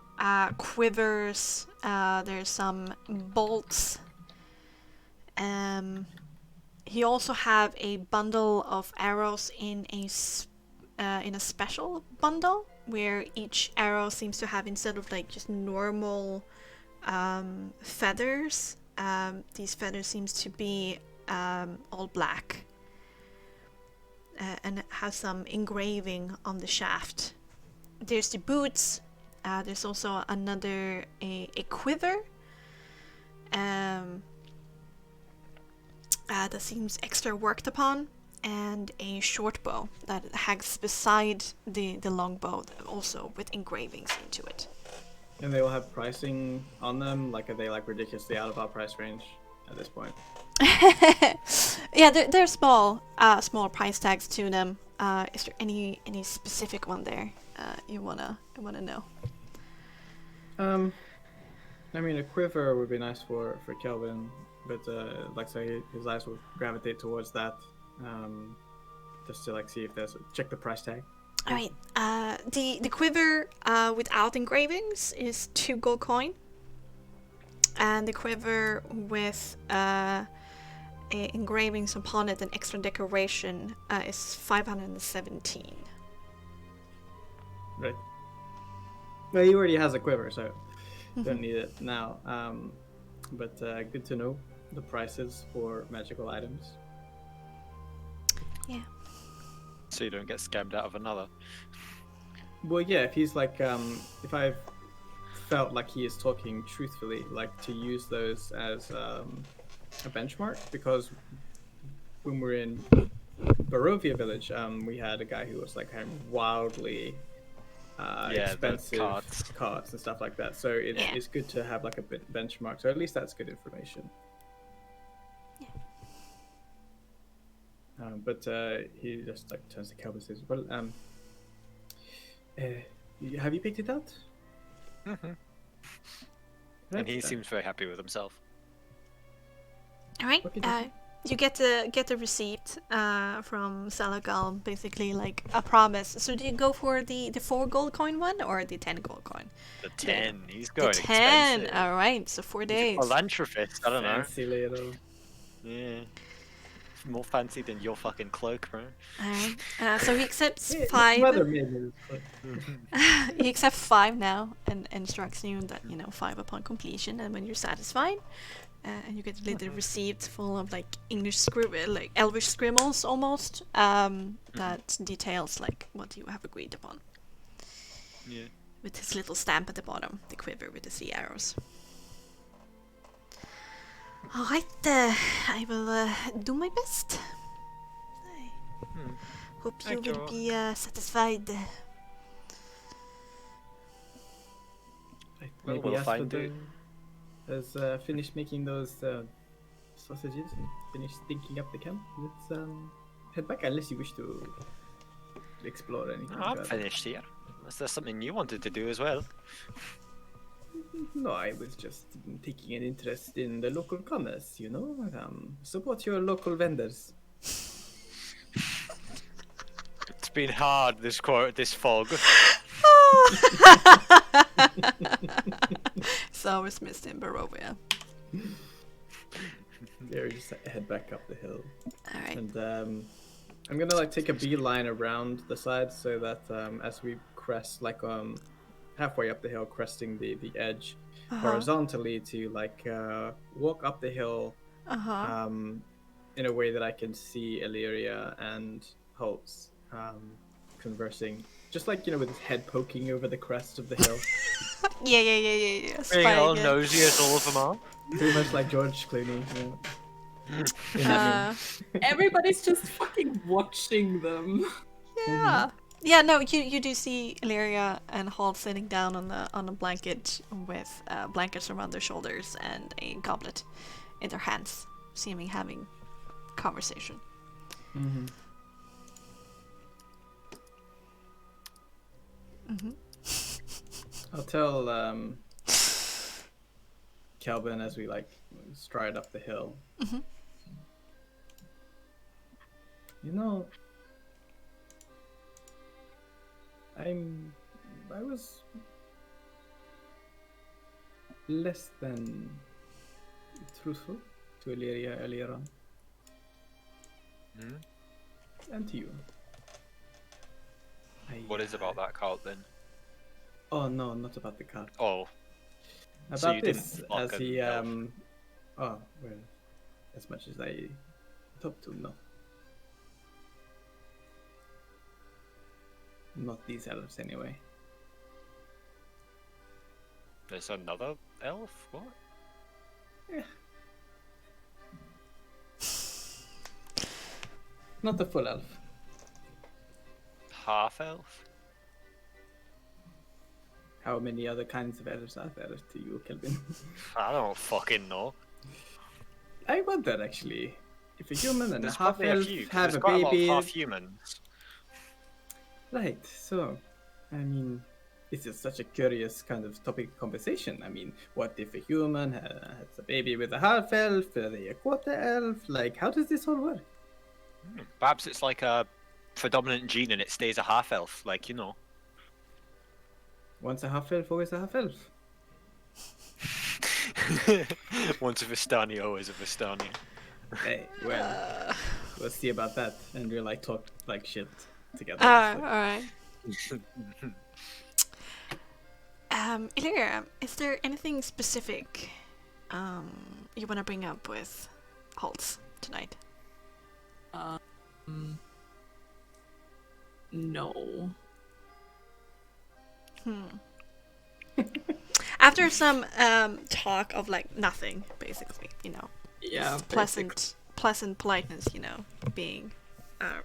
quivers, there's some bolts. He also have a bundle of arrows in a special bundle where each arrow seems to have, instead of like just normal feathers, these feathers seems to be all black and has some engraving on the shaft. There's the boots. There's also another a quiver that seems extra worked upon, and a short bow that hangs beside the long bow, also with engravings into it. And they will have pricing on them? Like, are they like ridiculously out of our price range at this point? Yeah, they're small price tags to them. Is there any specific one there you wanna know? I mean, a quiver would be nice for Kelvin, but like so his eyes will gravitate towards that, just to like see if there's check the price tag. All right. The quiver without engravings is 2 gold coin, and the quiver with engravings upon it and extra decoration is 517. Right. Well, he already has a quiver, so don't need it now. But good to know the prices for magical items. Yeah. So you don't get scammed out of another. Well, yeah, if he's like, if I've felt like he is talking truthfully, like to use those as a benchmark, because when we're in Barovia village, we had a guy who was like having wildly expensive carts and stuff like that. So it's good to have like a benchmark. So at least that's good information. But he just like turns to Calvin and says, "Well, have you picked it out?" Mm-hmm. Right, And he seems very happy with himself. All right. What can you do? You get the receipt from Salagal, basically like a promise. So do you go for the 4 gold coin one or the 10 gold coin? The 10. He's going The 10. expensive. All right. So 4 days. Philanthropist. I don't know. Fancy little. Yeah. More fancy than your fucking cloak, bro. All right. So he accepts Yeah, 5. Mother made me this He accepts 5 now and instructs you that 5 upon completion, and when you're satisfied, and you get a little receipt full of like like Elvish scribbles almost, that details like what you have agreed upon. Yeah. With his little stamp at the bottom, the quiver with the 3 arrows. Alright, I will do my best. I hope you Thank will you. be satisfied. Right, Well, maybe we'll Asphodel find it. has finished making those sausages and finished thinking up the camp. Let's head back unless you wish to explore anything. I'm further. finished here. Is there something you wanted to do as well? No, I was just taking an interest in the local commerce, you know. Support your local vendors. It's been hard, this fog. It's always missed in Barovia. Yeah, we just head back up the hill. Alright. And I'm gonna like take a beeline around the side so that as we crest, like halfway up the hill, cresting the edge horizontally, to like walk up the hill in a way that I can see Illyria and Holtz conversing, just like with his head poking over the crest of the hill. Yeah. Being all Spying it. nosy as all of them are. Pretty much like George Clooney. Yeah. Everybody's just fucking watching them. Yeah. Yeah, no, you do see Illyria and Holt sitting down on a blanket with blankets around their shoulders and a goblet in their hands, seeming having conversation. Mhm. I'll tell Calvin as we like stride up the hill. Mhm. You know, I was less than truthful to Illyria earlier on, Hmm? and to you. What is about that cult then? Oh no, not about the card. Oh, so About you this, didn't block as he an oh well, as much as I hope to, no. Not these elves anyway. There's another elf? What? Yeah. Not a full elf. Half elf? How many other kinds of elves are there to you, Kelvin? I don't fucking know. I wonder actually, if a human and There's a half probably a elf few, 'cause have there's a quite a lot of baby. half humans. Right, so, I mean, this is such a curious kind of topic of conversation. I mean, what if a human has a baby with a half elf? Are they a quarter elf? Like, how does this all work? Perhaps it's like a predominant gene and it stays a half elf, like, you know. Once a half elf, always a half elf. Once a Vistani, always a Vistani. Hey, well, we'll see about that. And we'll like talk like shit together. All Like, right. Illyria, is there anything specific you want to bring up with Holtz tonight? No. After some talk of like nothing, basically, you know, Yeah, pleasant politeness, you know, being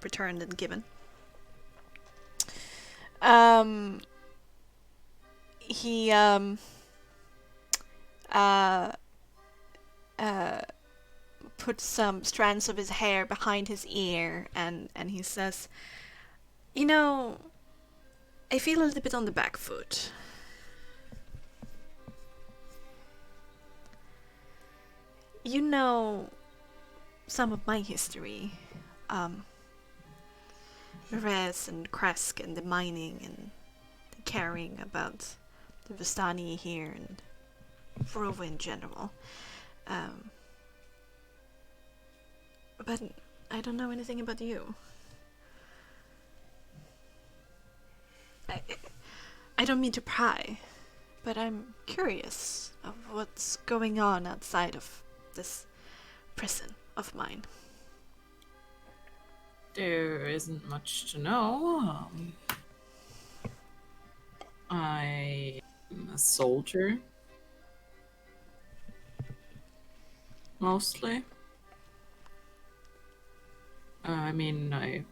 returned and given. He puts some strands of his hair behind his ear, and he says, "You know, I feel a little bit on the back foot. You know some of my history. Rez and Kresk and the mining and the caring about the Vistani here and Vorova in general. But I don't know anything about you. I don't mean to pry, but I'm curious of what's going on outside of this prison of mine." There isn't much to know. I am a soldier. Mostly. I mean, I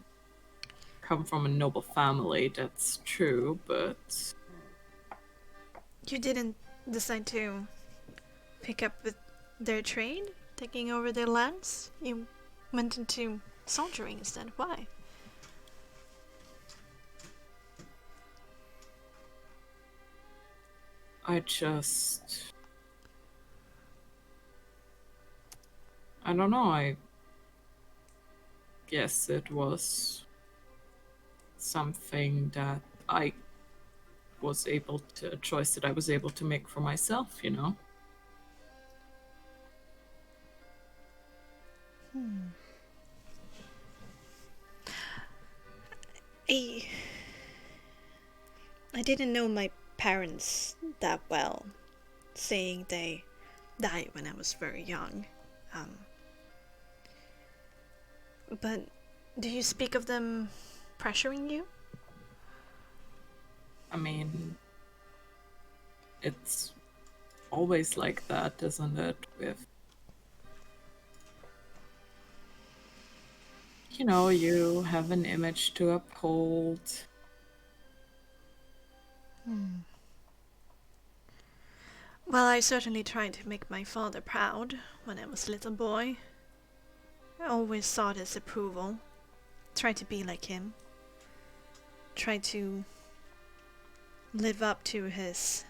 come from a noble family, that's true, but You didn't decide to pick up with their trade, taking over their lands? You went into soldiering instead. Why? I don't know, I guess it was something that I was able to, a choice that I was able to make for myself, you know? I didn't know my parents that well, saying they died when I was very young. But do you speak of them pressuring you? I mean, it's always like that, isn't it? With, you know, you have an image to uphold. Well, I certainly tried to make my father proud when I was a little boy. I always sought his approval, tried to be like him, tried to live up to his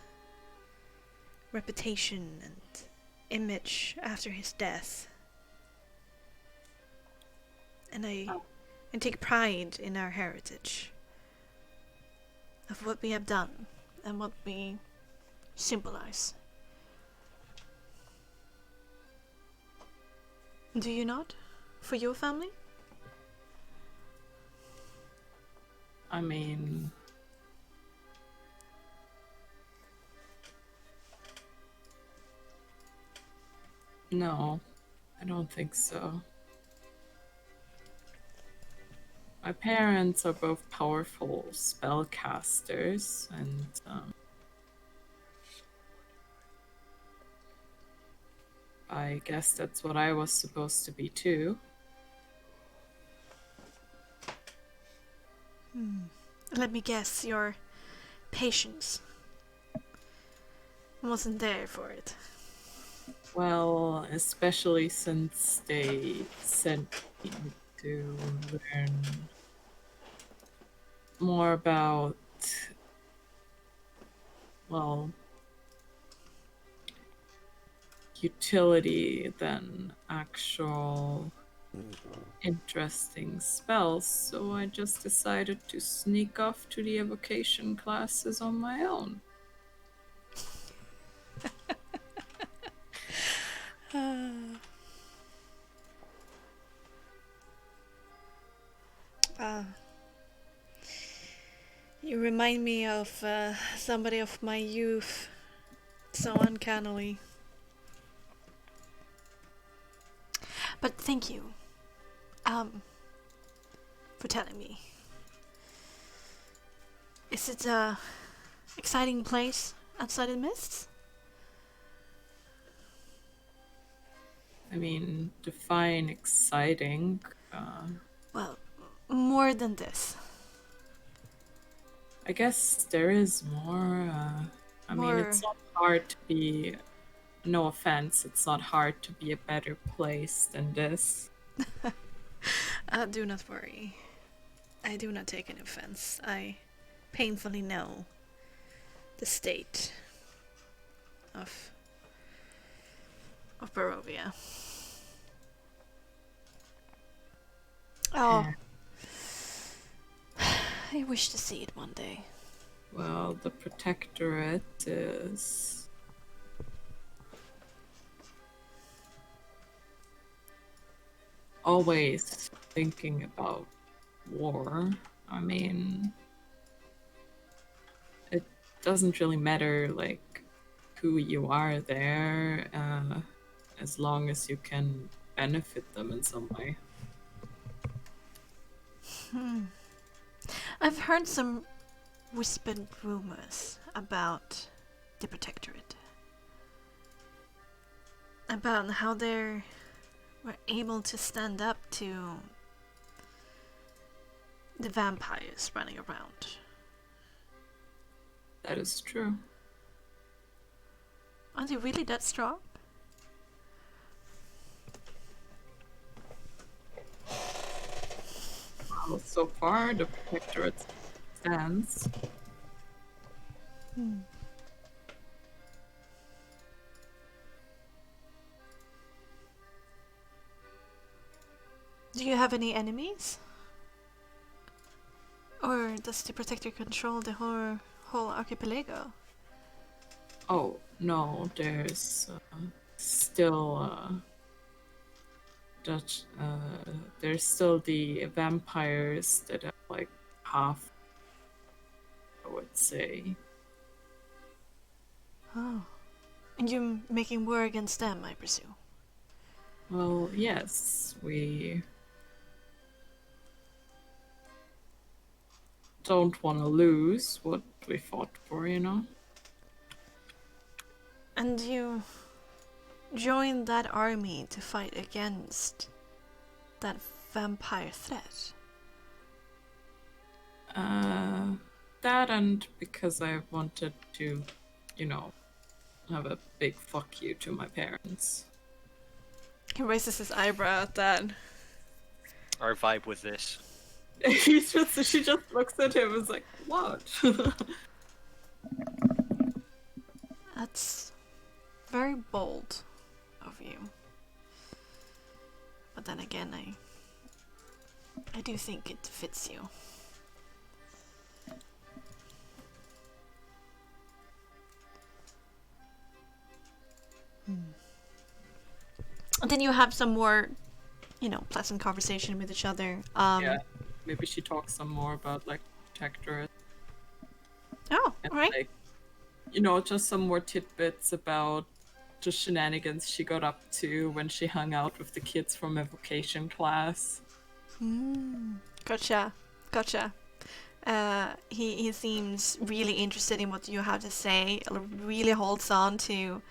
reputation and image after his death. And I take pride in our heritage of what we have done and what we symbolize. Do you not? For your family? I mean, no, I don't think so. My parents are both powerful spellcasters, and I guess that's what I was supposed to be too. Let me guess, your patience wasn't there for it. Well, especially since they sent me to learn more about, well, utility than actual interesting spells, so I just decided to sneak off to the evocation classes on my own. You remind me of somebody of my youth, so uncannily. But thank you, for telling me. Is it a exciting place outside the mists? I mean, define exciting. Well, more than this. I guess there is more. I mean, it's not hard to be. No offense, it's not hard to be a better place than this. Do not worry. I do not take any offense. I painfully know the state of Barovia. Oh, I wish to see it one day. Well, the Protectorate is always thinking about war. I mean, it doesn't really matter, like, who you are there, as long as you can benefit them in some way. I've heard some whispered rumors about the Protectorate. About how they were able to stand up to the vampires running around. That is true. Are they really that strong? Well, so far, the Protectorate stands. Do you have any enemies? Or does the Protector control the whole archipelago? Oh, no, there's still there's still the vampires that are like half, I would say. Oh. And you're making war against them, I presume? Well, yes, we don't want to lose what we fought for, you know? And you joined that army to fight against that vampire threat? That and because I wanted to, you know, have a big fuck you to my parents. He raises his eyebrow at that. Our vibe with this. She just looks at him and is like, what? That's very bold of you. But then again, I do think it fits you. And then you have some more, pleasant conversation with each other. Yeah. Maybe she talks some more about like protectorate Oh, and alright. like just some more tidbits about the shenanigans she got up to when she hung out with the kids from a vocation class. Gotcha. He seems really interested in what you have to say. Really holds on to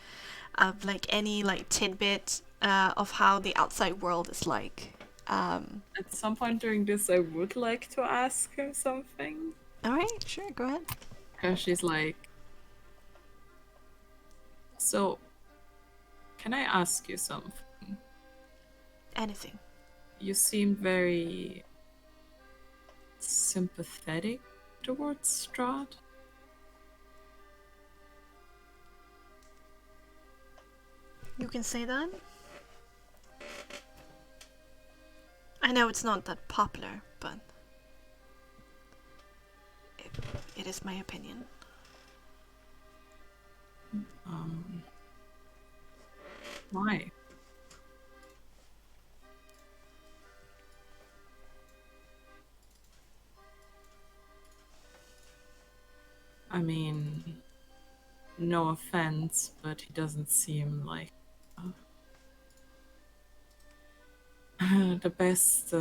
like any like tidbit of how the outside world is like. At some point during this, I would like to ask her something. All right, sure, go ahead. Because she's like, so, can I ask you something? Anything. You seem very sympathetic towards Strahd. You can say that. I know it's not that popular, but it is my opinion. Why? I mean, no offense, but he doesn't seem like the best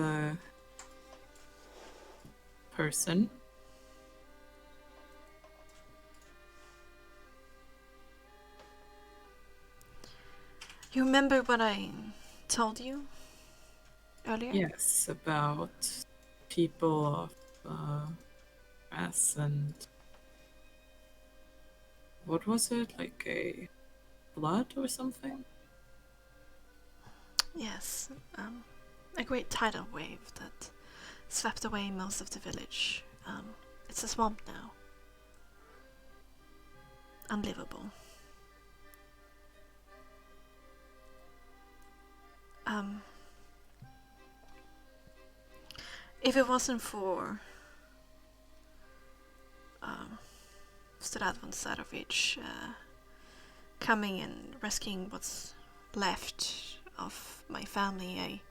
person. You remember what I told you earlier? Yes, about people of us and what was it? Like a blood or something? Yes. A great tidal wave that swept away most of the village. It's a swamp now. Unlivable. If it wasn't for Stradvan Sarovich coming and rescuing what's left of my family,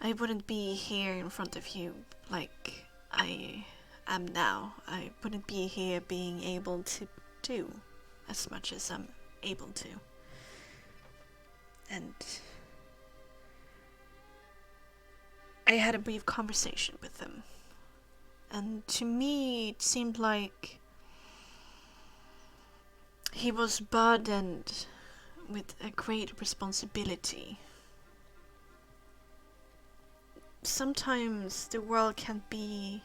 I wouldn't be here in front of you like I am now. I wouldn't be here being able to do as much as I'm able to. And I had a brief conversation with him. And to me, it seemed like he was burdened with a great responsibility. Sometimes the world can be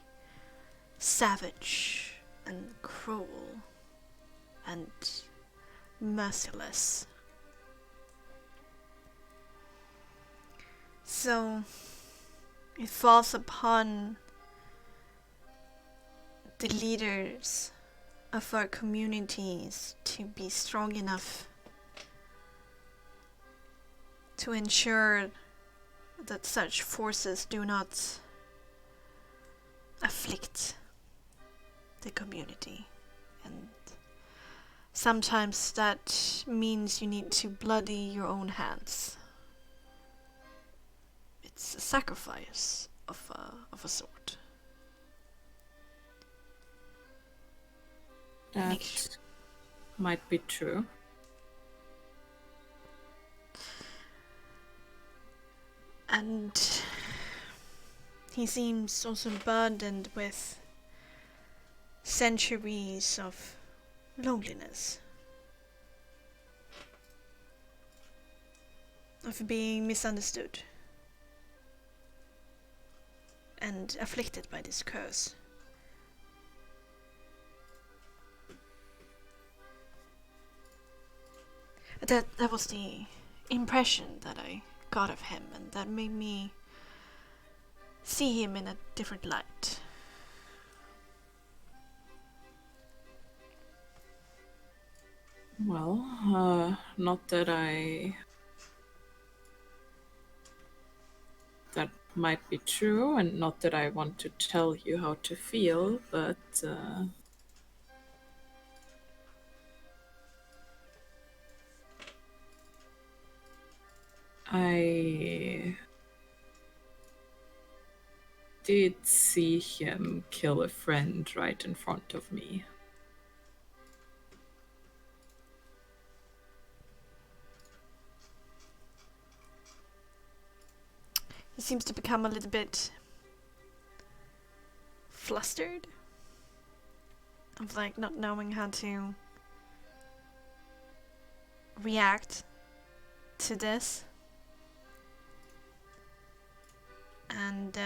savage and cruel and merciless. So it falls upon the leaders of our communities to be strong enough to ensure that such forces do not afflict the community. And sometimes that means you need to bloody your own hands. It's a sacrifice of a sort. That might be true. And he seems also burdened with centuries of loneliness, of being misunderstood and afflicted by this curse. That was the impression that I got of him, and that made me see him in a different light. Well, not that that might be true, and not that I want to tell you how to feel, but I did see him kill a friend right in front of me. He seems to become a little bit flustered. Of like not knowing how to react to this. And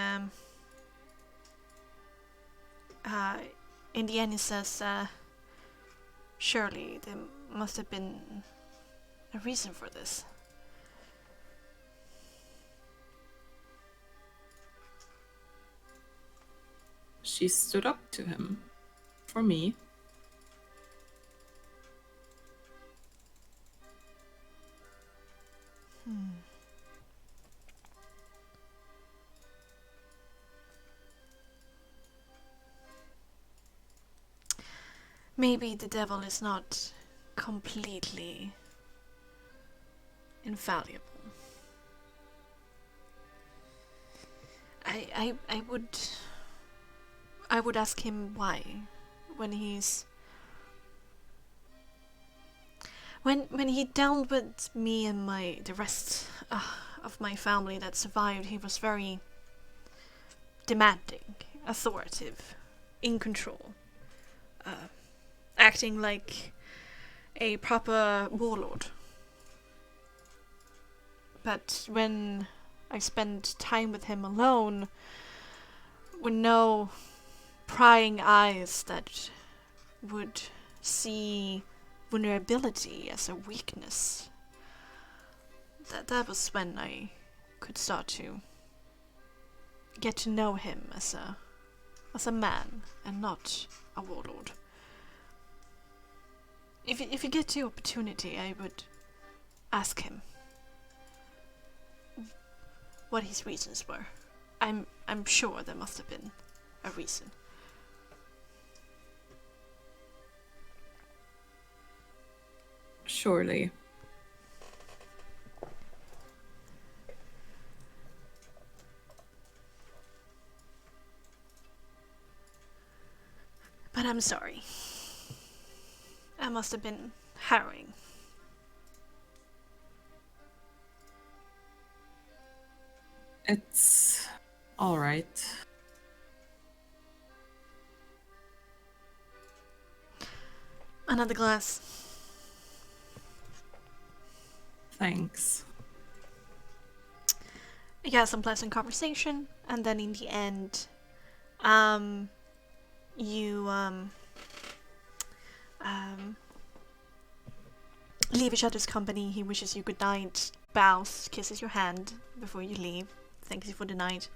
in the end he says, surely there must have been a reason for this. She stood up to him. For me. Maybe the devil is not completely infallible. I would ask him why when he dealt with me and the rest of my family that survived. He was very demanding, authoritative, in control, acting like a proper warlord. But when I spent time with him alone, with no prying eyes that would see vulnerability as a weakness, that was when I could start to get to know him as a man and not a warlord. If you get the opportunity, I would ask him what his reasons were. I'm sure there must have been a reason. Surely. But I'm sorry. That must have been harrowing. It's all right. Another glass. Thanks. We got some pleasant conversation, and then in the end, you leave each other's company. He wishes you good night, bows, kisses your hand before you leave, thanks you for the night,